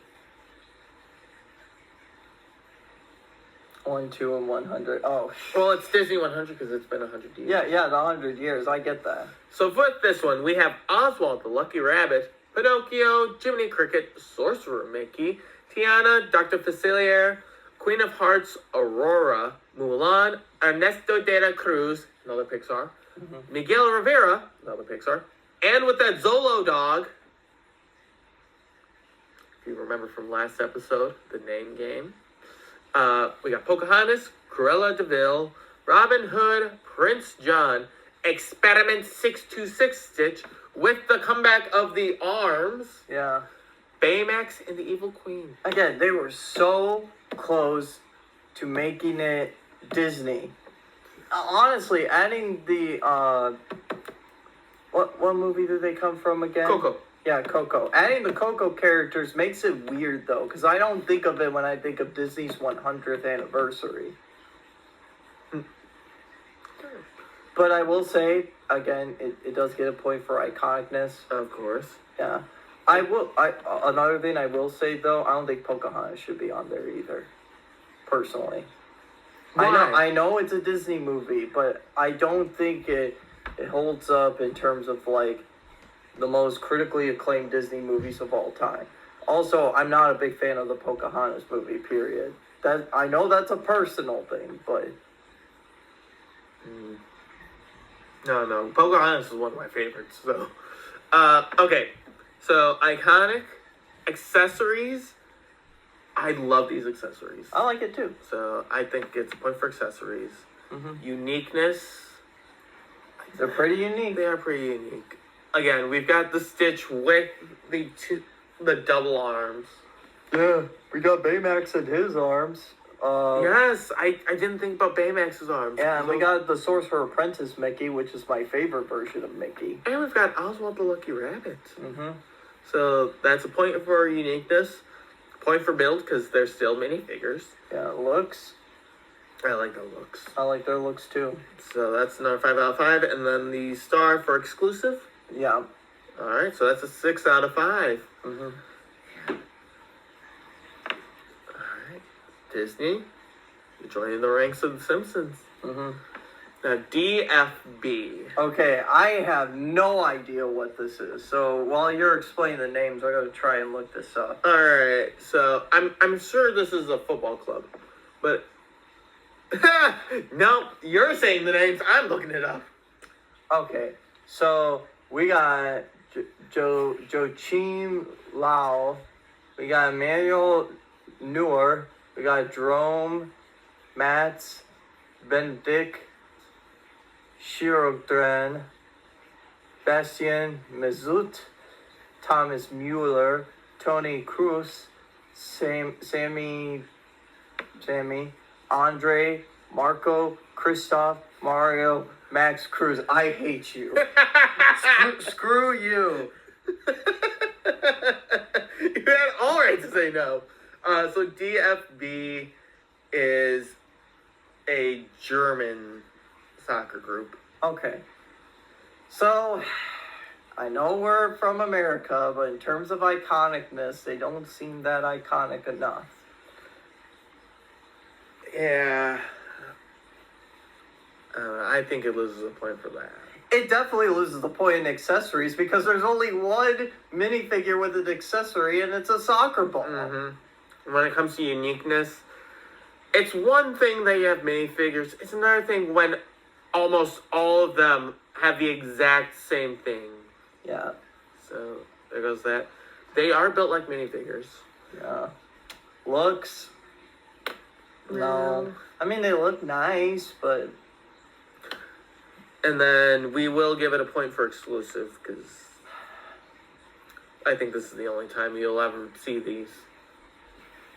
1, 2, and 100. Oh. Well, it's Disney 100 because it's been 100 years. Yeah, the 100 years. I get that. So for this one, we have Oswald the Lucky Rabbit, Pinocchio, Jiminy Cricket, Sorcerer Mickey, Tiana, Dr. Facilier, Queen of Hearts, Aurora, Mulan, Ernesto de la Cruz, another Pixar, Miguel Rivera, another Pixar, and with that Zolo dog, if you remember from last episode, the name game, we got Pocahontas, Cruella de Vil, Robin Hood, Prince John, Experiment 626 Stitch, with the comeback of the arms, Yeah. Baymax, and the Evil Queen. Again, they were so close to making it Disney. Honestly, adding the what movie did they come from again? Coco. Yeah, Coco. Adding the Coco characters makes it weird though, because I don't think of it when I think of Disney's 100th anniversary. But I will say again, it does get a point for iconicness. Of course. Yeah. Another thing I will say though, I don't think Pocahontas should be on there either. Personally. Why? I know it's a Disney movie, but I don't think it holds up in terms of like the most critically acclaimed Disney movies of all time. Also, I'm not a big fan of the Pocahontas movie, period. That I know that's a personal thing, but No. Pocahontas is one of my favorites. So, okay. So, iconic accessories. I love these accessories. I like it too. So, I think it's a point for accessories. Mm-hmm. Uniqueness. They're pretty unique. They are pretty unique. Again, we've got the Stitch with the double arms. Yeah, we got Baymax in his arms. Yes, I didn't think about Baymax's arms. Yeah, and we got the Sorcerer Apprentice Mickey, which is my favorite version of Mickey. And we've got Oswald the Lucky Rabbit. Mm-hmm. So that's a point for uniqueness. Point for build, because they're still minifigures. Yeah, looks. I like the looks. I like their looks too. So that's another 5 out of 5. And then the star for exclusive. Yeah. Alright, so that's a 6 out of 5. Mm-hmm. Alright. Disney. You're joining the ranks of The Simpsons. Mm-hmm. Now, DFB. Okay, I have no idea what this is. So while you're explaining the names, I'm gonna try and look this up. Alright, so I'm sure this is a football club. But no, you're saying the names, I'm looking it up. Okay, so we got Joachim Lau, we got Emmanuel Noor, we got Jerome Matz, Benedict Shirogdren, Bastien Mezut, Thomas Mueller, Tony Cruz, Sammy, Andre, Marco, Christoph, Mario, Max Cruz. I hate you. screw you. You had all right to say no. So DFB is a German soccer group. Okay. So, I know we're from America, but in terms of iconicness, they don't seem that iconic enough. Yeah. I think it loses a point for that. It definitely loses the point in accessories because there's only one minifigure with an accessory, and it's a soccer ball. Mm-hmm. When it comes to uniqueness, it's one thing that you have minifigures. It's another thing when almost all of them have the exact same thing. Yeah. So there goes that. They are built like minifigures. Yeah. Looks. No. I mean, they look nice, but. And then we will give it a point for exclusive because I think this is the only time you'll ever see these.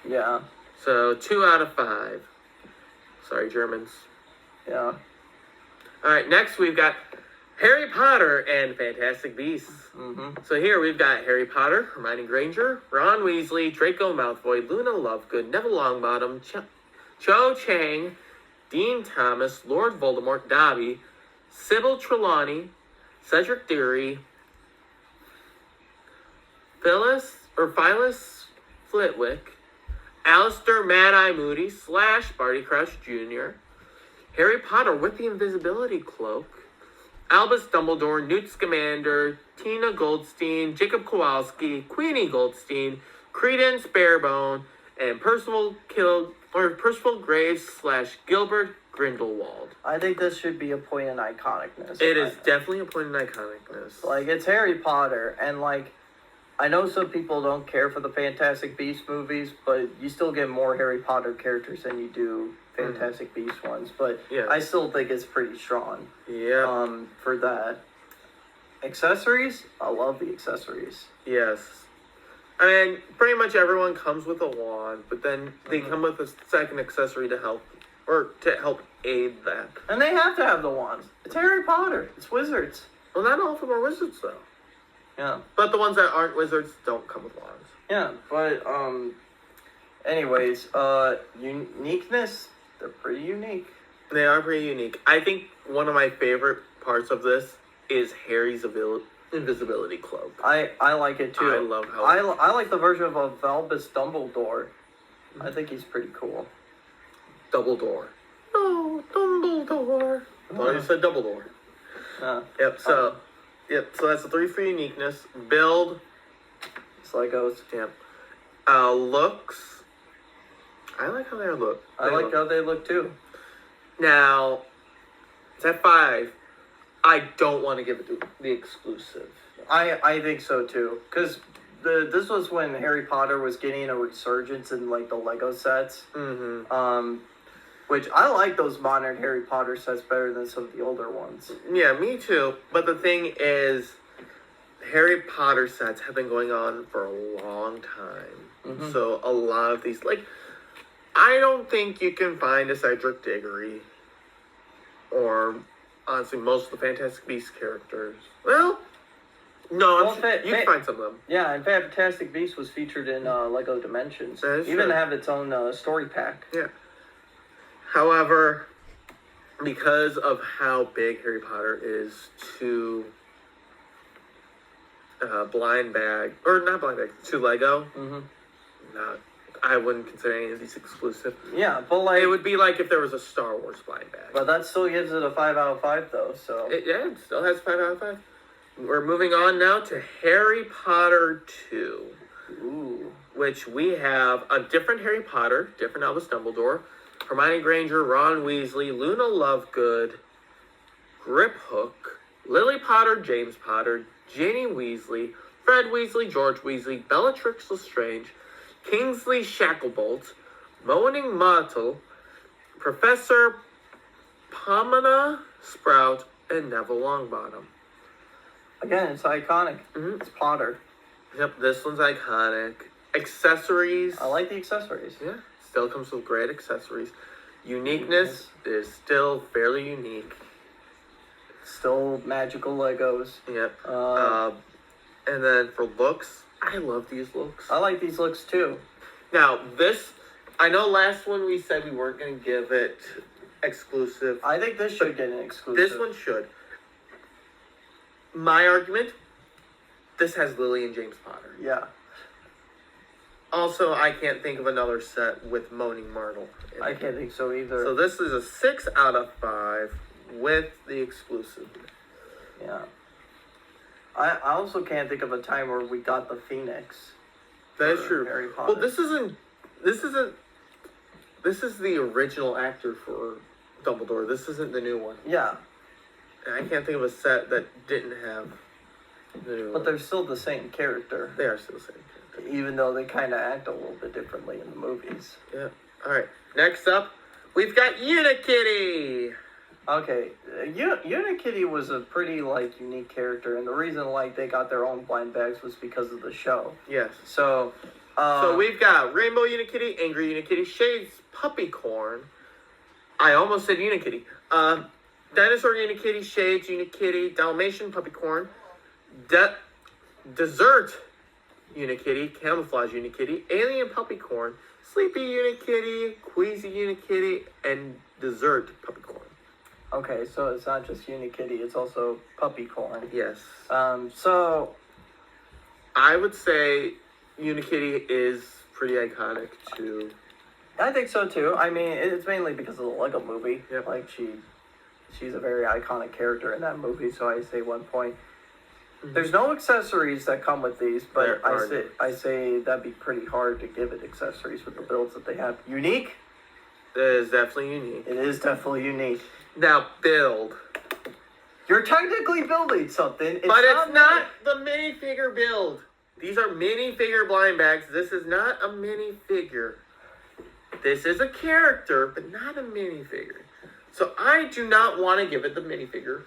Yeah. So 2 out of 5. Sorry, Germans. Yeah. All right, next we've got Harry Potter and Fantastic Beasts. Mm-hmm. So here we've got Harry Potter, Hermione Granger, Ron Weasley, Draco Malfoy, Luna Lovegood, Neville Longbottom, Cho Chang, Dean Thomas, Lord Voldemort, Dobby, Sybil Trelawney, Cedric Diggory, Phyllis Flitwick, Alistair Mad-Eye Moody / Barty Crouch Jr., Harry Potter with the Invisibility Cloak, Albus Dumbledore, Newt Scamander, Tina Goldstein, Jacob Kowalski, Queenie Goldstein, Credence Barebone, and Percival or Percival Graves / Gilbert Grindelwald. I think this should be a point in iconicness. It is definitely a point in iconicness. Like, it's Harry Potter, and, like, I know some people don't care for the Fantastic Beasts movies, but you still get more Harry Potter characters than you do Fantastic Beasts ones. But yeah. I still think it's pretty strong. Yeah. For that. Accessories? I love the accessories. Yes. I mean, pretty much everyone comes with a wand, but then they come with a second accessory to help aid that. And they have to have the wands. It's Harry Potter. It's wizards. Well, not all of them are wizards, though. Yeah. But the ones that aren't wizards don't come with wands. Yeah, but, anyways, uniqueness, they're pretty unique. They are pretty unique. I think one of my favorite parts of this is Harry's invisibility cloak. I like it too. I love how... I like the version of Albus Dumbledore. I think he's pretty cool. Dumbledore. No, Dumbledore. I thought you said Dumbledore. Yep, so that's the 3 for uniqueness. Build. It's Legos. Yep. Looks. I like how they look. I like how they look too. Now, it's at 5. I don't want to give it the exclusive. I think so too, because this was when Harry Potter was getting a resurgence in like the Lego sets. Mm-hmm. Which I like those modern Harry Potter sets better than some of the older ones. Yeah, me too. But the thing is, Harry Potter sets have been going on for a long time. Mm-hmm. So a lot of these, like, I don't think you can find a Cedric Diggory or honestly most of the Fantastic Beasts characters. Well, no, you can find some of them. Yeah, and Fantastic Beasts was featured in Lego Dimensions. Even have its own story pack. Yeah. However, because of how big Harry Potter is to to Lego, I wouldn't consider any of these exclusive. Yeah, but like... It would be like if there was a Star Wars blind bag. But that still gives it a 5 out of 5, though, so... It still has 5 out of 5. We're moving on now to Harry Potter 2. Ooh. Which we have a different Harry Potter, different Albus Dumbledore, Hermione Granger, Ron Weasley, Luna Lovegood, Grip Hook, Lily Potter, James Potter, Ginny Weasley, Fred Weasley, George Weasley, Bellatrix Lestrange, Kingsley Shacklebolt, Moaning Myrtle, Professor Pomona Sprout, and Neville Longbottom. Again, it's iconic. Mm-hmm. It's Potter. Yep, this one's iconic. Accessories. I like the accessories. Yeah, still comes with great accessories. Uniqueness is still fairly unique. Still magical Legos. Yep. And then for looks, I love these looks. I like these looks too. Now, I know last one we said we weren't going to give it exclusive. I think this should get an exclusive. This one should. My argument, this has Lily and James Potter. Yeah. Also, I can't think of another set with Moaning Myrtle. I can't think so either. So this is a 6 out of 5 with the exclusive. Yeah. I also can't think of a time where we got the Phoenix. That is true. Harry Potter. Well, this is the original actor for Dumbledore. This isn't the new one. Yeah. And I can't think of a set that didn't have the new one. But they're still the same character. They are still the same character. Even though they kind of act a little bit differently in the movies. Yeah. All right. Next up, we've got Unikitty. Okay, Unikitty was a pretty, like, unique character, and the reason, like, they got their own blind bags was because of the show. Yes. So we've got Rainbow Unikitty, Angry Unikitty, Shades Puppycorn. I almost said Unikitty. Dinosaur Unikitty, Shades Unikitty, Dalmatian Puppycorn, Dessert Unikitty, Camouflage Unikitty, Alien Puppycorn, Sleepy Unikitty, Queasy Unikitty, and Dessert Puppycorn. Okay, so it's not just Unikitty, it's also Puppycorn. Yes. So... I would say Unikitty is pretty iconic, too. I think so, too. I mean, it's mainly because of the Lego movie. Yep. Like, she's a very iconic character in that movie, so I say 1 point. Mm-hmm. There's no accessories that come with these, but I say that'd be pretty hard to give it accessories with the builds that they have. Unique? It is definitely unique. It is definitely unique. Now, build. You're technically building something. But it's not the minifigure build. These are minifigure blind bags. This is not a minifigure. This is a character, but not a minifigure. So I do not want to give it the minifigure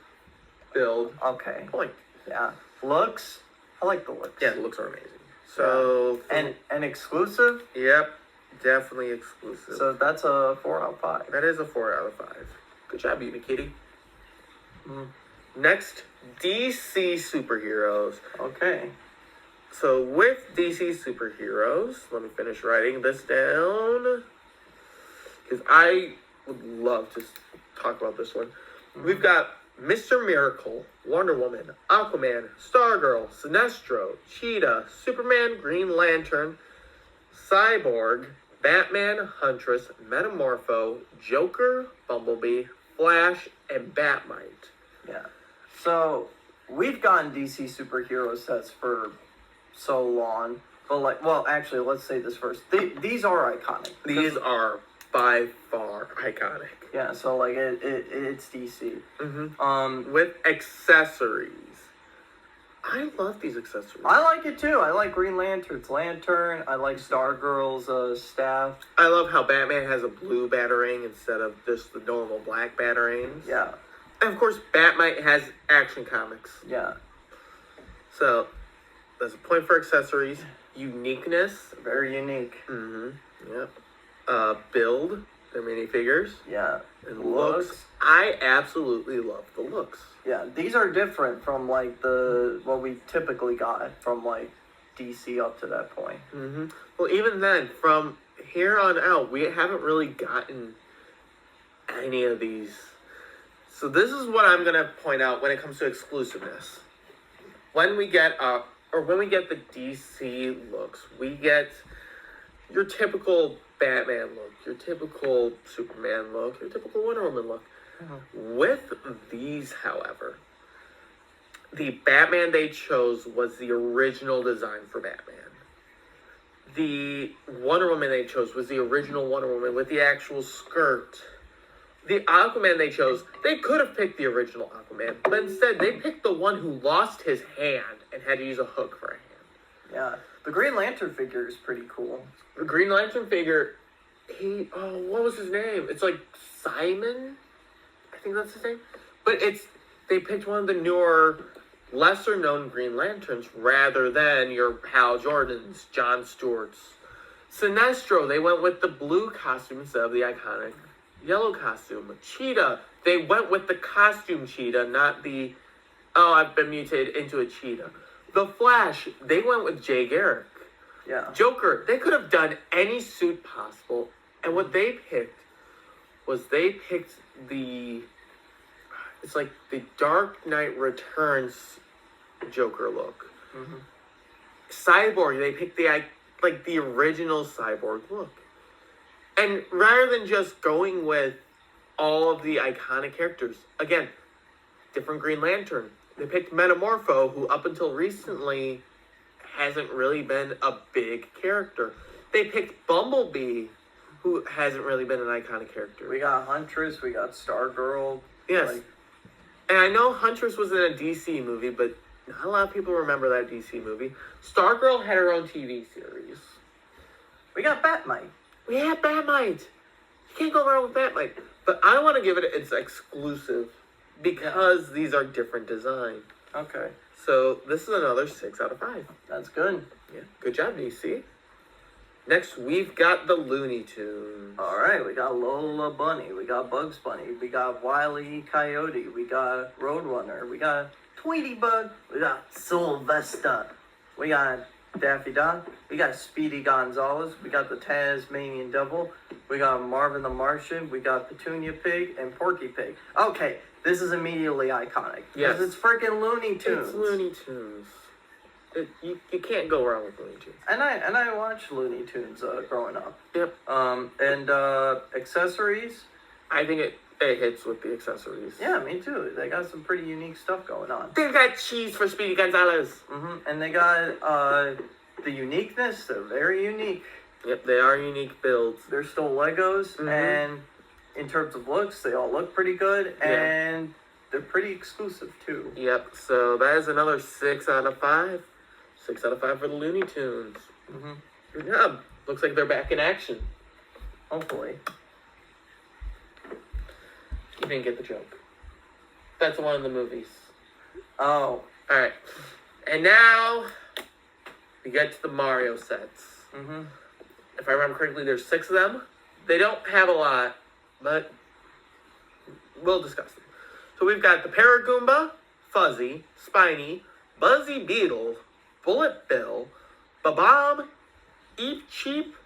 build point. Yeah. Looks. I like the looks. Yeah, the looks are amazing. So and exclusive. Yep, definitely exclusive. So that's a 4 out of 5. That is a 4 out of 5. Good job, Unikitty. Next, DC superheroes. Okay. So with DC superheroes, let me finish writing this down because I would love to talk about this one. We've got Mr. Miracle, Wonder Woman, Aquaman, Stargirl, Sinestro, Cheetah, Superman, Green Lantern, Cyborg, Batman, Huntress, Metamorpho, Joker, Bumblebee, Flash, and Batmite. Yeah. So we've gotten DC superhero sets for so long, but actually, let's say this first. These are iconic. These are by far iconic. Yeah. So it's DC. With accessories. I love these accessories. I like it too. I like Green Lantern's lantern. I like Stargirl's staff. I love how Batman has a blue batarang instead of just the normal black batarangs. Yeah. And of course, Batmite has Action Comics. Yeah. So, there's a point for accessories. Uniqueness. Very unique. Yep. Build. They're minifigures. Yeah. And looks. I absolutely love the looks. Yeah. These are different from what we typically got from DC up to that point. Well, even then, from here on out, we haven't really gotten any of these. So this is what I'm gonna point out when it comes to exclusiveness. When we get the DC looks, we get your typical Batman look, your typical Superman look, your typical Wonder Woman look. With these, however, the Batman they chose was the original design for Batman. The Wonder Woman they chose was the original Wonder Woman with the actual skirt. The Aquaman they chose, they could have picked the original Aquaman, but instead they picked the one who lost his hand and had to use a hook for a hand. Yeah. The Green Lantern figure is pretty cool. The Green Lantern figure, what was his name? It's like Simon? I think that's his name. But they picked one of the newer, lesser known Green Lanterns rather than your Hal Jordans, John Stewart's. Sinestro, they went with the blue costume instead of the iconic yellow costume. Cheetah, they went with the costume cheetah, not the, I've been mutated into a cheetah. The Flash, they went with Jay Garrick. Yeah. Joker, they could have done any suit possible, and what they picked was it's like the Dark Knight Returns Joker look. Cyborg, they picked the original Cyborg look. And rather than just going with all of the iconic characters, again, different Green Lantern. They picked Metamorpho, who up until recently hasn't really been a big character. They picked Bumblebee, who hasn't really been an iconic character. We got Huntress, we got Stargirl. Yes. And I know Huntress was in a DC movie, but not a lot of people remember that DC movie. Stargirl had her own TV series. We got Batmite. We have Batmite. You can't go wrong with Batmite. But I want to give it its exclusive because these are different design. Okay. So this is another 6 out of 5. That's good. Yeah. Good job, DC. Next, we've got the Looney Tunes. All right. We got Lola Bunny. We got Bugs Bunny. We got Wile E. Coyote. We got Roadrunner. We got Tweety Bug. We got Sylvester. We got Daffy Duck. We got Speedy Gonzales. We got the Tasmanian Devil. We got Marvin the Martian. We got Petunia Pig and Porky Pig. Okay, this is immediately iconic. Yes. It's freaking Looney Tunes. It's Looney Tunes. You can't go wrong with Looney Tunes. And I watched Looney Tunes growing up. Yep. And accessories. I think it hits with the accessories. Yeah, me too. They got some pretty unique stuff going on. They've got cheese for Speedy Gonzales. And they got the uniqueness. They're very unique. Yep, they are unique builds. They're still Legos, Mhm. and in terms of looks, they all look pretty good, Yeah. and they're pretty exclusive too. Yep, so that is another 6 out of 5. 6 out of 5 for the Looney Tunes. Hmm. Good job. Looks like they're back in action. Hopefully. You didn't get the joke. That's one of the movies. Oh. Alright. And now we get to the Mario sets. Mm-hmm. If I remember correctly, there's 6 of them. They don't have a lot, but we'll discuss them. So we've got the Paragoomba, Fuzzy, Spiny, Buzzy Beetle, Bullet Bill, Babam, Eep Cheep,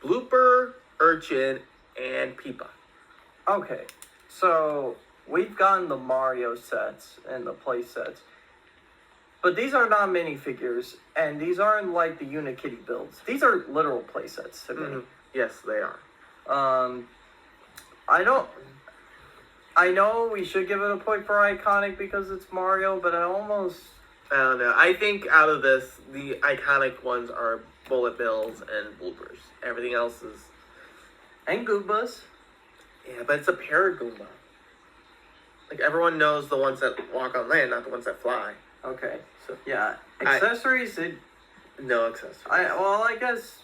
Blooper, Urchin, and Peepa. Okay. So we've gotten the Mario sets and the play sets. But these are not minifigures, and these aren't like the Unikitty builds. These are literal play sets to me. Mm-hmm. Yes, they are. I know we should give it a point for iconic because it's Mario, but I don't know. I think out of this, the iconic ones are Bullet Bills and Bloopers. Everything else is... And Goombas. Yeah, but it's a Paragoomba. Like, everyone knows the ones that walk on land, not the ones that fly. Okay. So Yeah. Accessories, no accessories. I guess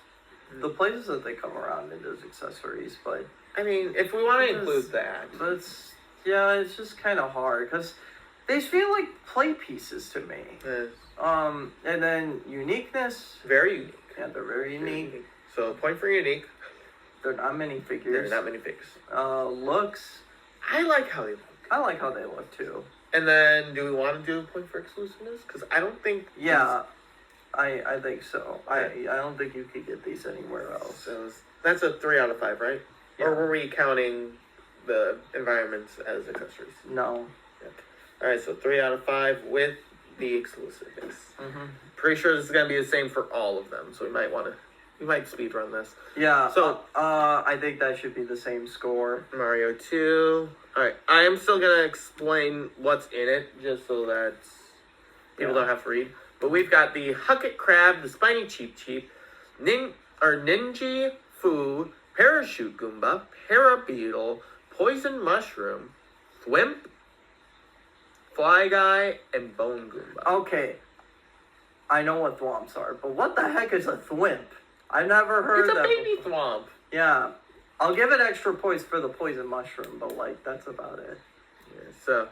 the places that they come around in those accessories, but... I mean, if we want to include that. But it's just kind of hard, because they feel like play pieces to me. Yes. And then uniqueness. Very unique. Yeah, they're very unique. So, point for unique. They're not many figures. There's not many figures. Looks. I like how they look. I like how they look, too. And then, do we want to do a point for exclusiveness? Because I don't think... Yeah, I think so. I don't think you could get these anywhere else. So, that's a 3 out of 5, right? Yeah. Or were we counting the environments as accessories? No. Yep. Alright, so 3 out of 5 with the exclusiveness. Mm-hmm. Pretty sure this is going to be the same for all of them, so we might speed run this. Yeah, so I think that should be the same score. Mario 2. Alright, I am still going to explain what's in it, just so that people don't have to read. But we've got the Hucket Crab, the Spiny Cheep Cheep, Ninja Foo, Parachute Goomba, Parabeetle, Poison Mushroom, Thwimp, Fly Guy, and Bone Goomba. Okay, I know what thwomps are, but what the heck is a thwimp? I've never heard It's a that baby before. thwomp. Yeah, I'll give it extra points for the poison mushroom, but that's about it. Yeah, so,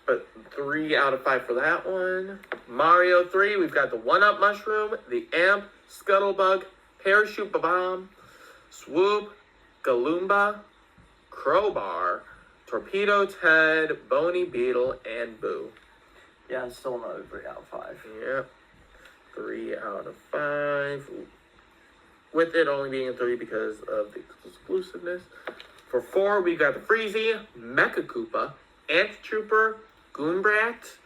but 3 out of 5 for that one. Mario 3, we've got the 1-Up Mushroom, the Amp, Scuttlebug, Parachute Babam, Swoop, Galoomba, Crowbar, Torpedo Ted, Bony Beetle, and Boo. Yeah, it's still another 3 out of 5. Yep. 3 out of 5. With it only being a 3 because of the exclusiveness. For 4, we've got the Freezy, Mecha Koopa, Ant Trooper, Goonbrat,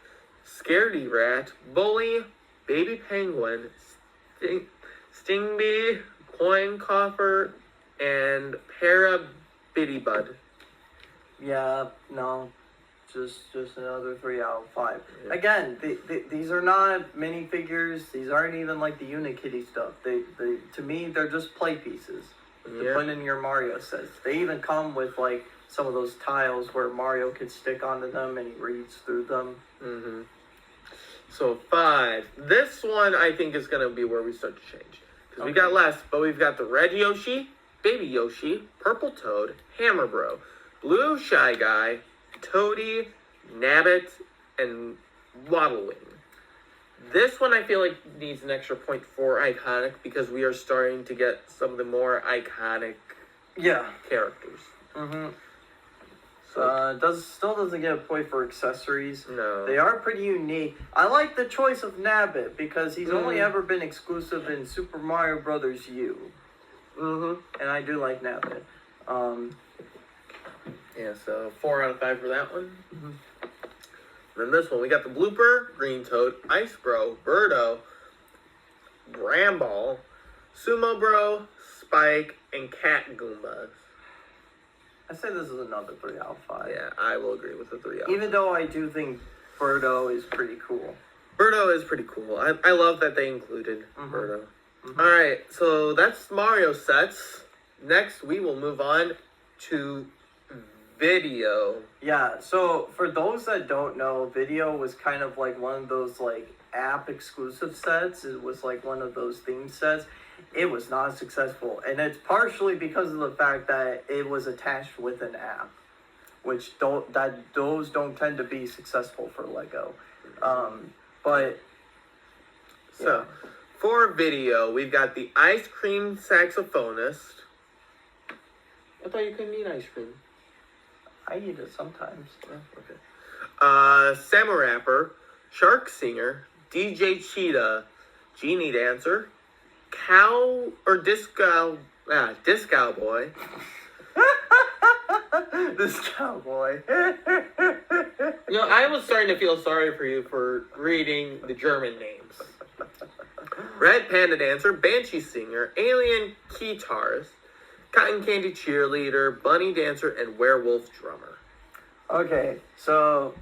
Scaredy Rat, Bully, Baby Penguin, Stingbee, Coin Coffer, and Bud. Yeah, no, just another 3 out of 5. Yeah. Again, these are not minifigures. These aren't even like the Unikitty stuff. They to me they're just play pieces to put in your Mario sets. They even come with like some of those tiles where Mario could stick onto them and he reads through them. Mm-hmm. So 5. This one I think is gonna be where we start to change because we got less, but we've got the Red Yoshi, Baby Yoshi, Purple Toad, Hammer Bro, Blue Shy Guy, Toadie, Nabbit, and Waddlewing. This one I feel like needs an extra point for iconic because we are starting to get some of the more iconic characters. Mm-hmm. So, Still doesn't get a point for accessories. no. They are pretty unique. I like the choice of Nabbit because he's only ever been exclusive in Super Mario Brothers U. Mm-hmm. And I do like Nabbit. Yeah, so 4 out of 5 for that one. Mm-hmm. Then this one, we got the Blooper, Green Toad, Ice Bro, Birdo, Bramball, Sumo Bro, Spike, and Cat Goombas. I say this is another 3 out of 5. Yeah, I will agree with the 3 out. Even though I do think Birdo is pretty cool. Birdo is pretty cool. I love that they included Birdo. Mm-hmm. All right, so that's Mario sets. Next, we will move on to video. Yeah, so for those that don't know, video was kind of like one of those like app exclusive sets. It was like one of those theme sets. It was not successful, and it's partially because of the fact that it was attached with an app, which those don't tend to be successful for Lego. But So, for video, we've got the ice cream saxophonist. I thought you couldn't eat ice cream. I eat it sometimes. Oh, okay. Samarapper, shark singer, DJ Cheetah, genie dancer, disc cowboy. This cowboy. You know, I was starting to feel sorry for you for reading the German names. Red Panda Dancer, Banshee Singer, Alien Guitarist, Cotton Candy Cheerleader, Bunny Dancer, and Werewolf Drummer. Okay, so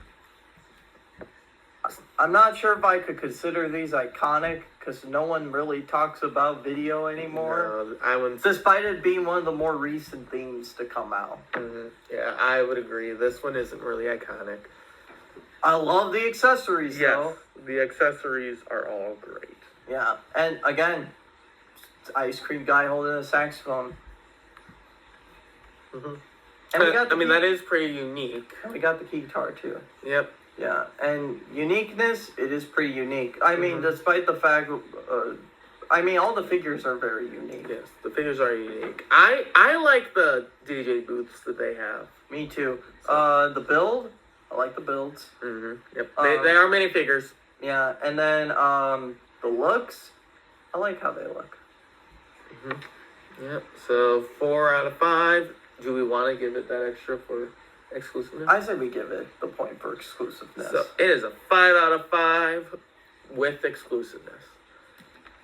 I'm not sure if I could consider these iconic because no one really talks about video anymore. No, I wouldn't. Despite it being one of the more recent themes to come out. Mm-hmm. Yeah, I would agree. This one isn't really iconic. I love the accessories, though. Yes, the accessories are all great. Yeah, and again, ice cream guy holding a saxophone. Mm-hmm. And we got that is pretty unique. And we got the guitar, too. Yep. Yeah, and uniqueness, it is pretty unique. I mean, despite the fact, all the figures are very unique. Yes, the figures are unique. I like the DJ booths that they have. Me too. The build, I like the builds. Mm-hmm. Yep, they are minifigures. Yeah, and then the looks, I like how they look. Mm-hmm. Yep, so 4 out of 5. Do we want to give it that extra for exclusiveness? I say we give it the point for exclusiveness. So it is a 5 out of 5 with exclusiveness.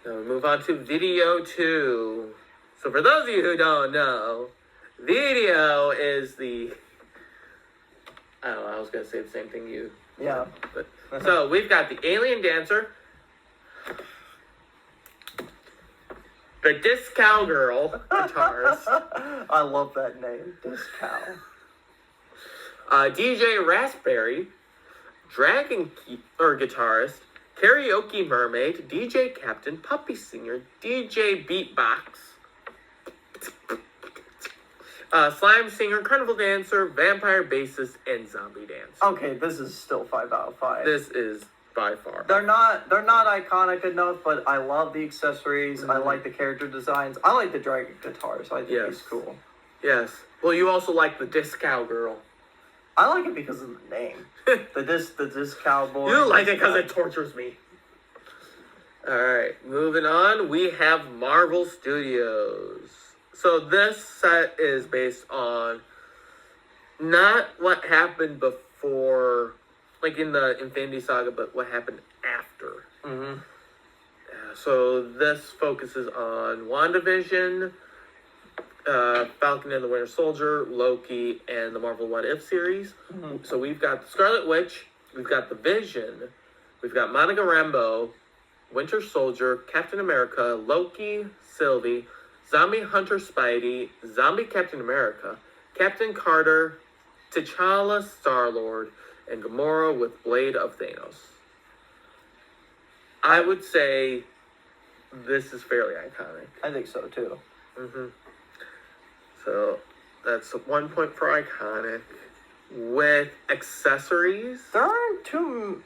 Now we move on to video 2. So for those of you who don't know, video is the... I don't know, I was going to say the same thing you... Yeah. But, so we've got the Alien Dancer, the Disc Cowgirl guitarist, I love that name, Disc Cow. DJ Raspberry, Dragon guitarist, Karaoke Mermaid, DJ Captain, Puppy Singer, DJ Beatbox, Slime Singer, Carnival Dancer, Vampire Bassist, and Zombie Dancer. Okay, this is still 5 out of 5. This is by far. They're not iconic enough, but I love the accessories. I like the character designs. I like the dragon guitars. I think he's cool. Yes. Well, you also like the Disc Cowgirl. I like it because of the name. the disc cowboy. You like it because it tortures me. Alright, moving on. We have Marvel Studios. So this set is based on not what happened before, like in the Infinity Saga, but what happened after. Mm-hmm. So this focuses on WandaVision, Falcon and the Winter Soldier, Loki, and the Marvel What If series. Mm-hmm. So we've got the Scarlet Witch, we've got the Vision, we've got Monica Rambeau, Winter Soldier, Captain America, Loki, Sylvie, Zombie Hunter Spidey, Zombie Captain America, Captain Carter, T'Challa Star-Lord, and Gamora with Blade of Thanos. I would say this is fairly iconic. I think so too. Mm-hmm. So that's 1 point for iconic. With accessories, there aren't too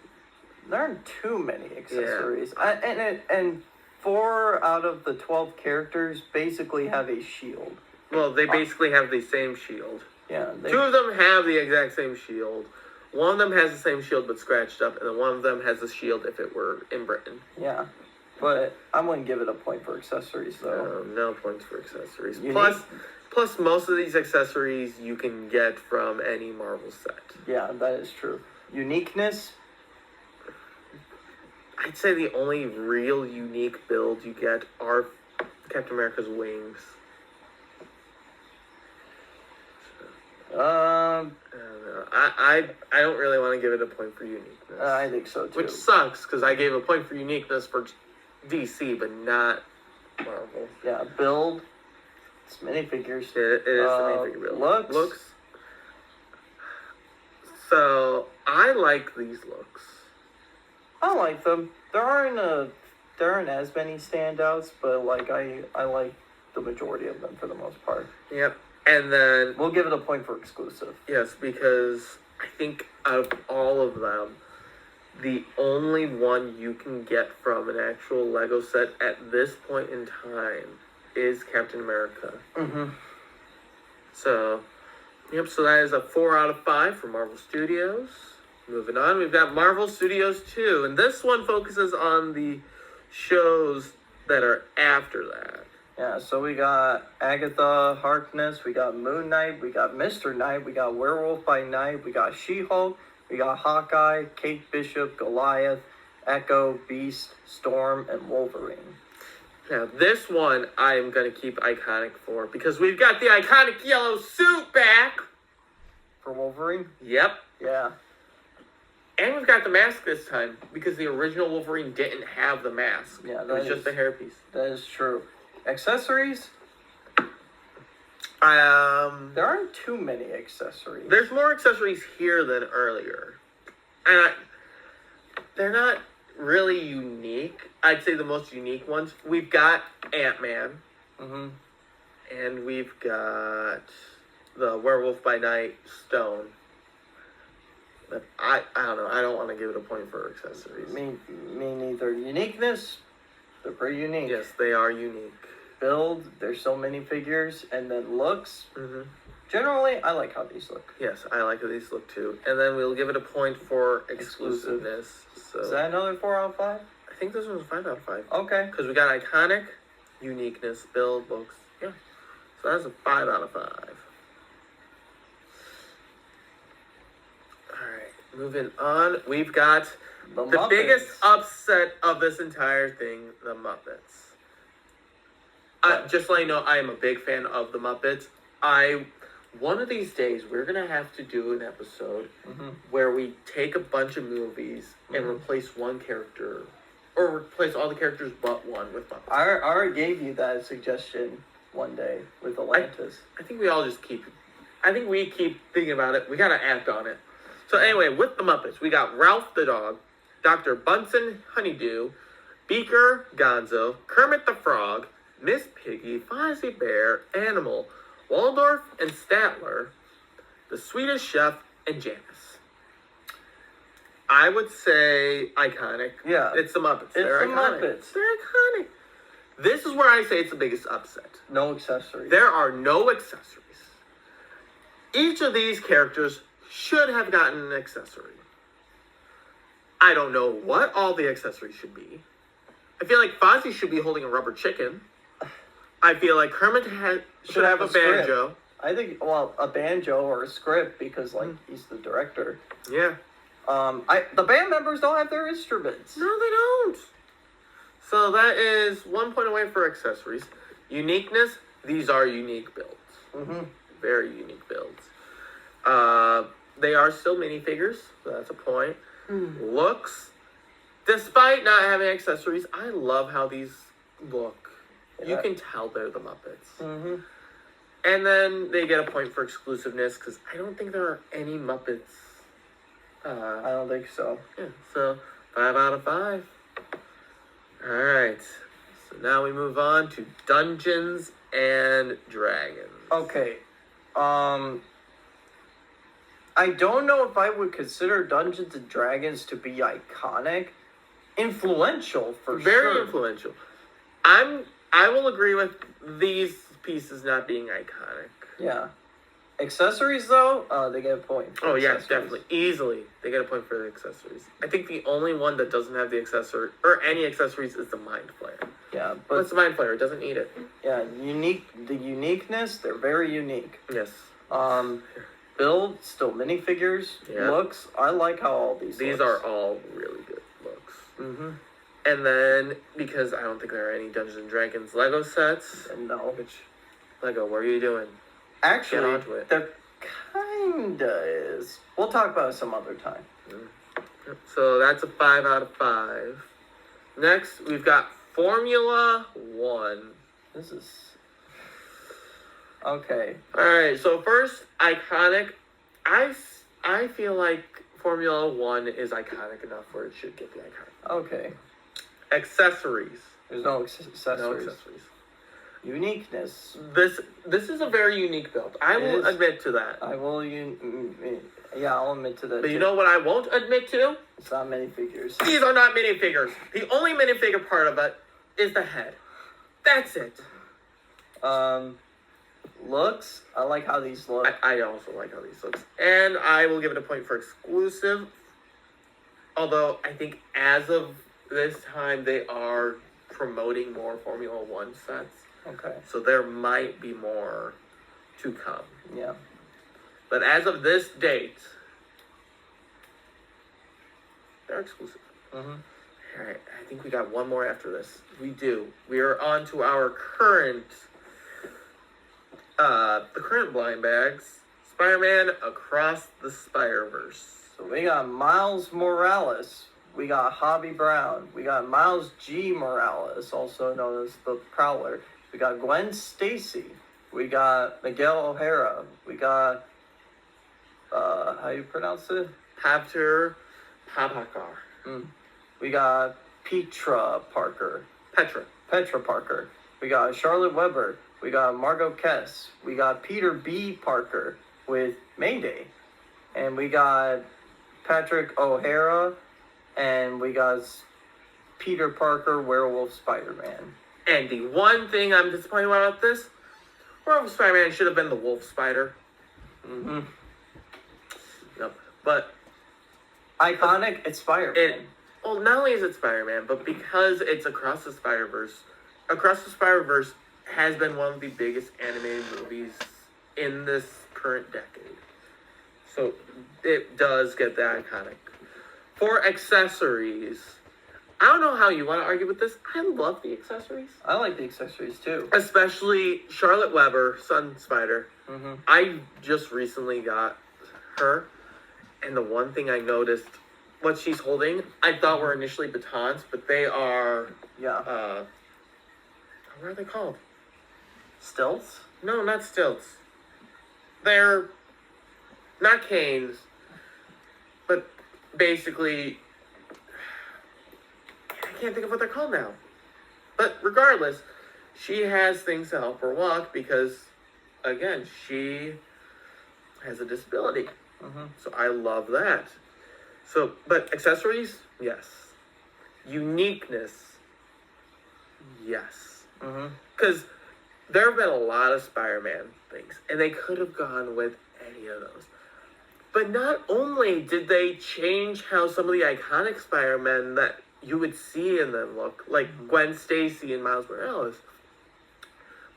many accessories. Yeah. And 4 out of the 12 characters basically have a shield. Well, they basically have the same shield. Yeah. 2 of them have the exact same shield. One of them has the same shield but scratched up, and then one of them has the shield if it were in Britain. Yeah. But I wouldn't give it a point for accessories, though. No points for accessories. Unique. Plus, most of these accessories you can get from any Marvel set. Yeah, that is true. Uniqueness? I'd say the only real unique build you get are Captain America's wings. I don't really want to give it a point for uniqueness. I think so too. Which sucks because I gave a point for uniqueness for DC, but not Marvel. Yeah, build. It's minifigures. It is the minifigure build. Looks. So I like these looks. I like them. There aren't as many standouts, but like I like the majority of them for the most part. Yep. And then We'll give it a point for exclusive. yes, because I think out of all of them, the only one you can get from an actual Lego set at this point in time is Captain America. Mm-hmm. So, yep, so that is a 4 out of 5 for Marvel Studios. Moving on, we've got Marvel Studios 2, and this one focuses on the shows that are after that. Yeah, so we got Agatha Harkness, we got Moon Knight, we got Mr. Knight, we got Werewolf by Night, we got She-Hulk, we got Hawkeye, Kate Bishop, Goliath, Echo, Beast, Storm, and Wolverine. Now, this one I am going to keep iconic for because we've got the iconic yellow suit back. For Wolverine? Yep. Yeah. And we've got the mask this time because the original Wolverine didn't have the mask. Yeah, it was just a hairpiece. That is true. Accessories? There aren't too many accessories. There's more accessories here than earlier. And they're not really unique. I'd say the most unique ones. We've got Ant-Man. Mm-hmm. And we've got the Werewolf by Night Stone. But I don't know. I don't want to give it a point for accessories. Me neither. Uniqueness? They're pretty unique. Yes, they are unique. Build, there's so many figures, and then looks. Mm-hmm. Generally, I like how these look. Yes, I like how these look too. And then we'll give it a point for exclusiveness. So Is that another 4 out of 5? I think this one's 5 out of 5. Okay. Because we got iconic, uniqueness, build, looks. Yeah. So that's a 5 out of 5. Alright, moving on. We've got the Muppets. biggest upset of this entire thing, the Muppets. Just to let you know, I am a big fan of the Muppets. One of these days, we're going to have to do an episode where we take a bunch of movies and replace one character, or replace all the characters but one with Muppets. I already gave you that suggestion one day with Atlantis. I think we all just keep thinking about it. We got to act on it. So anyway, with the Muppets, we got Ralph the dog, Dr. Bunsen Honeydew, Beaker Gonzo, Kermit the Frog, Miss Piggy, Fozzie Bear, Animal, Waldorf and Statler, the Swedish Chef, and Janice. I would say iconic. Yeah. It's the Muppets. They're iconic. Muppets. They're iconic. This is where I say it's the biggest upset. No accessories. There are no accessories. Each of these characters should have gotten an accessory. I don't know what all the accessories should be. I feel like Fozzie should be holding a rubber chicken. I feel like Kermit should have a banjo. I think, a banjo or a script because, he's the director. Yeah. The band members don't have their instruments. No, they don't. So that is 1 point away for accessories. Uniqueness, these are unique builds. Mm-hmm. Very unique builds. They are still minifigures, so that's a point. Looks, despite not having accessories, I love how these look. Yeah. You can tell they're the Muppets. Mm-hmm. And then they get a point for exclusiveness, because I don't think there are any Muppets. I don't think so. Yeah, so 5 out of 5. Alright, so now we move on to Dungeons and Dragons. Okay, I don't know if I would consider Dungeons and Dragons to be iconic. Influential, for sure. Very influential. I will agree with these pieces not being iconic. Yeah. Accessories, though, they get a point. Oh, yeah, definitely. Easily. They get a point for the accessories. I think the only one that doesn't have the accessory, or any accessories, is the Mind Flayer. Yeah, but... What's the Mind Flayer? It doesn't need it. Yeah, the uniqueness, they're very unique. Yes. Build, still minifigures. Yeah. Looks, I like how all these These looks. are all really good looks. Mm-hmm. And then, because I don't think there are any Dungeons and Dragons Lego sets. No. Which, Lego, what are you doing? Actually, Get onto it. there kinda is. We'll talk about it some other time. So that's a 5 out of 5. Next, we've got Formula One. This is okay. All right. So first, iconic. I feel like Formula One is iconic enough where it should get the iconic. Okay. Accessories. There's no accessories. No accessories. Uniqueness. This is a very unique build. I will admit to that. I will. Yeah, I'll admit to that. But you know what I won't admit to? It's not minifigures. These are not minifigures. The only minifigure part of it is the head. That's it. Looks. I like how these look. I also like how these looks. And I will give it a point for exclusive. Although I think as of this time they are promoting more Formula One sets. Okay. So there might be more to come. Yeah. But as of this date, they're exclusive. Mm-hmm. All right, I think we got one more after this. We do. We are on to our current, the current blind bags. Spider-Man Across the Spider-Verse. So we got Miles Morales. We got Hobby Brown. We got Miles G. Morales, also known as the Prowler. We got Gwen Stacy. We got Miguel O'Hara. We got, how you pronounce it? Papakar. We got Petra Parker. Petra. Parker. We got Charlotte Weber. We got Margot Kess. We got Peter B. Parker with Mayday. And we got Patrick O'Hara. And we got Peter Parker, Werewolf Spider-Man. And the one thing I'm disappointed about this, Werewolf Spider-Man should have been the Wolf Spider. Mm-hmm. Nope. But iconic, it's Spider-Man. Well, not only is it Spider-Man, but because it's Across the Spider-Verse has been one of the biggest animated movies in this current decade. So it does get that iconic. For accessories, I don't know how you want to argue with this. I love the accessories. I like the accessories too. Especially Charlotte Weber, Sun Spider. Mm-hmm. I just recently got her, and the one thing I noticed, what she's holding, I thought were initially batons, but they are, what are they called? Stilts? No, not stilts. They're not canes, but basically, I can't think of what they're called now. But regardless, she has things to help her walk because, again, she has a disability. Mm-hmm. So I love that. So, but accessories, yes. Uniqueness, yes. Because there have been a lot of Spider-Man things, and they could have gone with any of those. But not only did they change how some of the iconic Spider-Men that you would see in them look, like Gwen Stacy and Miles Morales,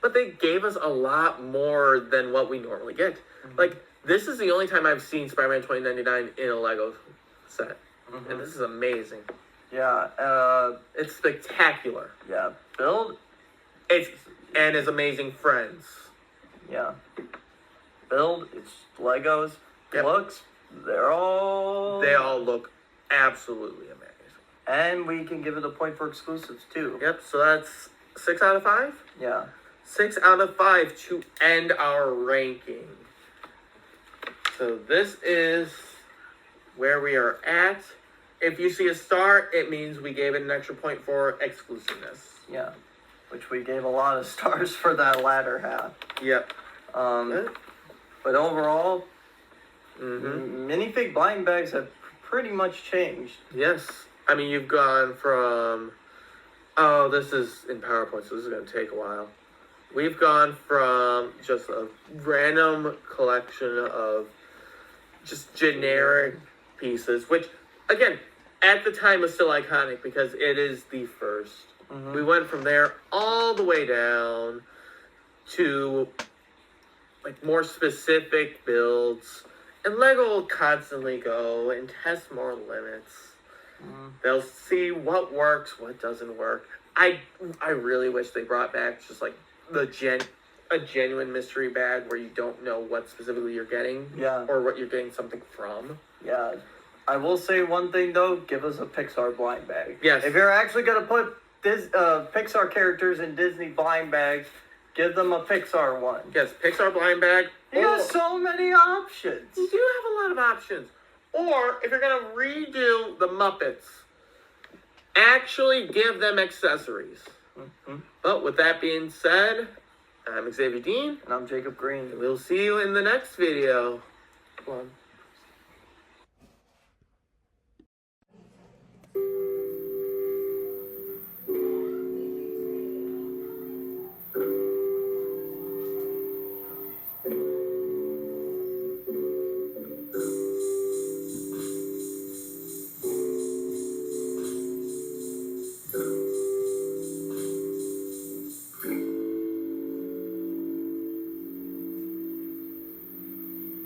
but they gave us a lot more than what we normally get. Like, this is the only time I've seen Spider-Man 2099 in a Lego set. And this is amazing. Yeah, It's spectacular. yeah. Build. And his amazing friends. Yeah. Build, it's Legos. Yep. Looks, they all look absolutely amazing. And we can give it a point for exclusives too. Yep, so that's 6 out of 5? Yeah. 6 out of 5 to end our ranking. So this is where we are at. If you see a star, it means we gave it an extra point for exclusiveness. Yeah. Which we gave a lot of stars for that latter half. Yep. But overall, minifig blind bags have pretty much changed. Yes. I mean, you've gone from... this is in PowerPoint, so this is going to take a while. We've gone from just a random collection of just generic pieces, which, again, at the time was still iconic because it is the first. We went from there all the way down to like more specific builds, and Lego will constantly go and test more limits. They'll see what works, what doesn't work. I really wish they brought back just like a genuine mystery bag where you don't know what specifically you're getting, or what you're getting something from. Yeah. I will say one thing though, give us a Pixar blind bag. Yes. If you're actually gonna put Pixar characters in Disney blind bags. Give them a Pixar one. Yes, Pixar blind bag. You got so many options. You do have a lot of options. Or if you're gonna redo the Muppets, actually give them accessories. Mm-hmm. But with that being said, I'm Xavier Dean. And I'm Jacob Green. And we'll see you in the next video. Come on.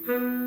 Hmm.